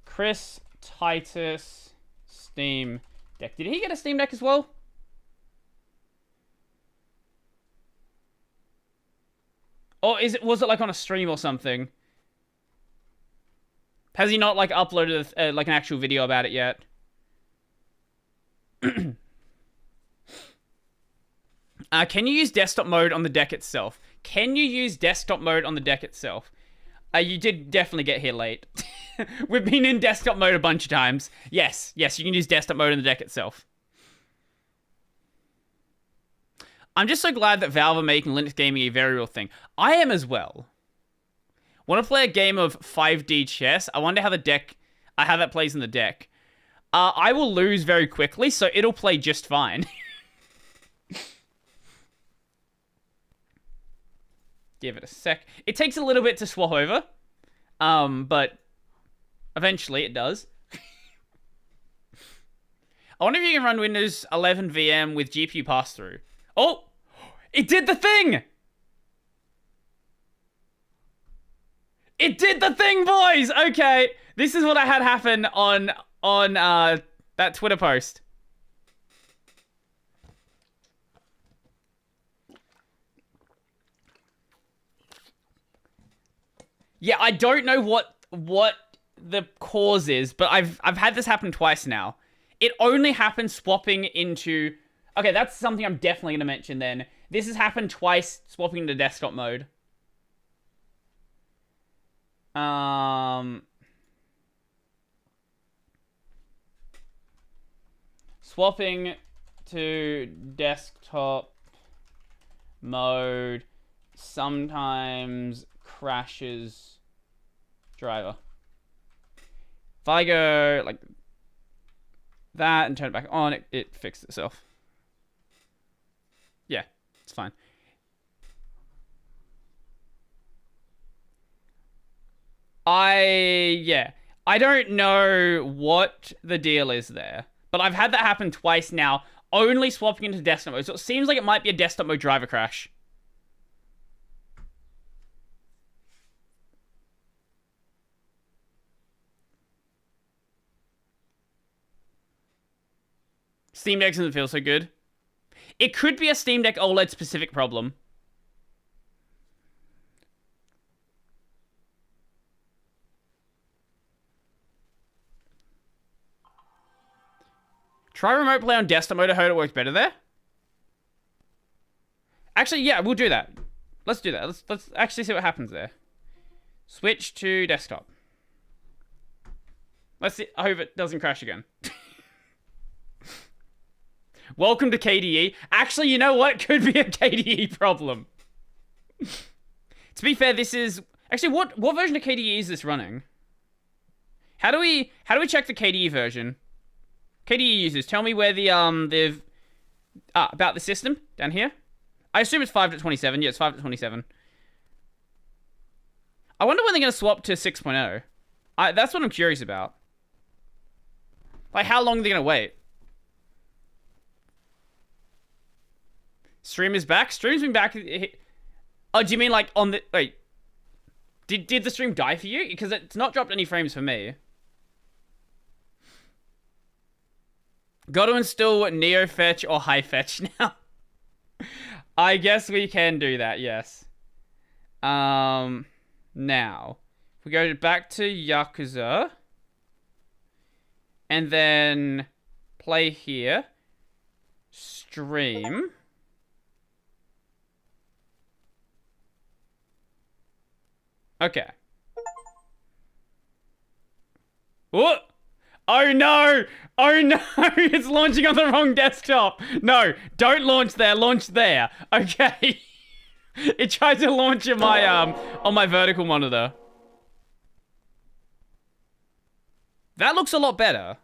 B: Chris Titus Steam Deck. Did he get a Steam Deck as well? Or was it like on a stream or something? Has he not like uploaded like an actual video about it yet? Can you use desktop mode on the deck itself? Can you use desktop mode on the deck itself? You did definitely get here late. We've been in desktop mode a bunch of times. Yes, you can use desktop mode on the deck itself. I'm just so glad that Valve are making Linux gaming a very real thing. I am as well. Want to play a game of 5D chess? I wonder how the deck how that plays in the deck. I will lose very quickly, so it'll play just fine. Give it a sec. It takes a little bit to swap over, but eventually it does. I wonder if you can run Windows 11 VM with GPU pass-through. Oh! It did the thing! It did the thing, boys! Okay, this is what I had happen on that Twitter post. Yeah, I don't know what the cause is, but I've had this happen twice now. It only happens swapping into... Okay, that's something I'm definitely going to mention then. This has happened twice swapping into desktop mode. Swapping to desktop mode sometimes crashes driver. If I go like that and turn it back on, it fixed itself. Yeah, it's fine. I don't know what the deal is there, but I've had that happen twice now, only swapping into desktop mode. So it seems like it might be a desktop mode driver crash. Steam Deck doesn't feel so good. It could be a Steam Deck OLED specific problem. Try remote play on desktop mode. I heard it works better there. Actually, yeah, we'll do that. Let's do that. Let's actually see what happens there. Switch to desktop. Let's see. I hope it doesn't crash again. Welcome to KDE. Actually, you know what? Could be a KDE problem. To be fair, this is... Actually, what version of KDE is this running? How do we check the KDE version? KDE users, tell me where the about the system down here. I assume it's 5.27. Yeah, it's 5.27. I wonder when they're going to swap to 6.0. That's what I'm curious about. Like, how long are they going to wait? Stream is back? Stream's been back. Oh, do you mean like on the... Wait. Did the stream die for you? Because it's not dropped any frames for me. Got to install Neo Fetch or High Fetch now. I guess we can do that, yes. Now, if we go back to Yakuza, and then play here, stream. Okay. What? Oh no! Oh no! It's launching on the wrong desktop! No, don't launch there, launch there. Okay. It tried to launch on my vertical monitor. That looks a lot better.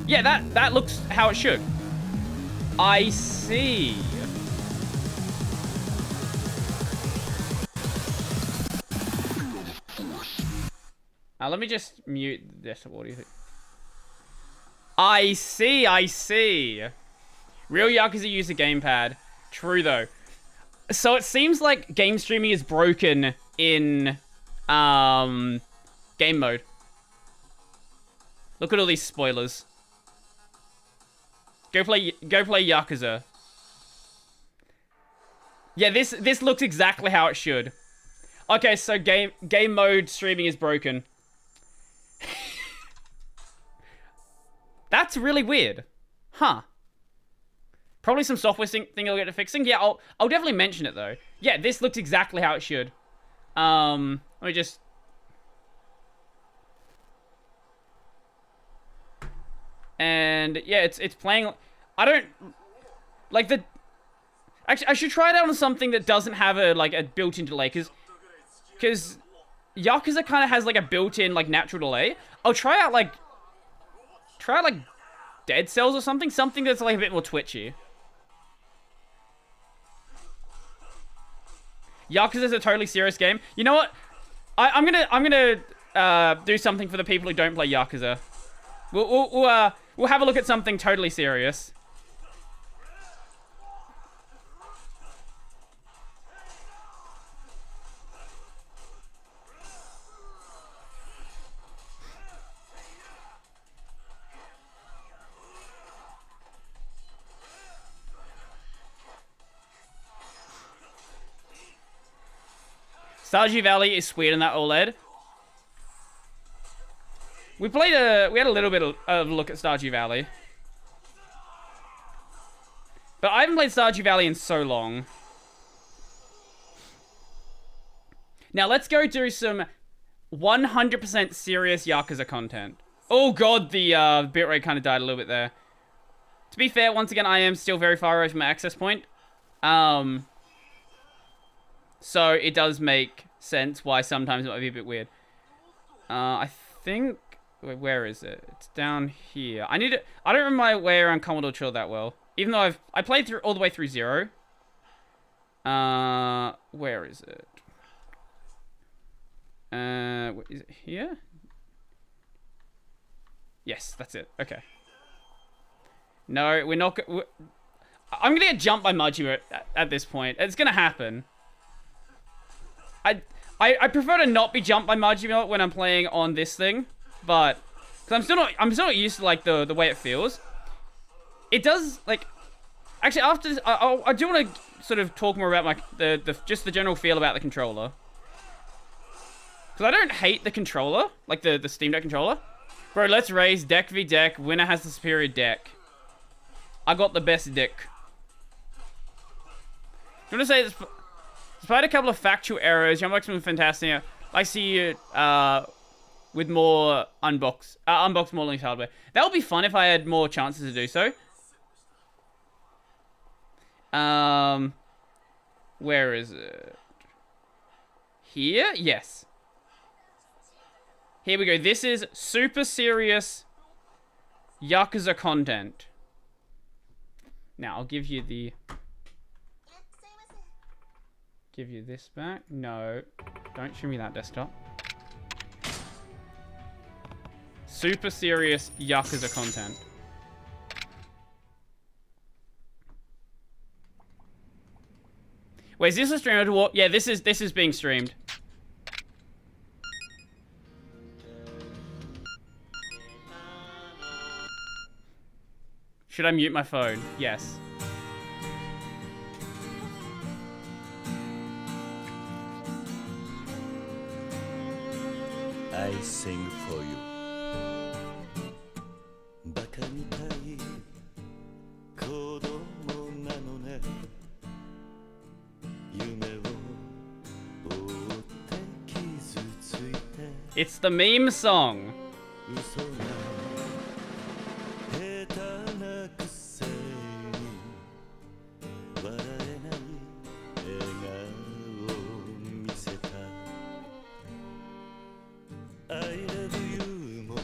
B: Yeah, that looks how it should. I see. Let me just mute this. What do you think? I see. Real Yakuza use a gamepad. True, though. So it seems like game streaming is broken in game mode. Look at all these spoilers. Go play Yakuza. Yeah, this looks exactly how it should. Okay, so game mode streaming is broken. That's really weird. Huh. Probably some software thing I'll get to fixing. Yeah, I'll definitely mention it though. Yeah, this looks exactly how it should. Let me just... And yeah, it's playing... I don't... Like the... Actually, I should try it out on something that doesn't have a built-in delay, because Yakuza kind of has like a built-in like natural delay. I'll try out like Dead Cells or something. Something that's like a bit more twitchy. Yakuza's a totally serious game. You know what? I'm gonna do something for the people who don't play Yakuza. We'll have a look at something totally serious. Stardew Valley is sweet in that OLED. We had a little bit of a look at Stardew Valley. But I haven't played Stardew Valley in so long. Now let's go do some 100% serious Yakuza content. Oh god, the bitrate kind of died a little bit there. To be fair, once again, I am still very far away from my access point. So it does make sense why sometimes it might be a bit weird. I think... Wait, where is it? It's down here. I don't remember my way around Commodore Chill that well. Even though I played through all the way through 0. Where is it? Is it here? Yes, that's it. Okay. No, we're not... I'm gonna get jumped by Mudgy at this point. It's gonna happen. I prefer to not be jumped by Mudgy when I'm playing on this thing, but because I'm still not used to like the way it feels. It does like actually after this I do want to sort of talk more about just the general feel about the controller, because I don't hate the controller, like the SteamDeck controller. Bro, let's raise deck v deck. Winner has the superior deck. I got the best deck. I'm gonna say this. Despite a couple of factual errors, Young Bucks was fantastic. I see you with more unboxed more linked hardware. That would be fun if I had more chances to do so. Where is it? Here? Yes. Here we go. This is super serious Yakuza content. Now, I'll give you the... Give you this back. No. Don't show me that desktop. Super serious Yakuza content. Wait, is this a streamer to walk? Yeah, this is being streamed. Should I mute my phone? Yes.
A: I sing for you. バカみたい子供なのね。夢を追って傷ついて。
B: It's the meme song.
A: 嘘が下手なくせに笑えない笑顔を見せた。I love you もろ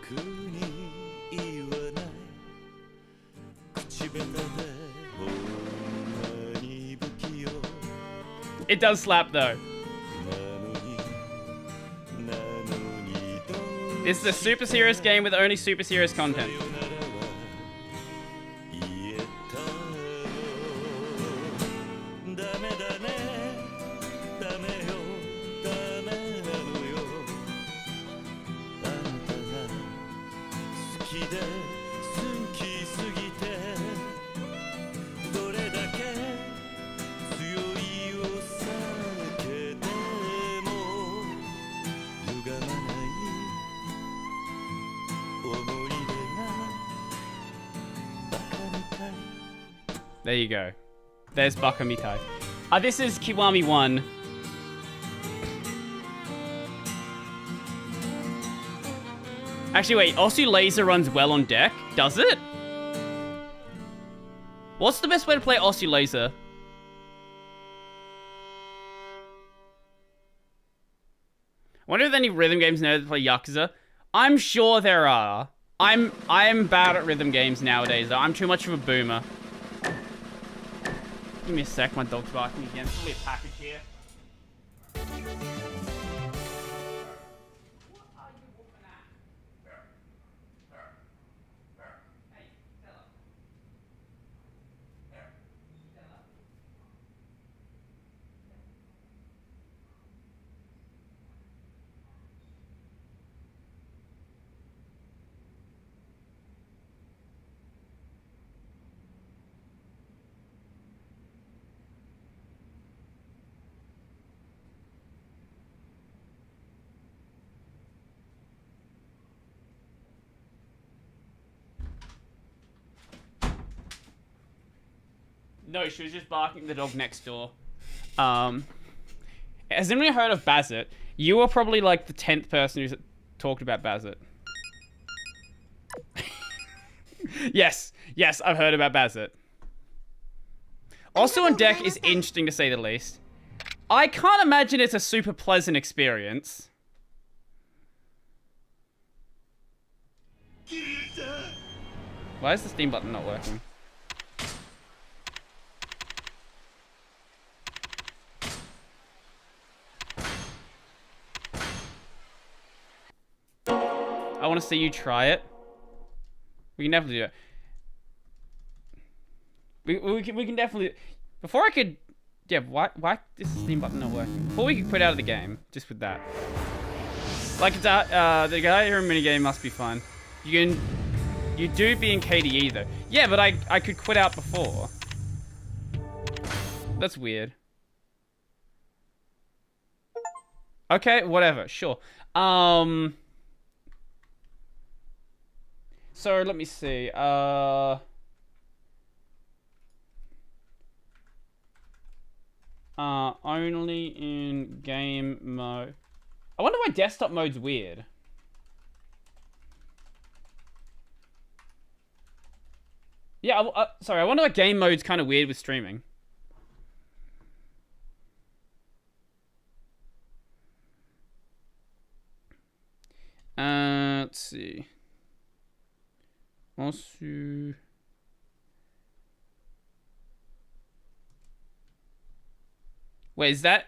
A: くに言わない口下手でほんまに不器用
B: It does slap though.
A: なのに
B: This is a super serious game with only super serious content.
A: 言えたのダメだねダメよダメなのよあんたが好きで好きすぎてどれだけ強いを避けても歪まない思い出がバカみたい
B: There you go. There's Bakamitai. This is Kiwami 1. Actually, wait. Osu Laser runs well on deck? Does it? What's the best way to play Osu Laser? wonder if there are any rhythm games now that play Yakuza. I'm sure there are. I'm bad at rhythm games nowadays, though. I'm too much of a boomer. Give me a sec, my dog's barking again. Probably a package here. No, she was just barking at the dog next door. Has anyone heard of Bazit? You were probably like the 10th person who's talked about Bazit. Yes, I've heard about Bazit. Also on deck is interesting to say the least. I can't imagine it's a super pleasant experience. Why is the Steam button not working? I want to see you try it. We can definitely do it. We can definitely... Before I could... Yeah, why is the Steam button not working? Before we could quit out of the game, just with that. Like, the guy here in minigame must be fun. You do be in KDE, though. Yeah, but I could quit out before. That's weird. Okay, whatever, sure. So, let me see. Only in game mode. I wonder why desktop mode's weird. Yeah, sorry, I wonder why game mode's kind of weird with streaming. Let's see. Also... Wait, is that...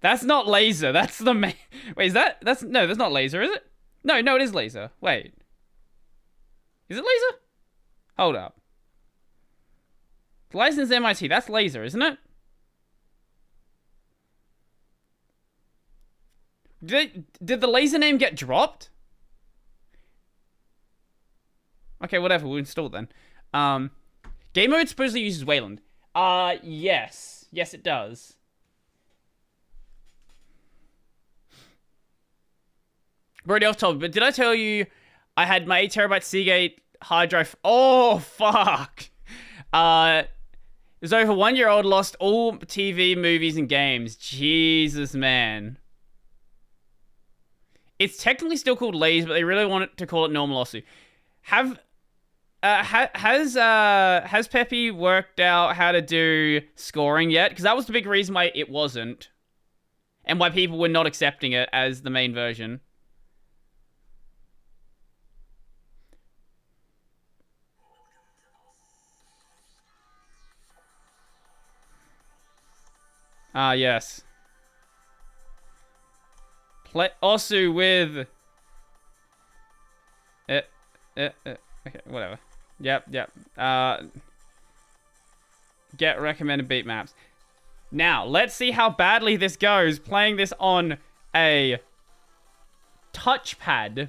B: That's not laser. That's the main... Wait, is that... No, that's not laser, is it? No, it is laser. Wait. Is it laser? Hold up. License MIT. That's laser, isn't it? Did the laser name get dropped? Okay, whatever. We'll install it then. Game mode supposedly uses Wayland. Yes. Yes, it does. Brodie off topic, but did I tell you I had my 8TB Seagate hard drive? Oh, fuck. It was over 1 year old, lost all TV, movies, and games. Jesus, man. It's technically still called Lays, but they really want it to call it normal also. Has Peppy worked out how to do scoring yet? Because that was the big reason why it wasn't. And why people were not accepting it as the main version. Yes. Play Osu with... Okay, whatever. Yep. Get recommended beat maps. Now, let's see how badly this goes playing this on a touchpad.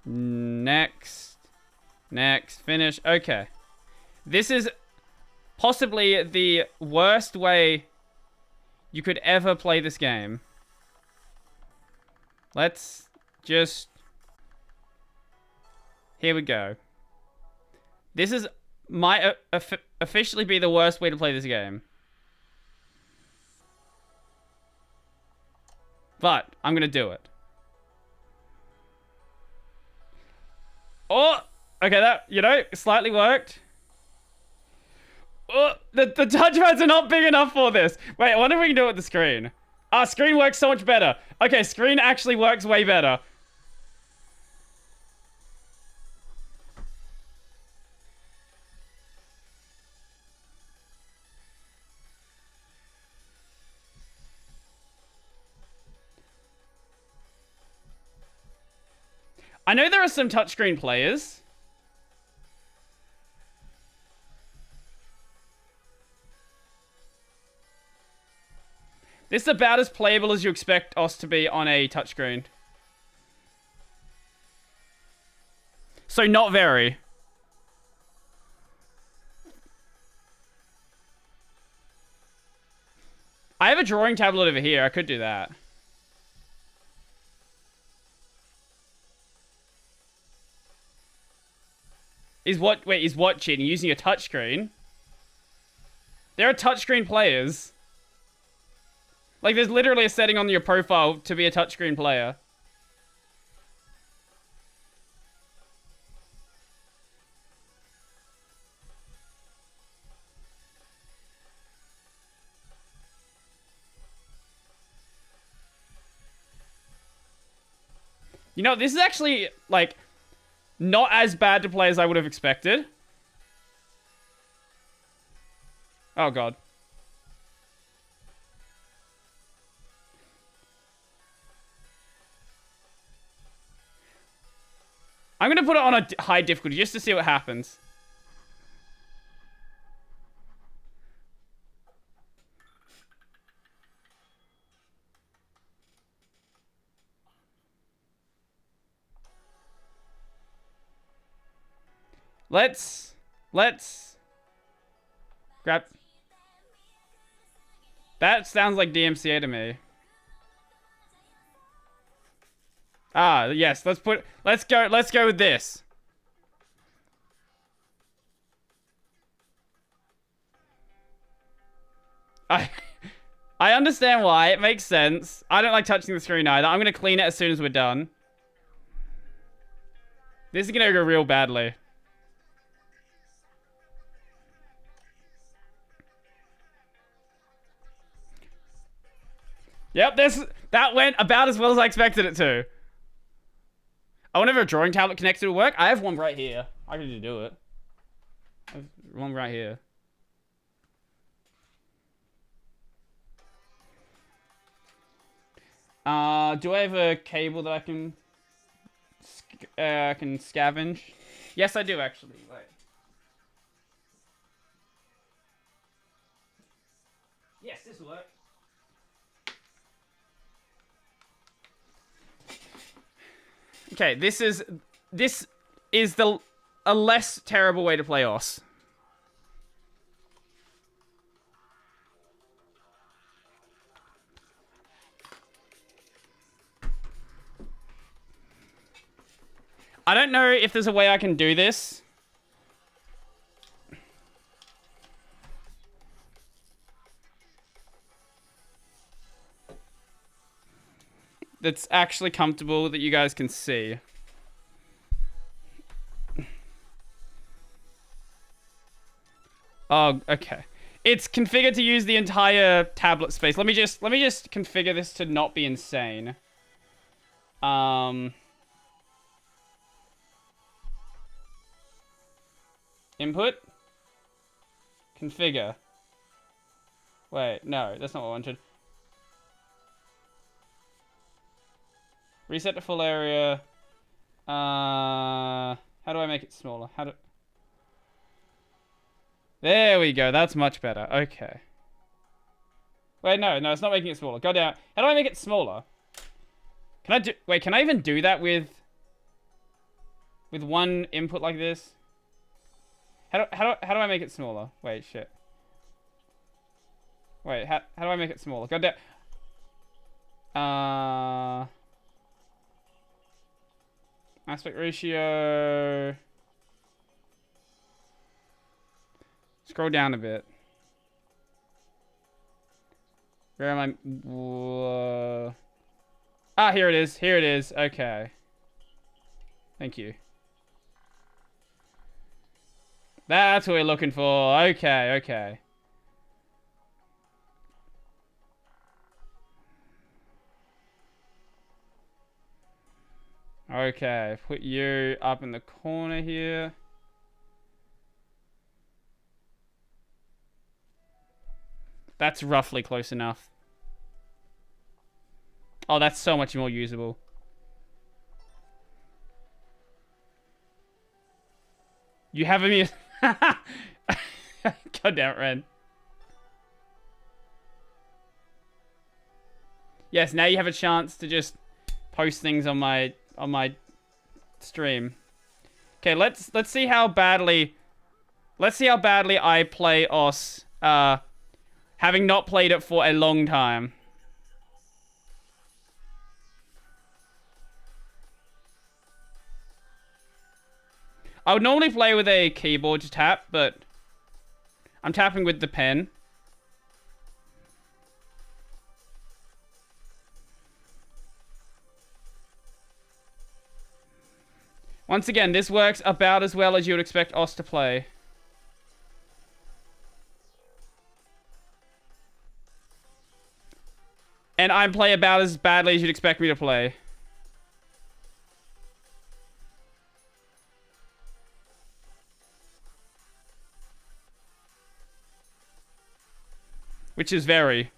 B: Next, finish. Okay. This is possibly the worst way you could ever play this game. Let's just... Here we go. This is might officially be the worst way to play this game. But I'm gonna do it. Oh! Okay, that, slightly worked. The touchpads are not big enough for this. Wait, I wonder if we can do it with the screen. Screen works so much better. Okay, screen actually works way better. I know there are some touchscreen players. This is about as playable as you expect us to be on a touchscreen. So not very. I have a drawing tablet over here. I could do that. Is what cheating? Using a touchscreen? There are touchscreen players. Like, there's literally a setting on your profile to be a touchscreen player. You know, this is actually, like, not as bad to play as I would have expected. Oh, God. I'm going to put it on a high difficulty just to see what happens. Let's grab. That sounds like DMCA to me. Yes, let's go with this. I understand why. It makes sense. I don't like touching the screen either. I'm going to clean it as soon as we're done. This is going to go real badly. Yep, that went about as well as I expected it to. I wonder if a drawing tablet connected to work. I have one right here. I can just do it. I have one right here. Do I have a cable that I can scavenge? Yes, I do actually. Wait. Yes, this will work. Okay, this is a less terrible way to play OS. I don't know if there's a way I can do this. That's actually comfortable that you guys can see. Oh, okay. It's configured to use the entire tablet space. Let me just configure this to not be insane. Input. Configure. Wait, no, that's not what I wanted. Reset to full area. How do I make it smaller? There we go. That's much better. Okay. Wait, no, it's not making it smaller. Go down. How do I make it smaller? Wait, can I even do that with one input like this? How do I make it smaller? Wait, shit. Wait, how do I make it smaller? Go down. Aspect ratio. Scroll down a bit. Where am I? Whoa. Ah, here it is. Here it is. Okay. Thank you. That's what we're looking for. Okay, okay. Okay, put you up in the corner here. That's roughly close enough. Oh, that's so much more usable. You have a mute. God damn it, Ren. Yes, now you have a chance to just post things on my stream. Okay, let's see how badly I play OS, having not played it for a long time. I would normally play with a keyboard to tap, but I'm tapping with the pen. Once again, this works about as well as you would expect OS to play. And I play about as badly as you'd expect me to play. Which is very.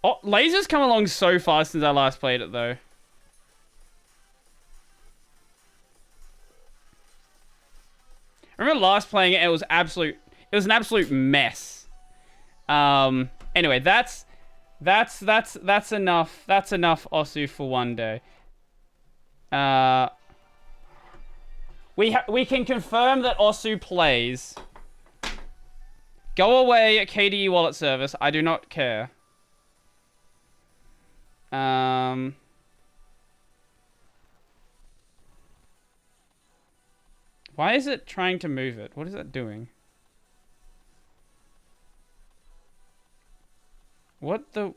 B: Oh, Laser's come along so far since I last played it, though. I remember last playing it, it was an absolute mess. Anyway, that's enough. That's enough Osu for one day. We can confirm that Osu plays. Go away, KDE wallet service. I do not care. Why is it trying to move it? What is that doing? What the...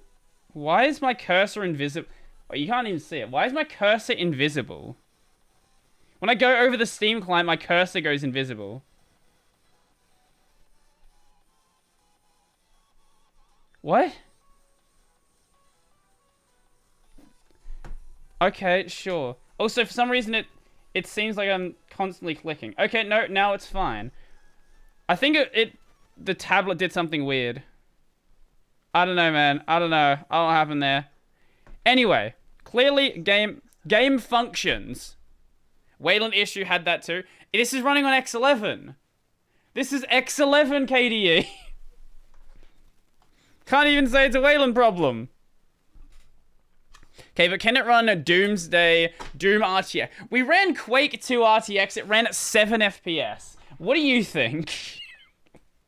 B: Why is my cursor invisible? Oh, you can't even see it. Why is my cursor invisible? When I go over the Steam client, my cursor goes invisible. What? Okay, sure. Also, for some reason, it seems like I'm constantly clicking. Okay, no, now it's fine. I think the tablet did something weird. I don't know, man. I don't know. I don't know what happened there. Anyway, clearly game functions. Wayland issue had that too. This is running on X11. This is X11 KDE. Can't even say it's a Wayland problem. Okay, but can it run a Doom RTX? We ran Quake 2 RTX. It ran at 7 FPS. What do you think?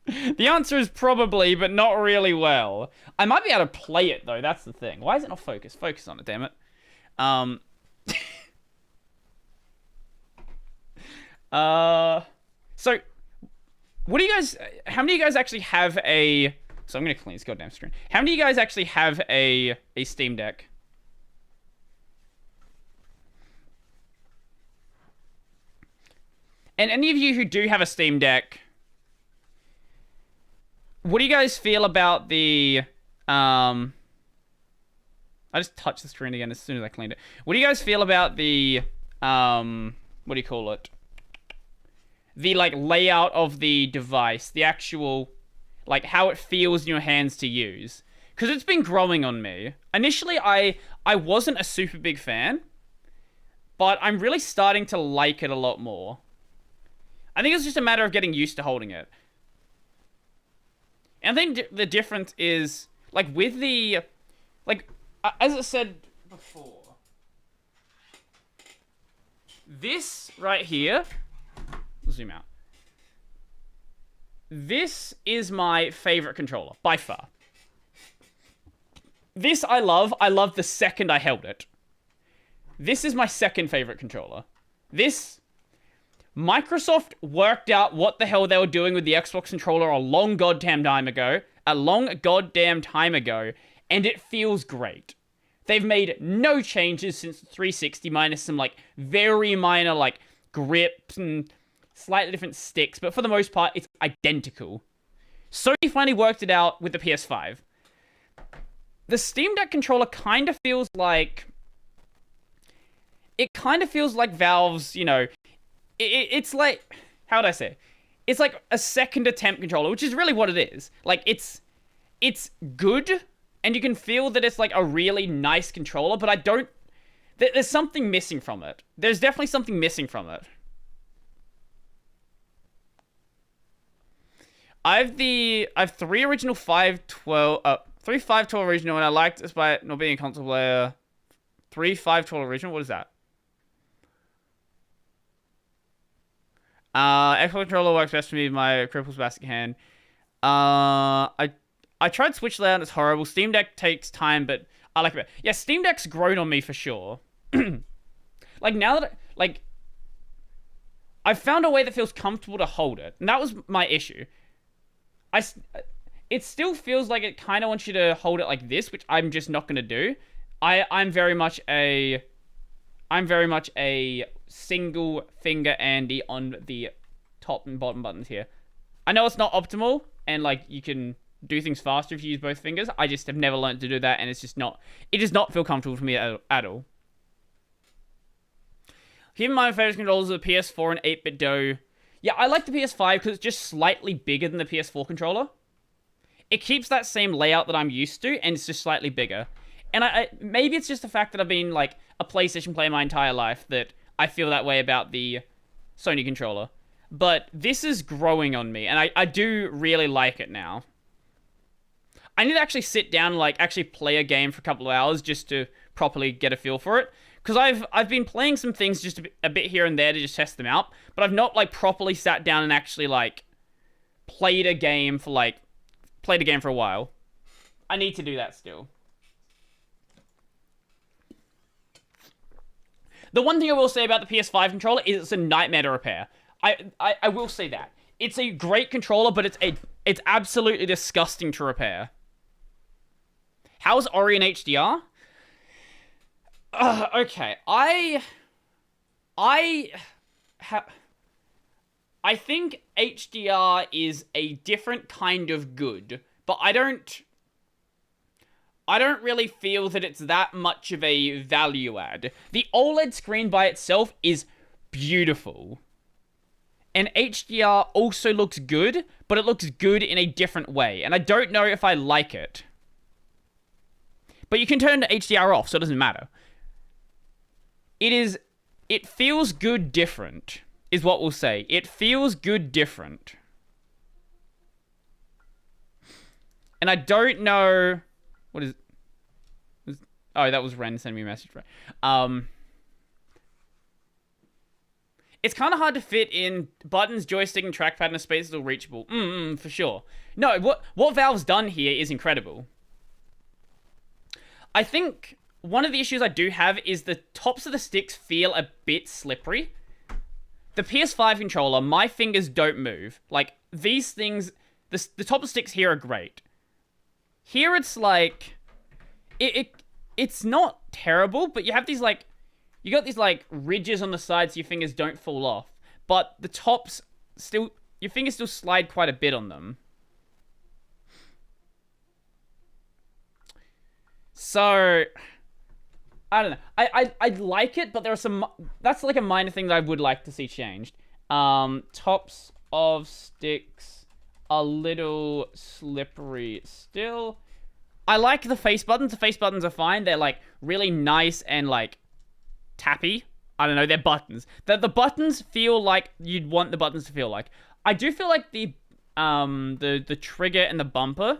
B: The answer is probably, but not really well. I might be able to play it, though. That's the thing. Why is it not focused? Focus on it, damn it. So, what do you guys... How many of you guys actually have a... So I'm going to clean this goddamn screen. How many of you guys actually have a Steam Deck? And any of you who do have a Steam Deck... What do you guys feel about the, I just touched the screen again as soon as I cleaned it. What do you guys feel about the, what do you call it? The, like, layout of the device. The actual, like, how it feels in your hands to use. Because it's been growing on me. Initially, I wasn't a super big fan. But I'm really starting to like it a lot more. I think it's just a matter of getting used to holding it. And I think the difference is, like, with the, like, as I said before, this right here, zoom out. This is my favorite controller, by far. This I love the second I held it. This is my second favorite controller. Microsoft worked out what the hell they were doing with the Xbox controller a long goddamn time ago. And it feels great. They've made no changes since the 360, minus some, like, very minor, like, grips and slightly different sticks. But for the most part, it's identical. Sony finally worked it out with the PS5. The Steam Deck controller kind of feels like... It kind of feels like Valve's, you know... It's like... How would I say it? It's like a second attempt controller, which is really what it is. Like, it's good, and you can feel that it's like a really nice controller, but I don't... There's something missing from it. There's definitely something missing from it. I have 3 original 512... 3 512 original, and I liked, despite not being a console player... 3 512 original? What is that? Xbox controller works best for me with my cripple spastic hand. I tried Switch layout and it's horrible. Steam Deck takes time, but I like it better. Yeah, Steam Deck's grown on me for sure. Like, now that... Like, I've found a way that feels comfortable to hold it. And that was my issue. It still feels like it kind of wants you to hold it like this, which I'm just not going to do. I'm very much a single finger Andy on the top and bottom buttons here. I know it's not optimal, and like you can do things faster if you use both fingers. I just have never learned to do that, and it does not feel comfortable for me at all. Keep in mind, my favorite controllers are the PS4 and 8-bit Do. Yeah, I like the PS5 because it's just slightly bigger than the PS4 controller. It keeps that same layout that I'm used to, and it's just slightly bigger. And maybe it's just the fact that I've been like a PlayStation player my entire life that I feel that way about the Sony controller. But this is growing on me, and I do really like it now. I need to actually sit down and like actually play a game for a couple of hours just to properly get a feel for it. Because I've been playing some things just a bit here and there to just test them out, but I've not like properly sat down and actually like played a game for a while. I need to do that still. The one thing I will say about the PS5 controller is it's a nightmare to repair. I will say that. It's a great controller, but it's absolutely disgusting to repair. How's Ori in HDR? Okay, I think HDR is a different kind of good, but I don't really feel that it's that much of a value add. The OLED screen by itself is beautiful. And HDR also looks good, but it looks good in a different way, and I don't know if I like it. But you can turn the HDR off, so it doesn't matter. It feels good different, is what we'll say. It feels good different. And I don't know... What is... Oh, that was Ren sending me a message. It's kind of hard to fit in buttons, joystick, and trackpad in a space that's all reachable. For sure. No, what Valve's done here is incredible. I think... One of the issues I do have is the tops of the sticks feel a bit slippery. The PS5 controller, my fingers don't move. Like, these things, the top of the sticks here are great. Here it's like, it's not terrible, but you have these like, you got these like ridges on the sides so your fingers don't fall off. But the tops still, your fingers still slide quite a bit on them. So... I don't know. I like it, but there are some... That's like a minor thing that I would like to see changed. Tops of sticks a little slippery still. I like the face buttons. The face buttons are fine. They're like really nice and like tappy. I don't know. They're buttons. The buttons feel like you'd want the buttons to feel like. I do feel like the trigger and the bumper...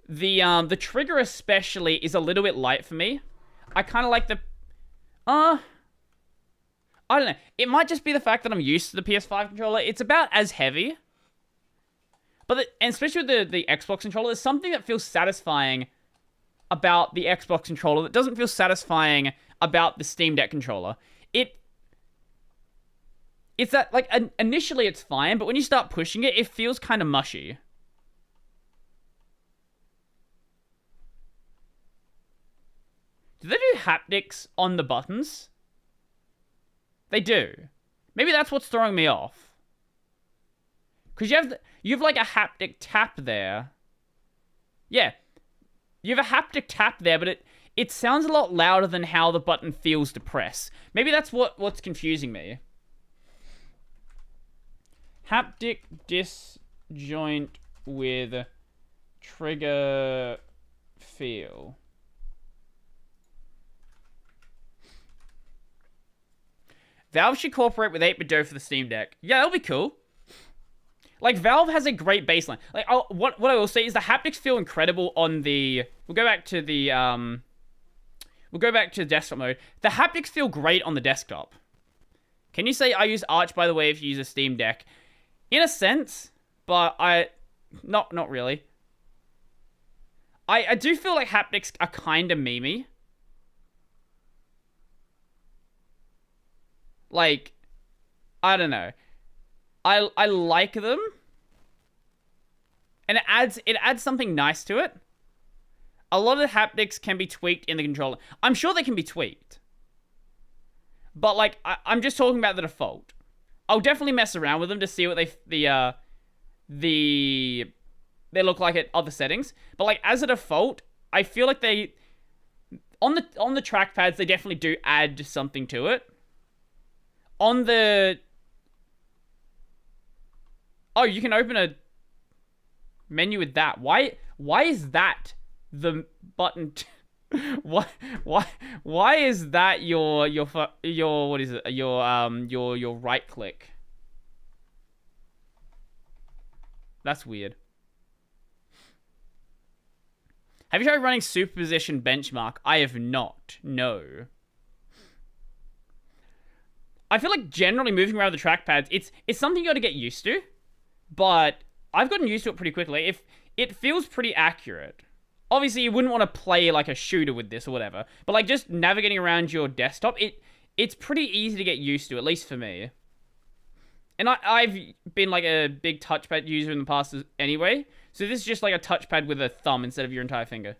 B: The trigger especially is a little bit light for me. I kind of like the... I don't know. It might just be the fact that I'm used to the PS5 controller. It's about as heavy. But and especially with the Xbox controller, there's something that feels satisfying about the Xbox controller that doesn't feel satisfying about the Steam Deck controller. It's that, like, initially it's fine, but when you start pushing it, it feels kind of mushy. Do they do haptics on the buttons? They do. Maybe that's what's throwing me off. Because you have like a haptic tap there. Yeah. You have a haptic tap there, but it sounds a lot louder than how the button feels to press. Maybe that's what's confusing me. Haptic disjoint with trigger feel. Valve should cooperate with 8-bit Do for the Steam Deck. Yeah, that'll be cool. Like, Valve has a great baseline. Like, what I will say is the haptics feel incredible on the... We'll go back to the, We'll go back to desktop mode. The haptics feel great on the desktop. Can you say I use Arch, by the way, if you use a Steam Deck? In a sense, but not really. I do feel like haptics are kind of memey. Like, I don't know. I like them. And it adds something nice to it. A lot of the haptics can be tweaked in the controller. I'm sure they can be tweaked. But like I'm just talking about the default. I'll definitely mess around with them to see what they look like at other settings. But like as a default, I feel like they on the trackpads they definitely do add something to it. On the you can open a menu with that. Why is that the button? Why is that your what is it? Your right click? That's weird. Have you tried running superposition benchmark? I have not. No. I feel like generally moving around the trackpads, it's something you got to get used to. But I've gotten used to it pretty quickly. If it feels pretty accurate. Obviously, you wouldn't want to play like a shooter with this or whatever. But like just navigating around your desktop, it's pretty easy to get used to, at least for me. And I've been like a big touchpad user in the past anyway. So this is just like a touchpad with a thumb instead of your entire finger.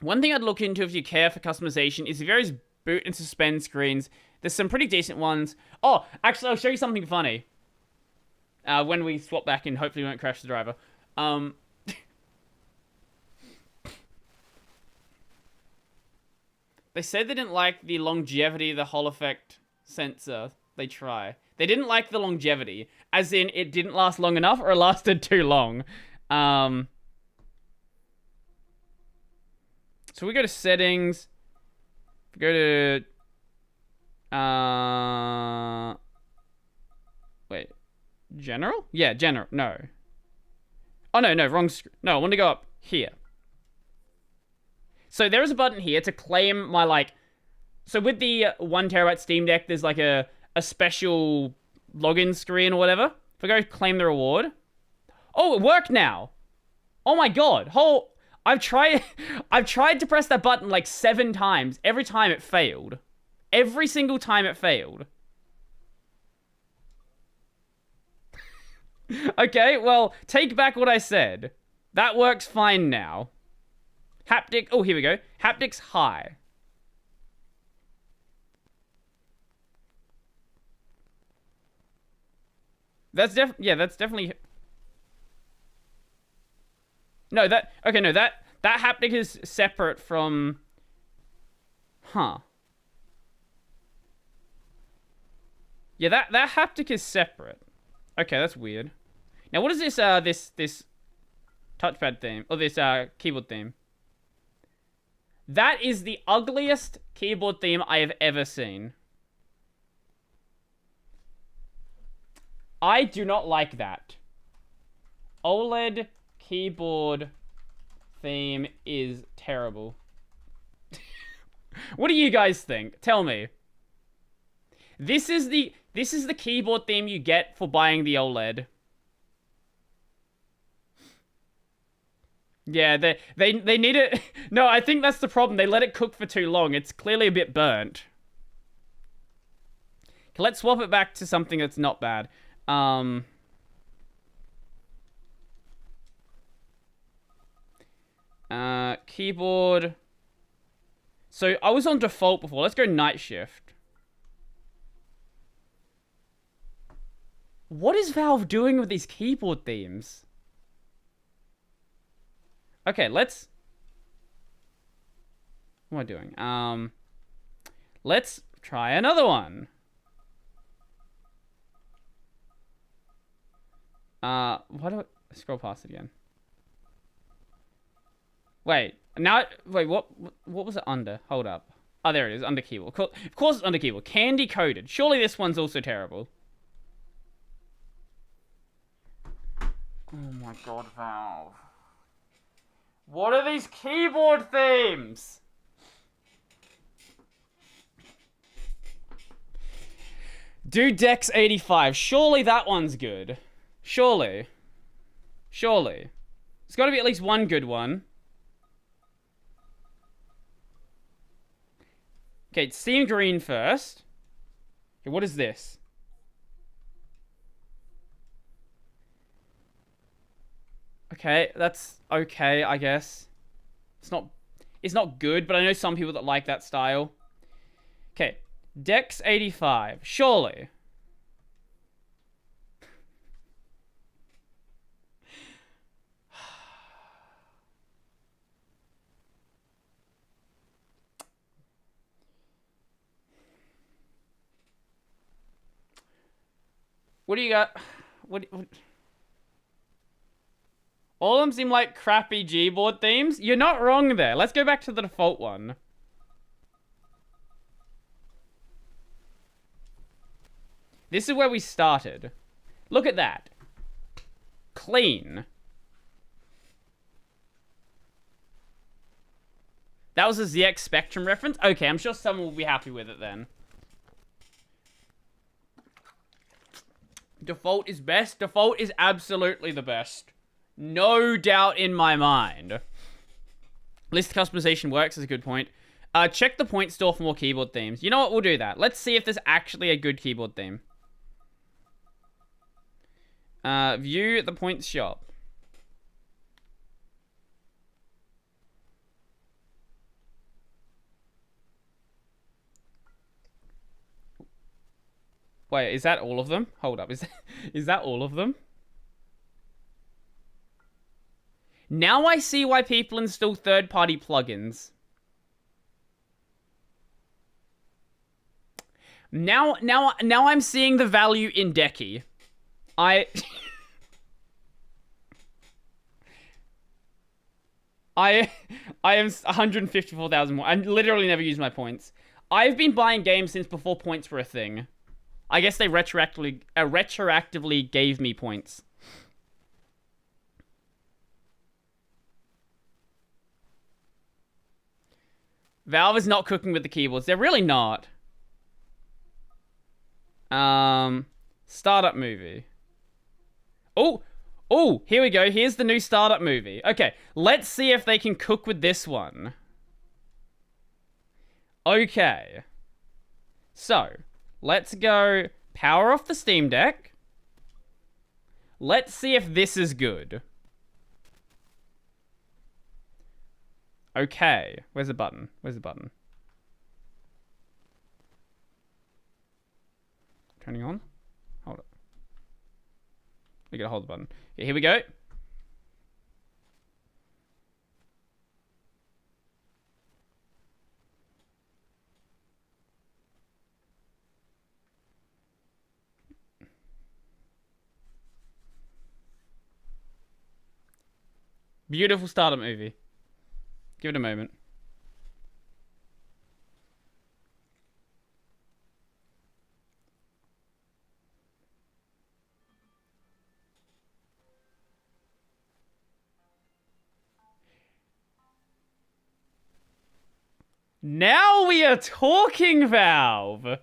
B: One thing I'd look into if you care for customization is the various boot and suspend screens. There's some pretty decent ones. Oh, actually, I'll show you something funny. When we swap back in, hopefully we won't crash the driver. They said they didn't like the longevity of the Hall effect sensor. They didn't like the longevity. As in, it didn't last long enough or it lasted too long. So we go to settings. We go to... Wait. General? Yeah, general. No. Oh, no, wrong screen. No, I want to go up here. So there is a button here to claim my, like... So with the 1TB Steam Deck, there's like a special login screen or whatever. If I go claim the reward... Oh, it worked now! Oh my god! I've tried to press that button like 7 times. Every time it failed. Every single time it failed. Okay, well, take back what I said. That works fine now. Haptic... Oh, here we go. Haptics high. That's definitely... No, that haptic is separate from... Huh. Yeah, that haptic is separate. Okay, that's weird. Now, what is this, this touchpad theme? Or this, keyboard theme? That is the ugliest keyboard theme I have ever seen. I do not like that. OLED keyboard theme is terrible. What do you guys think? Tell me. This is the keyboard theme you get for buying the OLED. Yeah, they need it. No, I think that's the problem. They let it cook for too long. It's clearly a bit burnt. Okay, let's swap it back to something that's not bad. Keyboard. So I was on default before. Let's go night shift. What is Valve doing with these keyboard themes? Okay, let's... What am I doing? Let's try another one. Why do I scroll past it again? Wait, what was it under? Hold up. Oh, there it is, under keyboard. Of course it's under keyboard. Candy coded. Surely this one's also terrible. Oh my god, Valve. What are these keyboard themes? Do Dex 85. Surely that one's good. Surely. Surely. There's got to be at least one good one. Okay, Steam Green first. Okay, what is this? Okay, that's okay, I guess. It's not good, but I know some people that like that style. Okay, Dex 85. Surely. What do you got? What? All of them seem like crappy Gboard themes. You're not wrong there. Let's go back to the default one. This is where we started. Look at that. Clean. That was a ZX Spectrum reference? Okay, I'm sure someone will be happy with it then. Default is best. Default is absolutely the best. No doubt in my mind. List customization works is a good point. Check the point store for more keyboard themes. You know what? We'll do that. Let's see if there's actually a good keyboard theme. View the points shop. Wait, is that all of them? Hold up. Is that all of them? Now I see why people install third-party plugins. Now I'm seeing the value in Decky. I am 154,000 more. I literally never use my points. I've been buying games since before points were a thing. I guess they retroactively gave me points. Valve is not cooking with the keyboards. They're really not. Startup movie. Oh, here we go. Here's the new startup movie. Okay, let's see if they can cook with this one. Okay. So, let's go power off the Steam Deck. Let's see if this is good. Okay. Where's the button? Where's the button? Turning on? Hold it. We gotta hold the button. Okay, here we go. Beautiful startup movie. Give it a moment. Now we are talking, Valve.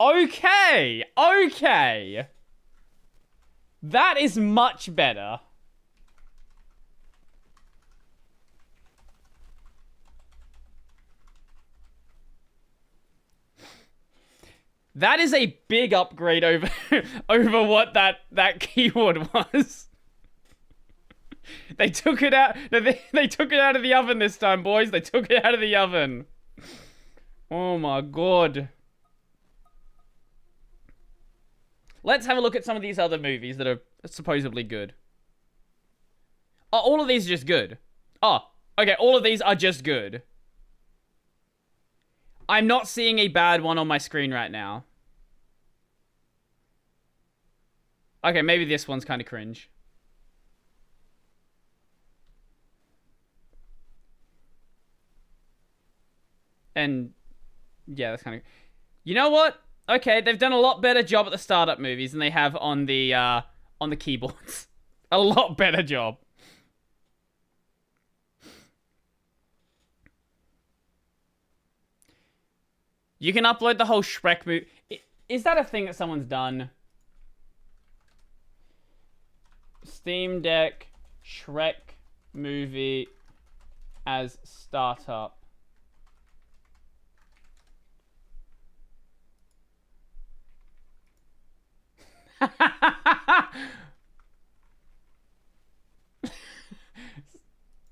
B: Okay. That is much better. That is a big upgrade over what that keyboard was. They took it out. No, they took it out of the oven this time, boys. They took it out of the oven. Oh my god. Let's have a look at some of these other movies that are supposedly good. Oh, all of these are just good. Oh, okay, all of these are just good. I'm not seeing a bad one on my screen right now. Okay, maybe this one's kind of cringe. And yeah, that's kind of... You know what? Okay, they've done a lot better job at the startup movies than they have on the keyboards. A lot better job. You can upload the whole Shrek movie. Is that a thing that someone's done? SteamDeck Shrek movie as startup.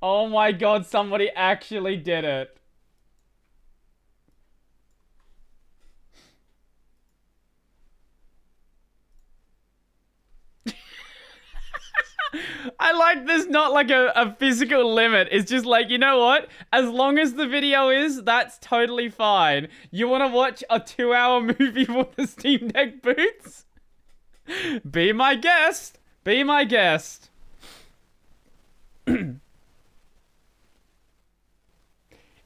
B: Oh my god, somebody actually did it. I like there's not like a physical limit. It's just like, you know what? As long as the video is, that's totally fine. You want to watch a 2-hour movie with the Steam Deck boots? Be my guest. Be my guest.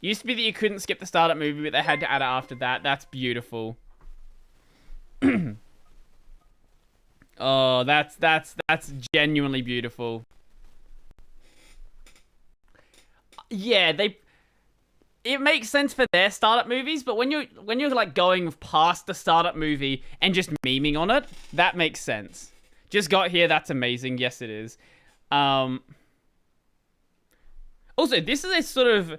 B: Used to be that you couldn't skip the startup movie, but they had to add it after that. That's beautiful. Oh, that's genuinely beautiful. Yeah, it makes sense for their startup movies, but when you're like going past the startup movie and just memeing on it, that makes sense. Just got here, that's amazing. Yes, it is. Also, this is a sort of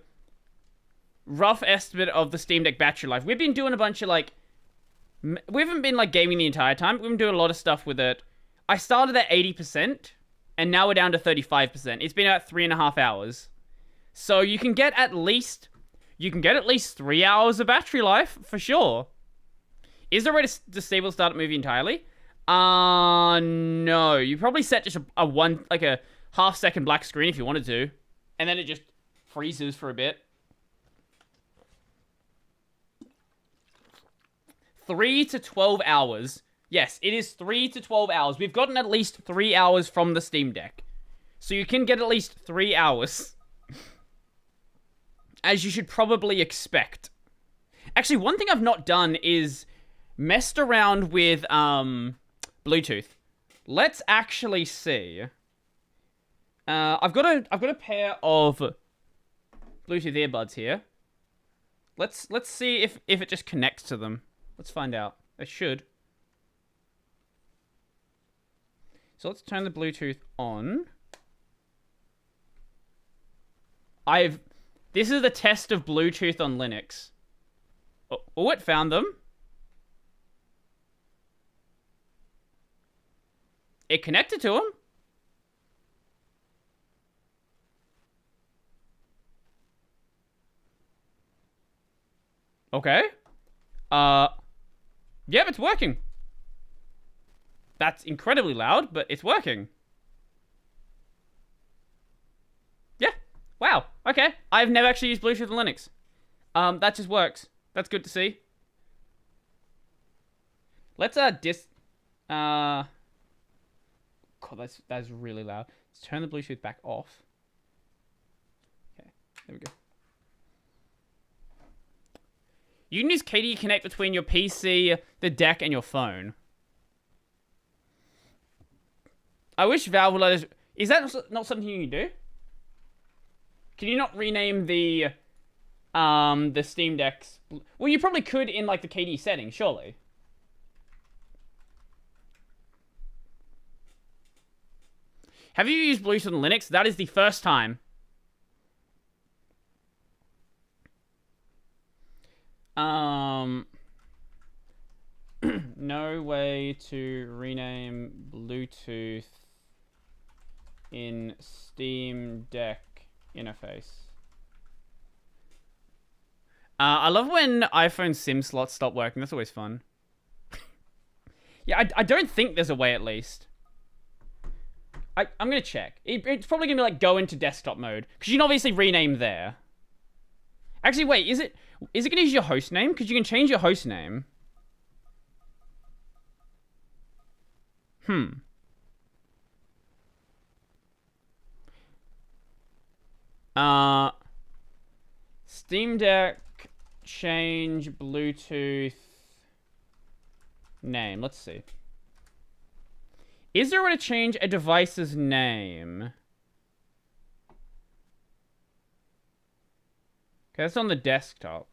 B: rough estimate of the Steam Deck battery life. We've been doing a bunch of like... We haven't been like gaming the entire time. We've been doing a lot of stuff with it. I started at 80%, and now we're down to 35%. It's been about 3.5 hours. So you can get at least 3 hours of battery life, for sure. Is there a way to disable the startup movie entirely? No. You probably set just a half-second black screen if you wanted to. And then it just freezes for a bit. 3 to 12 hours. Yes, it is 3 to 12 hours. We've gotten at least 3 hours from the Steam Deck. So you can get at least 3 hours. As you should probably expect. Actually, one thing I've not done is messed around with Bluetooth. Let's actually see. I've got a pair of Bluetooth earbuds here. Let's see if it just connects to them. Let's find out. It should. So let's turn the Bluetooth on. This is the test of Bluetooth on Linux. Oh, it found them. It connected to them. Okay. Yep, it's working. That's incredibly loud, but it's working. Yeah. Wow. Okay. I've never actually used Bluetooth on Linux. That just works. That's good to see. Let's God, that's really loud. Let's turn the Bluetooth back off. Okay. There we go. You can use KDE Connect between your PC, the deck, and your phone. I wish Valve would let us... Is that not something you can do? Can you not rename the Steam Decks? Well, you probably could in, like, the KDE settings, surely. Have you used Bluetooth on Linux? That is the first time. No way to rename Bluetooth in Steam Deck interface. I love when iPhone SIM slots stop working. That's always fun. Yeah, I don't think there's a way, at least. I'm going to check. It's probably going to be like, go into desktop mode. Because you can obviously rename there. Actually, wait, is it going to use your host name? Because you can change your host name. Steam Deck change Bluetooth name. Let's see. Is there a way to change a device's name? Okay, that's on the desktop.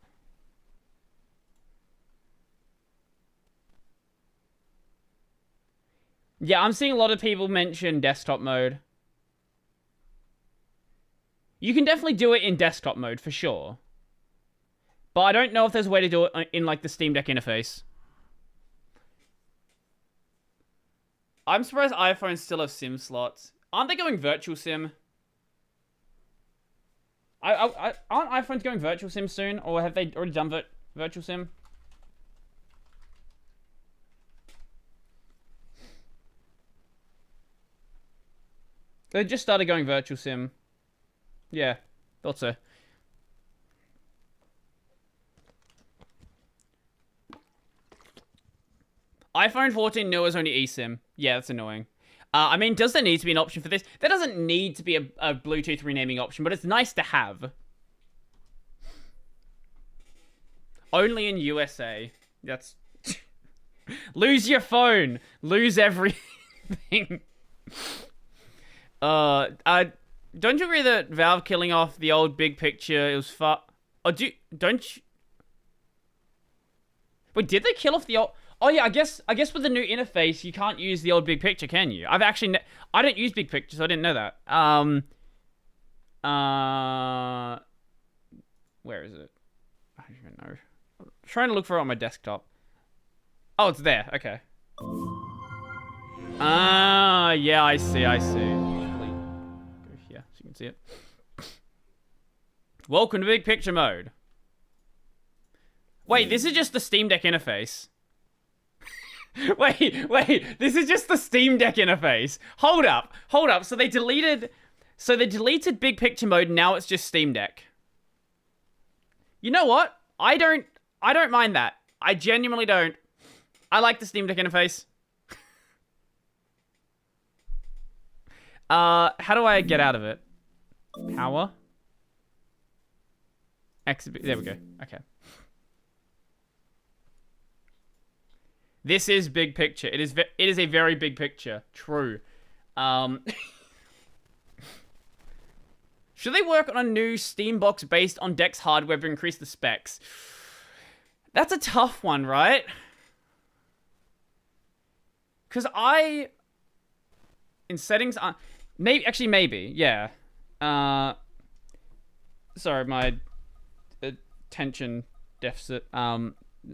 B: Yeah, I'm seeing a lot of people mention desktop mode. You can definitely do it in desktop mode, for sure. But I don't know if there's a way to do it in, like, the Steam Deck interface. I'm surprised iPhones still have SIM slots. Aren't they going virtual SIM? Aren't iPhones going virtual SIM soon? Or have they already done virtual SIM? They just started going virtual SIM. Yeah, thought so. iPhone 14 Neo is only eSIM. Yeah, that's annoying. I mean, does there need to be an option for this? There doesn't need to be a Bluetooth renaming option, but it's nice to have. Only in USA. That's... Lose your phone. Lose everything. Don't you agree that Valve killing off the old big picture, it was fun? Oh, don't you... Wait, did they kill off the old... Oh yeah, I guess with the new interface, you can't use the old big picture, can you? I don't use big picture, so I didn't know that. Where is it? I don't even know. I'm trying to look for it on my desktop. Oh, it's there. Okay. Yeah, I see. Go here so you can see it. Welcome to big picture mode. Wait, this is just the Steam Deck interface. Wait, this is just the Steam Deck interface. Hold up. So they deleted big picture mode, now it's just Steam Deck. You know what? I don't mind that. I genuinely don't. I like the Steam Deck interface. How do I get out of it? Power? Exhibit. There we go. Okay. This is big picture. It is a very big picture. True. Should they work on a new Steam box based on Deck's hardware to increase the specs? That's a tough one, right? Because in settings, maybe, yeah. Sorry, my attention deficit.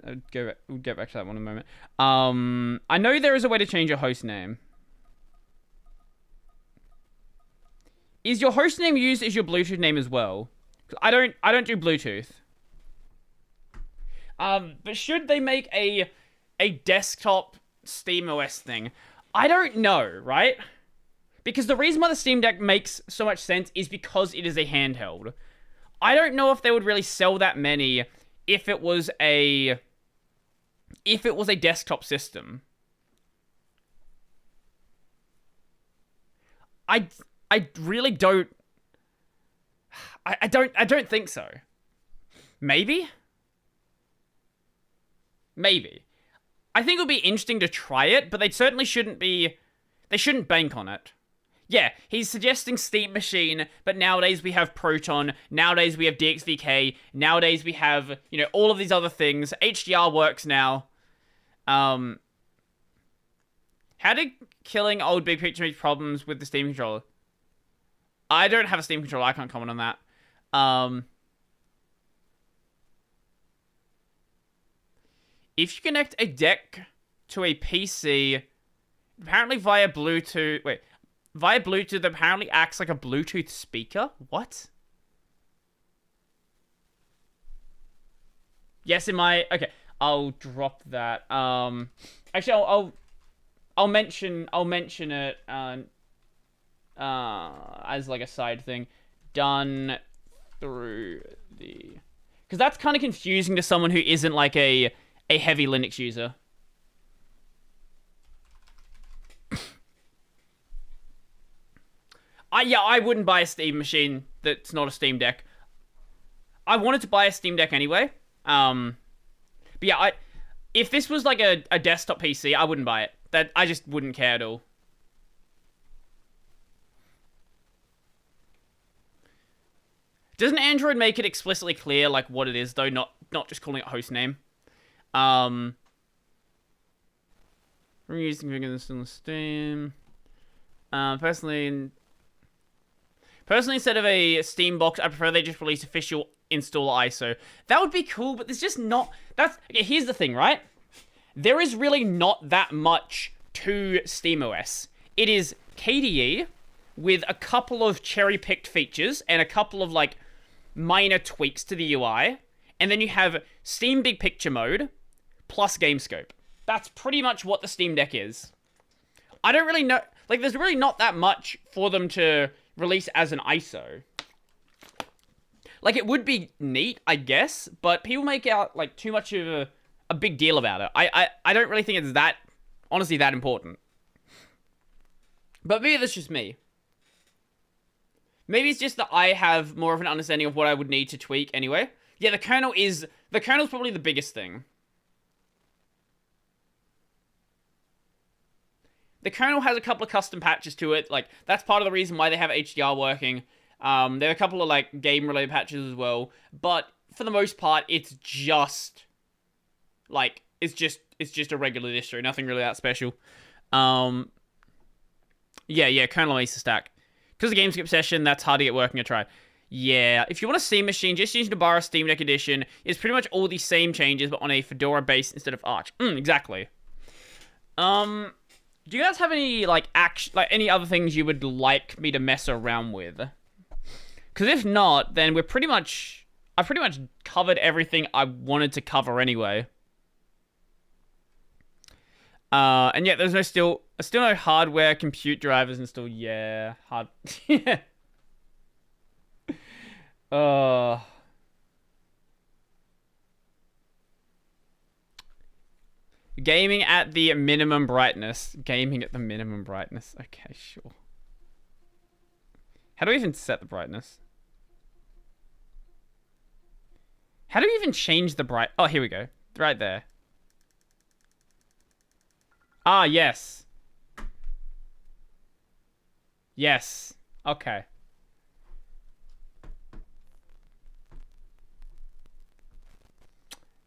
B: We'll get back to that one in a moment. I know there is a way to change your host name. Is your host name used as your Bluetooth name as well? 'Cause I don't do Bluetooth. But should they make a desktop SteamOS thing? I don't know, right? Because the reason why the Steam Deck makes so much sense is because it is a handheld. I don't know if they would really sell that many if it was a desktop system. I really don't. I don't think so. Maybe. I think it would be interesting to try it, but they certainly shouldn't be. They shouldn't bank on it. Yeah, he's suggesting Steam Machine, but nowadays we have Proton, nowadays we have DXVK, nowadays we have, all of these other things. HDR works now. How did killing old big picture make problems with the Steam controller? I don't have a Steam controller, I can't comment on that. If you connect a deck to a PC, apparently via Bluetooth... Wait. via Bluetooth that apparently acts like a Bluetooth speaker. What? Yes, in my... Okay, I'll drop that. Actually, I'll mention it as like a side thing. Done through the... Because that's kind of confusing to someone who isn't like a heavy Linux user. I wouldn't buy a Steam machine that's not a Steam Deck. I wanted to buy a Steam Deck anyway. But yeah, if this was like a desktop PC, I wouldn't buy it. I just wouldn't care at all. Doesn't Android make it explicitly clear like what it is though, not just calling it hostname? We're using this on Steam. Personally, instead of a Steam box, I prefer they just release official install ISO. That would be cool, but there's just not... Okay, here's the thing, right? There is really not that much to SteamOS. It is KDE with a couple of cherry-picked features and a couple of, like, minor tweaks to the UI. And then you have Steam Big Picture Mode plus GameScope. That's pretty much what the Steam Deck is. I don't really know... Like, there's really not that much for them to release as an ISO. Like, it would be neat, I guess, but people make out, like, too much of a big deal about it. I don't really think it's that, honestly, that important. But maybe that's just me. Maybe it's just that I have more of an understanding of what I would need to tweak anyway. Yeah, the kernel's probably the biggest thing. The kernel has a couple of custom patches to it. Like, that's part of the reason why they have HDR working. There are a couple of, like, game-related patches as well. But, for the most part, it's just... Like, it's just a regular distro. Nothing really that special. Yeah, kernel needs to stack. Because of GameScope session, that's hard to get working. I tried. Yeah, if you want a Steam machine, just using the bar Steam Deck Edition is pretty much all the same changes, but on a Fedora base instead of Arch. Exactly. Do you guys have any, like, any other things you would like me to mess around with? Because if not, then I've pretty much covered everything I wanted to cover anyway. And yeah, there's still no hardware, compute drivers installed. Yeah, hard. Yeah. Gaming at the minimum brightness. Gaming at the minimum brightness. Okay, sure. How do we even set the brightness? How do we even change the bright... Oh, here we go. Right there. Ah, yes. Yes. Okay.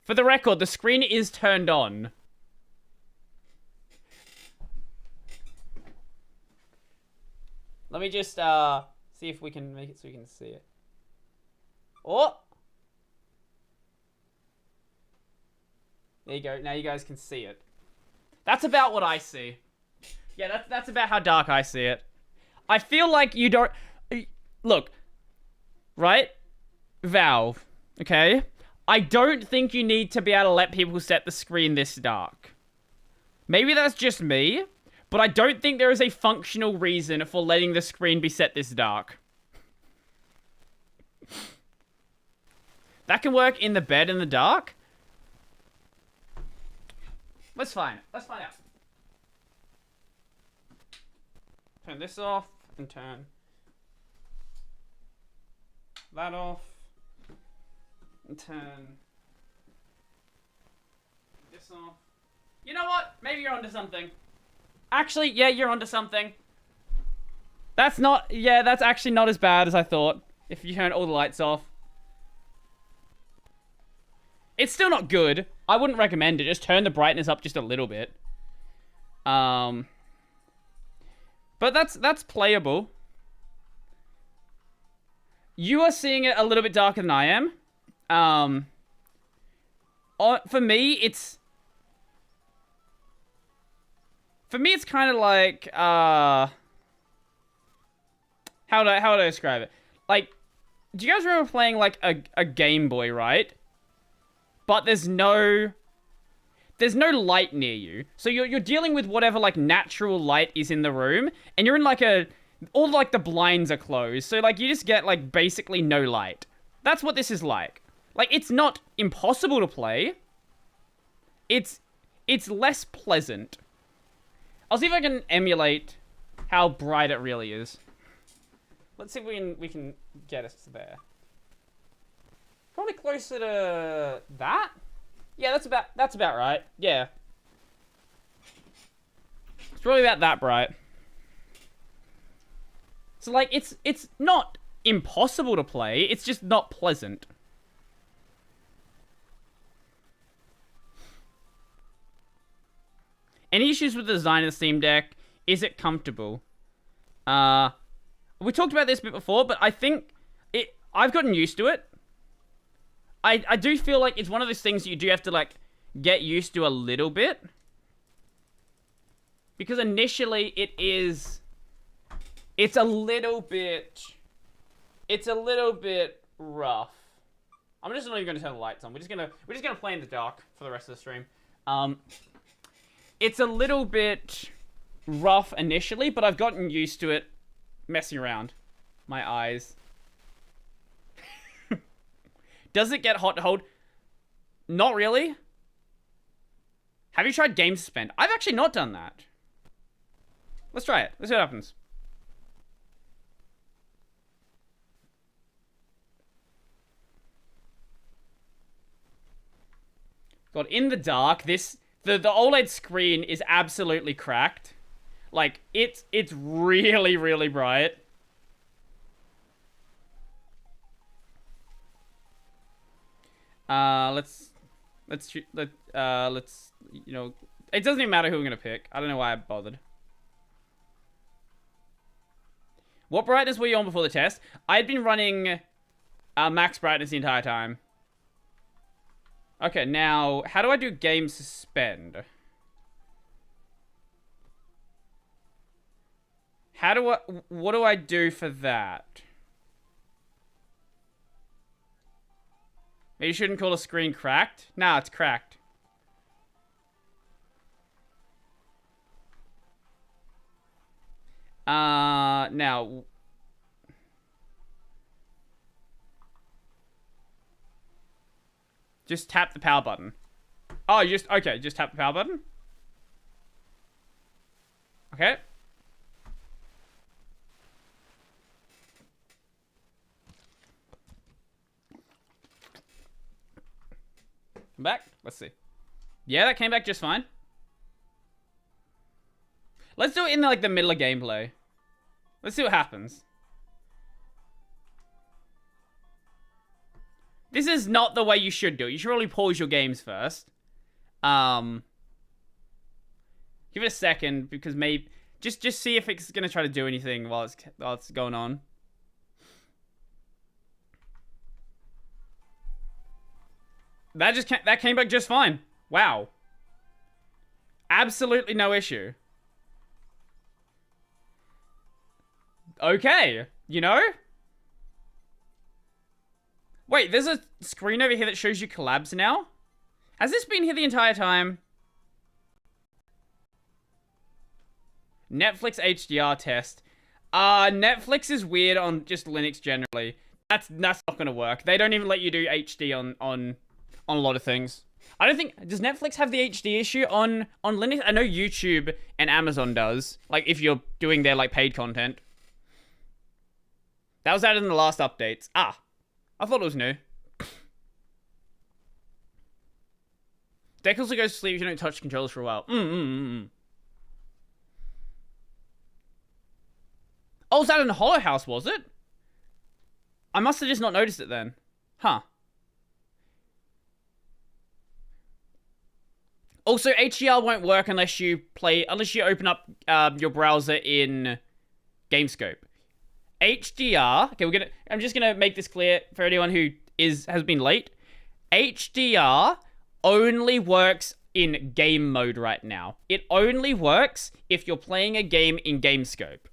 B: For the record, the screen is turned on. Let me just see if we can make it so you can see it. Oh! There you go. Now you guys can see it. That's about what I see. Yeah, that's about how dark I see it. I feel like you don't... Look. Right? Valve. Okay? I don't think you need to be able to let people set the screen this dark. Maybe that's just me, but I don't think there is a functional reason for letting the screen be set this dark. That can work in the bed in the dark. Let's find out. Turn this off and turn that off and turn this off. You know what? Maybe you're onto something. Actually, yeah, you're onto something. That's actually not as bad as I thought. If you turn all the lights off. It's still not good. I wouldn't recommend it. Just turn the brightness up just a little bit. But that's playable. You are seeing it a little bit darker than I am. For me, it's kind of like, how would I describe it? Like, do you guys remember playing like a Game Boy, right? But there's no light near you. So you're dealing with whatever like natural light is in the room, and you're in like all like the blinds are closed. So like you just get like basically no light. That's what this is like. Like, it's not impossible to play. It's less pleasant. I'll see if I can emulate how bright it really is. Let's see if we can get us there. Probably closer to that. Yeah, that's about right. Yeah. It's probably about that bright. So like it's not impossible to play, it's just not pleasant. Any issues with the design of the Steam Deck? Is it comfortable? We talked about this a bit before, but I think I've gotten used to it. I do feel like it's one of those things you do have to, like, get used to a little bit. Because initially, it's a little bit rough. I'm just not even going to turn the lights on. We're just gonna play in the dark for the rest of the stream. It's a little bit rough initially, but I've gotten used to it messing around. My eyes. Does it get hot to hold? Not really. Have you tried Game Suspend? I've actually not done that. Let's try it. Let's see what happens. God, in the dark, the OLED screen is absolutely cracked. Like, it's really, really bright. Let's, you know, it doesn't even matter who I'm gonna pick. I don't know why I bothered. What brightness were you on before the test? I had been running max brightness the entire time. Okay, now, how do I do Game Suspend? What do I do for that? You shouldn't call a screen cracked? Nah, it's cracked. Now... Just tap the power button. Oh, okay, just tap the power button? Okay. Come back. Let's see. Yeah, that came back just fine. Let's do it in like the middle of gameplay. Let's see what happens. This is not the way you should do it. You should probably pause your games first. Give it a second because maybe just see if it's gonna try to do anything while it's going on. That came back just fine. Wow. Absolutely no issue. Okay, you know? Wait, there's a screen over here that shows you collabs now? Has this been here the entire time? Netflix HDR test. Netflix is weird on just Linux generally. That's not gonna work. They don't even let you do HD on a lot of things. I don't think... Does Netflix have the HD issue on Linux? I know YouTube and Amazon does. Like, if you're doing their, like, paid content. That was added in the last updates. Ah. I thought it was new. Deck also goes to sleep if you don't touch controllers for a while. Oh, was that in Hollow House, was it? I must have just not noticed it then. Huh. Also, HDR won't work unless you open up your browser in GameScope. HDR, okay, I'm just gonna make this clear for anyone who has been late. HDR only works in game mode right now. It only works if you're playing a game in GameScope.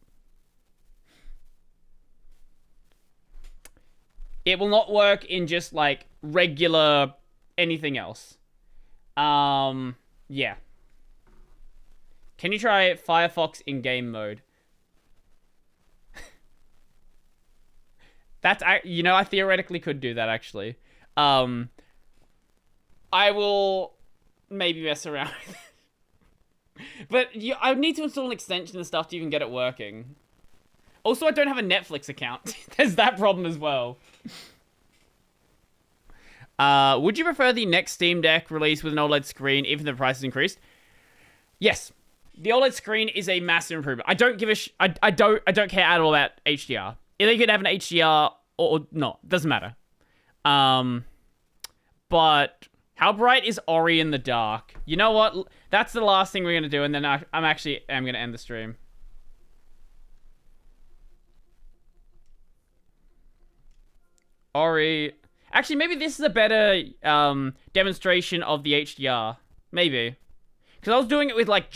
B: It will not work in just, like, regular anything else. Yeah. Can you try Firefox in game mode? That's, you know, I theoretically could do that, actually. I will maybe mess around with it. But I would need to install an extension and stuff to even get it working. Also, I don't have a Netflix account. There's that problem as well. Would you prefer the next Steam Deck release with an OLED screen even if the price is increased? Yes. The OLED screen is a massive improvement. I don't give a I don't care at all about HDR. If they could have an HDR or not, doesn't matter. But how bright is Ori in the dark? You know what? That's the last thing we're gonna do, and then I'm gonna end the stream. Ori. Actually, maybe this is a better demonstration of the HDR. Maybe. Because I was doing it with, like,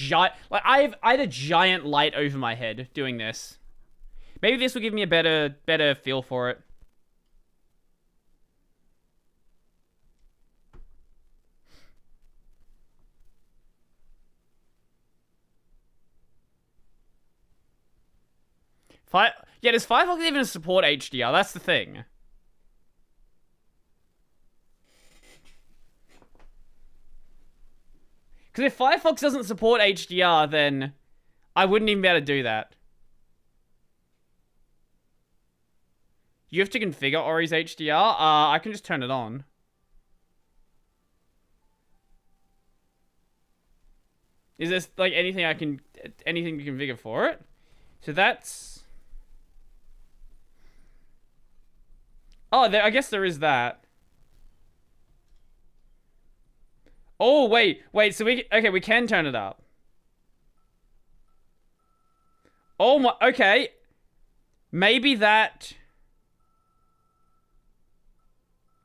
B: I had a giant light over my head doing this. Maybe this will give me a better feel for it. Yeah, does Firefox even support HDR? That's the thing. Because if Firefox doesn't support HDR, then I wouldn't even be able to do that. You have to configure Ori's HDR? I can just turn it on. Is there, like, anything to configure for it? So that's... Oh, I guess there is that. Oh, wait, so we can turn it up. Oh my, okay. Maybe that...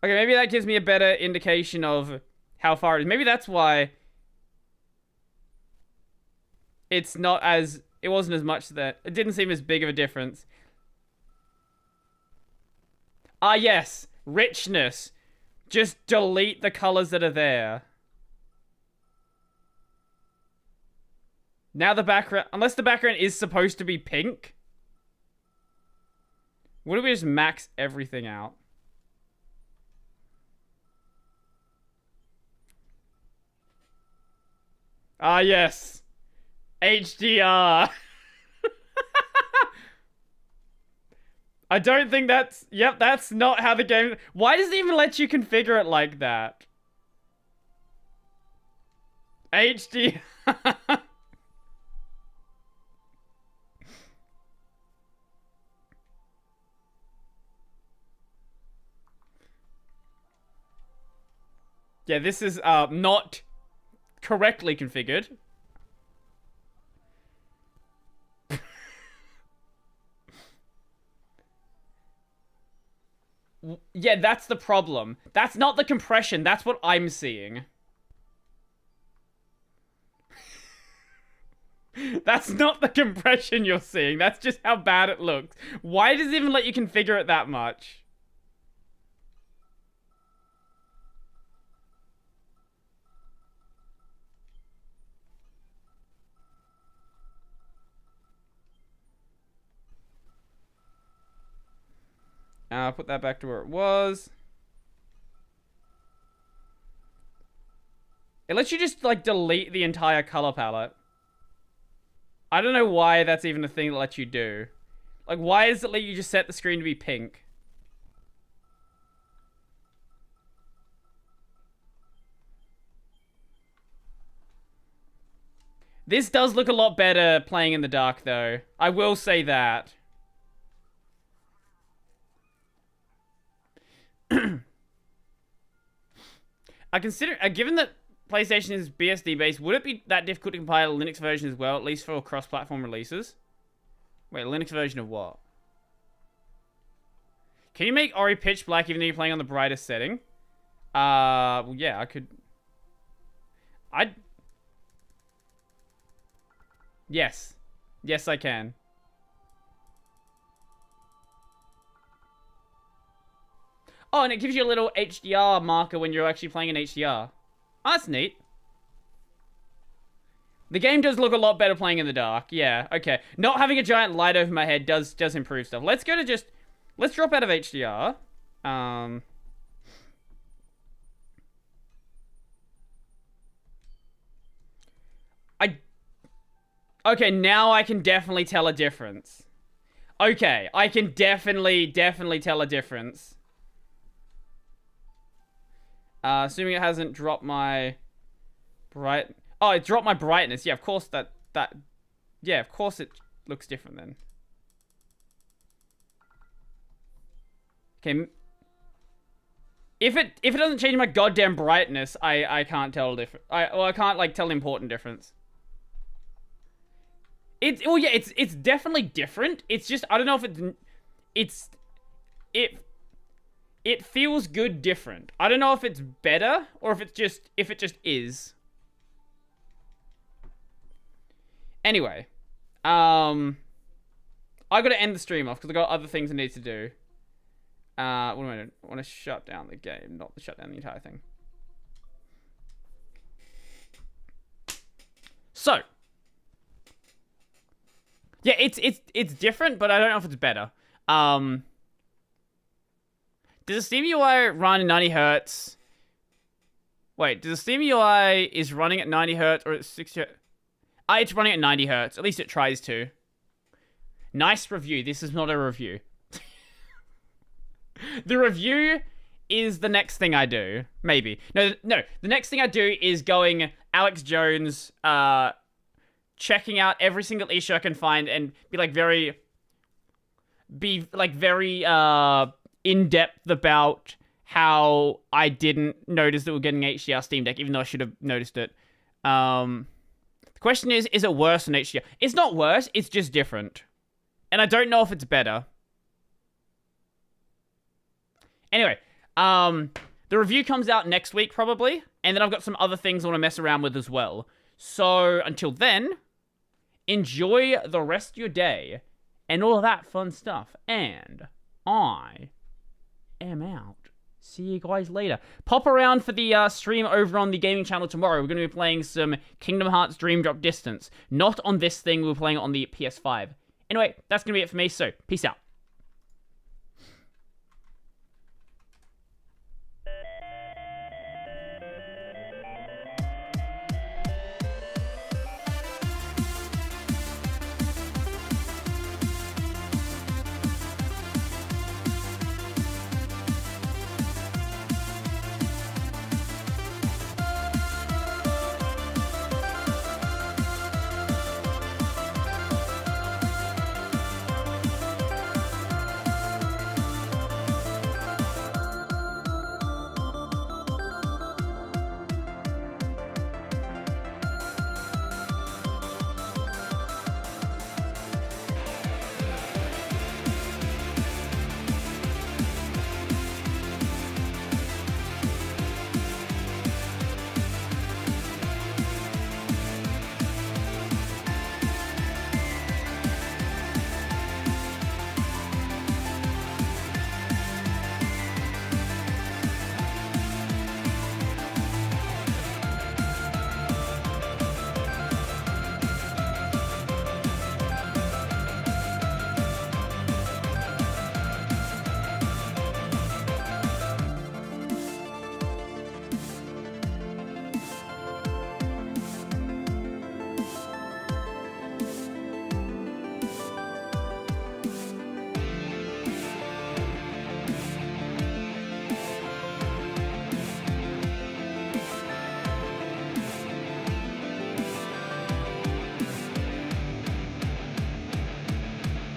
B: Okay, maybe that gives me a better indication of how far it is. Maybe that's why it's not as... It wasn't as much that... It didn't seem as big of a difference. Ah, yes. Richness. Just delete the colors that are there. Now the background... Unless the background is supposed to be pink. What if we just max everything out? Ah, yes. HDR. I don't think that's... Yep, that's not how the game... Why does it even let you configure it like that? HDR. Yeah, this is not correctly configured. Yeah, that's the problem. That's not the compression. That's what I'm seeing. That's not the compression you're seeing. That's just how bad it looks. Why does it even let you configure it that much? I'll put that back to where it was. It lets you just, like, delete the entire color palette. I don't know why that's even a thing that lets you do. Like, why does it let you just set the screen to be pink? This does look a lot better playing in the dark, though. I will say that. I consider, given that PlayStation is BSD based, would it be that difficult to compile a Linux version as well, at least for cross-platform releases? Wait, a Linux version of what? Can you make Ori pitch black even though you're playing on the brightest setting? Well, yeah, I could. Yes. Yes, I can. Oh, and it gives you a little HDR marker when you're actually playing in HDR. Oh, that's neat. The game does look a lot better playing in the dark. Yeah, okay. Not having a giant light over my head does improve stuff. Let's go to just... Let's drop out of HDR. Okay, now I can definitely tell a difference. Okay, I can definitely tell a difference. Assuming it hasn't dropped my bright... Oh, it dropped my brightness. Yeah, of course yeah, of course it looks different then. Okay. If it doesn't change my goddamn brightness, I can't tell a difference. I can't like tell an important difference. It's definitely different. It's just I don't know if it feels good different. I don't know if it's better or if it just is. Anyway, I gotta end the stream off because I got other things I need to do. What am I doing? I want to shut down the game, not shut down the entire thing. So, yeah, it's different, but I don't know if it's better. Does the Steam UI run in 90 hertz? Wait, does the Steam UI is running at 90 hertz or at 60 hertz? It's running at 90 hertz. At least it tries to. Nice review. This is not a review. The review is the next thing I do. Maybe. No. The next thing I do is going Alex Jones, checking out every single issue I can find and be very in-depth about how I didn't notice that we're getting HDR SteamDeck, even though I should have noticed it. The question is it worse than HDR? It's not worse, it's just different. And I don't know if it's better. Anyway, the review comes out next week, probably. And then I've got some other things I want to mess around with as well. So, until then, enjoy the rest of your day. And all of that fun stuff. And I am out. See you guys later. Pop around for the stream over on the gaming channel tomorrow. We're going to be playing some Kingdom Hearts Dream Drop Distance. Not on this thing, we're playing it on the PS5. Anyway, that's going to be it for me, so peace out.